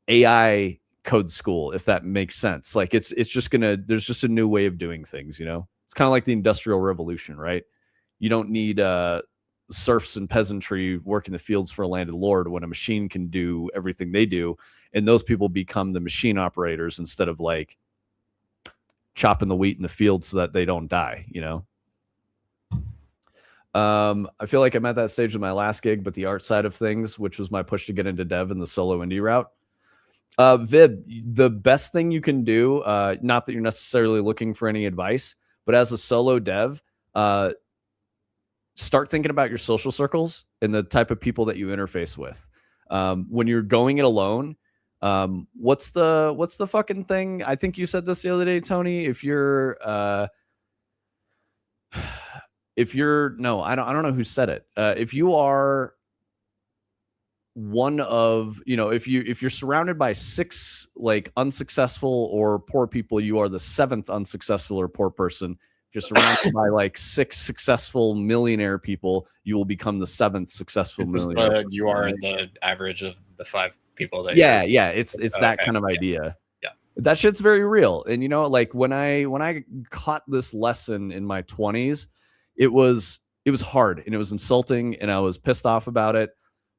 AI code school, if that makes sense. Like it's just there's just a new way of doing things, It's kind of like the Industrial Revolution, right? You don't need serfs and peasantry working the fields for a landed lord when a machine can do everything they do, and those people become the machine operators instead of like chopping the wheat in the field so that they don't die. I feel like I'm at that stage with my last gig, but the art side of things, which was my push to get into dev and the solo indie route. Vib, the best thing you can do, not that you're necessarily looking for any advice, but as a solo dev, start thinking about your social circles and the type of people that you interface with. When you're going it alone, what's the fucking thing? I think you said this the other day, Tony. If you're no, I don't know who said it. If you are one of, if you're surrounded by 6 like unsuccessful or poor people, you are the 7th unsuccessful or poor person. If you're surrounded by like 6 successful millionaire people, you will become the 7th successful millionaire. You are the average of the 5 people that. Yeah, it's that kind of idea. Yeah, that shit's very real. And like when I caught this lesson in my 20s, it was hard and it was insulting and I was pissed off about it.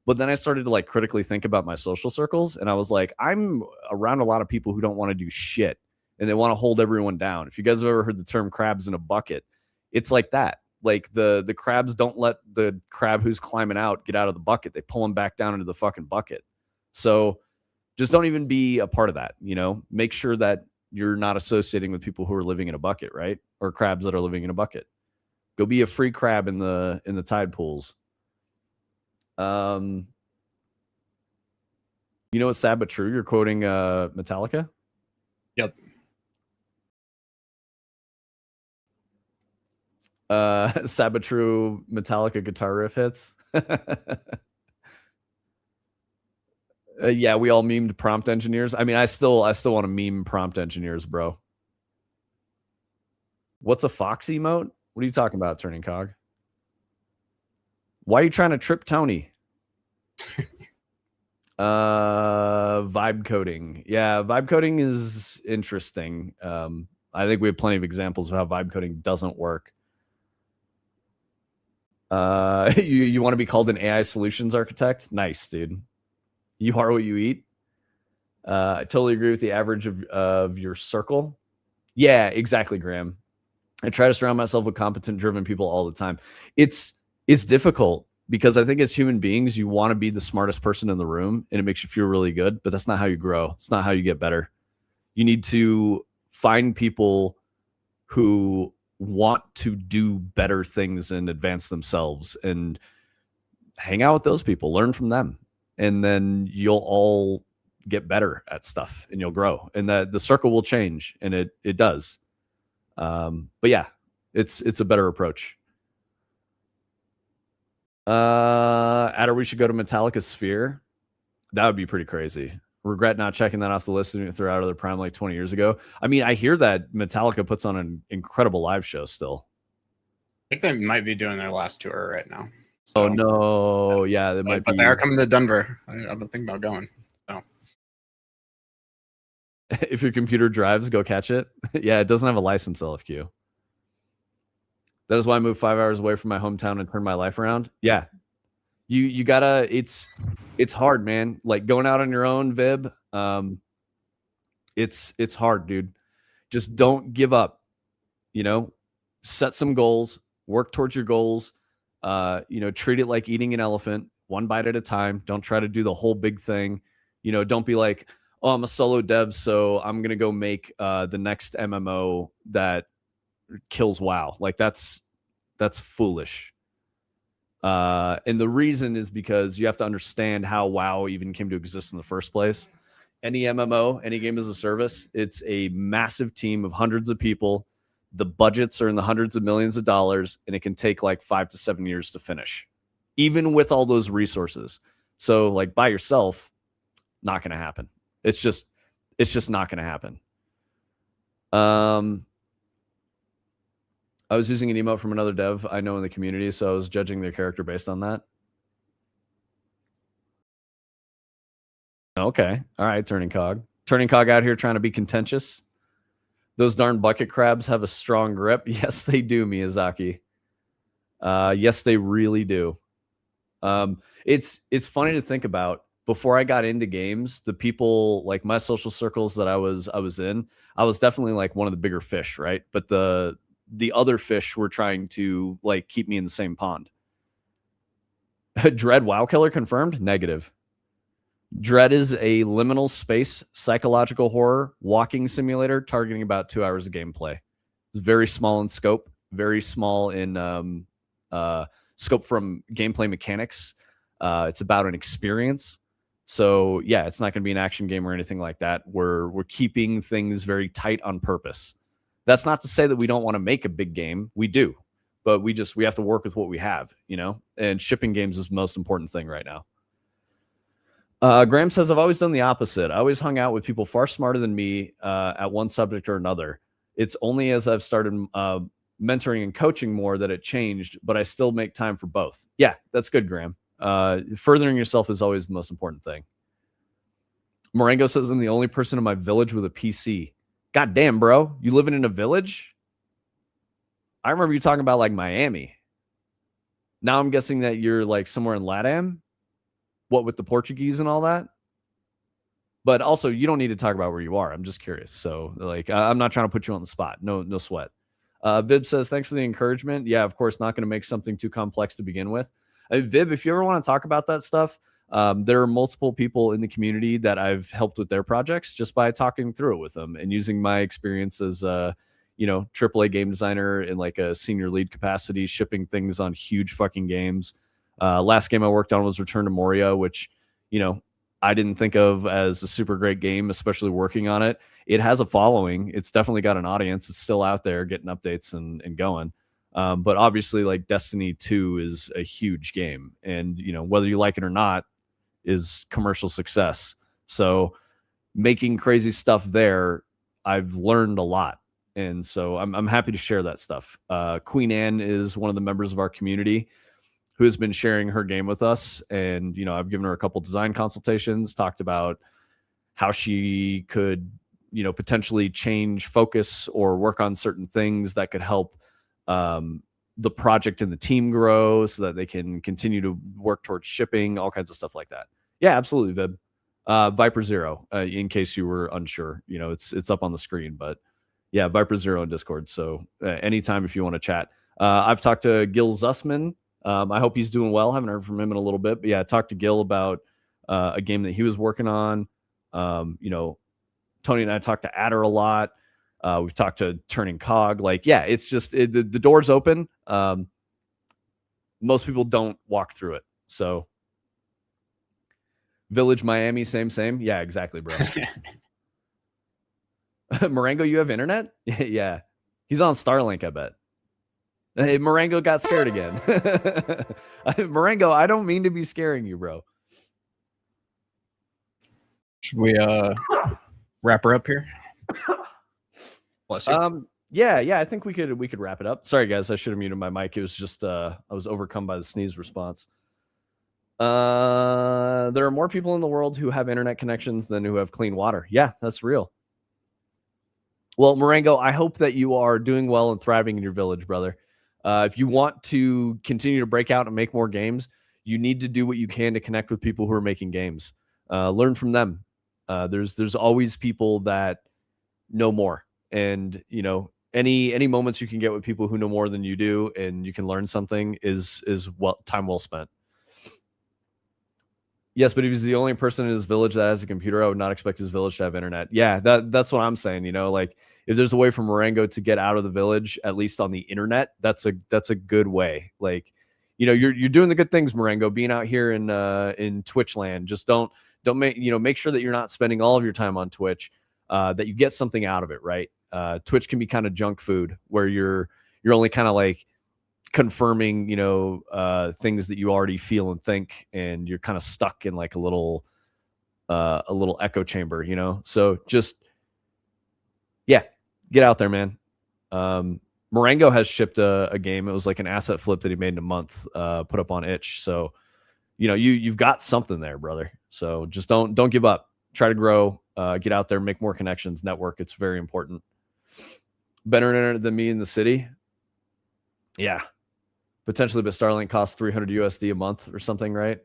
But then I started to like critically think about my social circles, and I was like, I'm around a lot of people who don't want to do shit and they want to hold everyone down. If you guys have ever heard the term crabs in a bucket, it's like that. Like the crabs don't let the crab who's climbing out get out of the bucket. They pull him back down into the fucking bucket. So just don't even be a part of that, you know? Make sure that you're not associating with people who are living in a bucket, right? Or crabs that are living in a bucket. Go be a free crab in the tide pools. You know what's sad but true? You're quoting Metallica. Yep. Sad but true Metallica guitar riff hits. Yeah, we all memed prompt engineers. I mean, I still want to meme prompt engineers, bro. What's a fox emote? What are you talking about, Turning Cog? Why are you trying to trip Tony? Vibe coding. Yeah, vibe coding is interesting. I think we have plenty of examples of how vibe coding doesn't work. You want to be called an AI solutions architect? Nice, dude. You are what you eat. I totally agree with the average of your circle. Yeah, exactly, Graham. I try to surround myself with competent, driven people all the time. It's difficult because I think as human beings, you want to be the smartest person in the room and it makes you feel really good, but that's not how you grow. It's not how you get better. You need to find people who want to do better things and advance themselves and hang out with those people, learn from them. And then you'll all get better at stuff and you'll grow and the circle will change and it does. But yeah, it's a better approach. Adder, we should go to Metallica Sphere. That would be pretty crazy. Regret not checking that off the list and threw out of their prime like 20 years ago. I mean, I hear that Metallica puts on an incredible live show still. I think they might be doing their last tour right now. So, oh no, yeah, they might but be. they are coming to Denver. I've been thinking about going. So if your computer drives, go catch it. Yeah, it doesn't have a license, LFQ. That is why I moved 5 hours away from my hometown and turned my life around. Yeah, you gotta. It's hard, man. Like going out on your own, Vib. It's hard, dude. Just don't give up. You know, set some goals, work towards your goals. You know, treat it like eating an elephant, one bite at a time. Don't try to do the whole big thing. You know, don't be like, oh, I'm a solo dev, so I'm gonna go make the next MMO that kills WoW. Like that's foolish. And the reason is because you have to understand how WoW even came to exist in the first place. Any MMO, any game as a service, it's a massive team of hundreds of people. The budgets are in the hundreds of millions of dollars, and it can take like 5 to 7 years to finish, even with all those resources. So, like by yourself, not going to happen. It's just not going to happen. I was using an emote from another dev I know in the community, so I was judging their character based on that. Okay. All right, Turning Cog. Turning Cog out here trying to be contentious. Those darn bucket crabs have a strong grip. Yes, they do, Miyazaki. Yes, they really do. It's funny to think about. Before I got into games, the people like my social circles that I was in, I was definitely like one of the bigger fish, right? But the other fish were trying to like keep me in the same pond. Dread WoW Killer confirmed? Negative. Dread is a liminal space psychological horror walking simulator targeting about 2 hours of gameplay. It's very small in scope, very small in scope from gameplay mechanics. It's about an experience. So yeah, it's not going to be an action game or anything like that. We're keeping things very tight on purpose. That's not to say that we don't want to make a big game. We do, but we have to work with what we have, you know. And shipping games is the most important thing right now. Graham says, I've always done the opposite. I always hung out with people far smarter than me at one subject or another. It's only as I've started mentoring and coaching more that it changed, but I still make time for both. Yeah, that's good, Graham. Furthering yourself is always the most important thing. Morango says, I'm the only person in my village with a PC. God damn, bro. You living in a village? I remember you talking about like Miami. Now I'm guessing that you're like somewhere in LATAM. what with the Portuguese and all that. But also, you don't need to talk about where you are. I'm just curious. So, like, I'm not trying to put you on the spot. No sweat. Vib says, thanks for the encouragement. Yeah, of course, not going to make something too complex to begin with. Vib, if you ever want to talk about that stuff, there are multiple people in the community that I've helped with their projects just by talking through it with them and using my experience as a, AAA game designer in like a senior lead capacity, shipping things on huge fucking games. Last game I worked on was Return to Moria, which, I didn't think of as a super great game, especially working on it. It has a following. It's definitely got an audience. It's still out there getting updates and going. But obviously, like Destiny 2 is a huge game. And, whether you like it or not, is commercial success. So making crazy stuff there, I've learned a lot. And so I'm happy to share that stuff. Queen Anne is one of the members of our community who has been sharing her game with us. And, I've given her a couple design consultations, talked about how she could, potentially change focus or work on certain things that could help the project and the team grow so that they can continue to work towards shipping, all kinds of stuff like that. Yeah, absolutely, Vib. Viper Zero, in case you were unsure, it's up on the screen, but yeah, Viper Zero in Discord. So anytime if you want to chat. I've talked to Gil Zussman. I hope he's doing well. Haven't heard from him in a little bit, but yeah, I talked to Gil about a game that he was working on. Tony and I talked to Adder a lot. We've talked to Turning Cog. Like, yeah, it's just the door's open. Most people don't walk through it. So Village Miami, same. Yeah, exactly, bro. Marengo, you have internet? Yeah. He's on Starlink, I bet. Hey, Marengo got scared again. Marengo, I don't mean to be scaring you, bro. Should we wrap her up here? Bless you. Yeah, I think we could wrap it up. Sorry guys, I should have muted my mic. It was just I was overcome by the sneeze response. There are more people in the world who have internet connections than who have clean water. Yeah, that's real. Well, Marengo, I hope that you are doing well and thriving in your village, brother. If you want to continue to break out and make more games, you need to do what you can to connect with people who are making games. Learn from them. There's always people that know more, and any moments you can get with people who know more than you do, and you can learn something is time well spent. Yes, but if he's the only person in his village that has a computer, I would not expect his village to have internet. Yeah, that's what I'm saying. Like if there's a way for Marengo to get out of the village, at least on the internet, that's a good way. Like, you're doing the good things, Marengo, being out here in Twitch land. Just don't make sure that you're not spending all of your time on Twitch, that you get something out of it, right? Twitch can be kind of junk food where you're only kind of like confirming, things that you already feel and think, and you're kind of stuck in like a little echo chamber, So just, yeah, get out there, man. Marengo has shipped a game. It was like an asset flip that he made in a month, put up on itch. So, you've got something there, brother. So just don't give up. Try to grow, get out there, make more connections, network. It's very important. Better internet than me in the city. Yeah. Potentially, but Starlink costs 300 USD a month or something, right?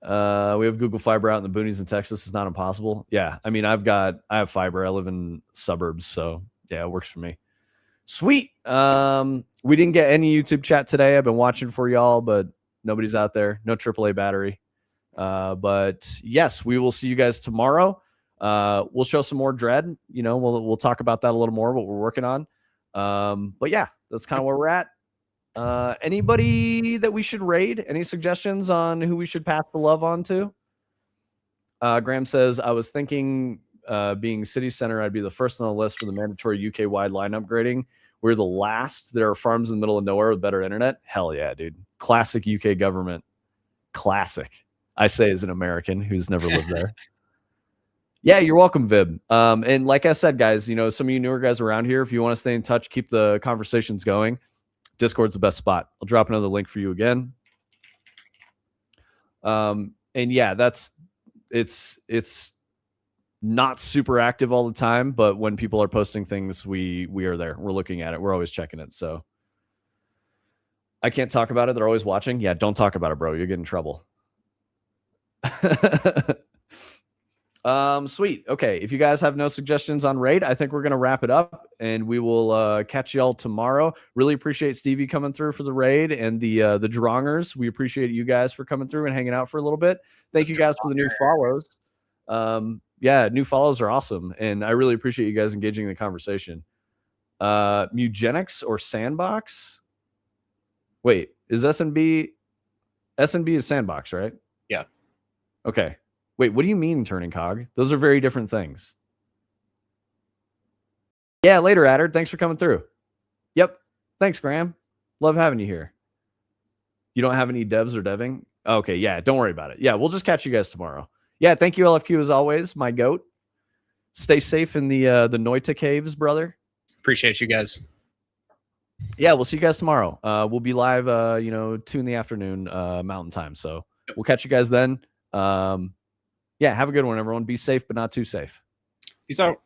We have Google Fiber out in the boonies in Texas. It's not impossible. Yeah, I mean, I have fiber. I live in suburbs, so yeah, it works for me. Sweet. We didn't get any YouTube chat today. I've been watching for y'all, but nobody's out there. No AAA battery. But yes, we will see you guys tomorrow. We'll show some more Dread. We'll talk about that a little more, what we're working on. But yeah, that's kind of where we're at. Anybody that we should raid? Any suggestions on who we should pass the love on to? Graham says, I was thinking, being city center, I'd be the first on the list for the mandatory UK-wide line upgrading. We're the last. There are farms in the middle of nowhere with better internet. Hell yeah, dude. Classic UK government. Classic. I say as an American who's never lived there. Yeah, you're welcome, Vib. And like I said, guys, some of you newer guys around here, if you want to stay in touch, keep the conversations going, Discord's the best spot. I'll drop another link for you again. And yeah, it's not super active all the time, but when people are posting things, we are there. We're looking at it. We're always checking it. So I can't talk about it. They're always watching. Yeah, don't talk about it, bro. You'll get in trouble. Sweet. Okay. If you guys have no suggestions on raid, I think we're going to wrap it up and we will catch y'all tomorrow. Really appreciate Stevie coming through for the raid and the Drongers. We appreciate you guys for coming through and hanging out for a little bit. Thank you guys for the new follows. Yeah, new follows are awesome. And I really appreciate you guys engaging in the conversation. Mugenics or Sandbox? Wait, is SNB is Sandbox, right? Yeah. Okay. Wait, what do you mean turning cog? Those are very different things. Yeah, later, Adder. Thanks for coming through. Yep. Thanks, Graham. Love having you here. You don't have any devs or deving? Okay, yeah, don't worry about it. Yeah, we'll just catch you guys tomorrow. Yeah, thank you, LFQ, as always, my goat. Stay safe in the Noita caves, brother. Appreciate you guys. Yeah, we'll see you guys tomorrow. We'll be live, 2 in the afternoon Mountain Time. So we'll catch you guys then. Yeah, have a good one, everyone. Be safe, but not too safe. Peace out.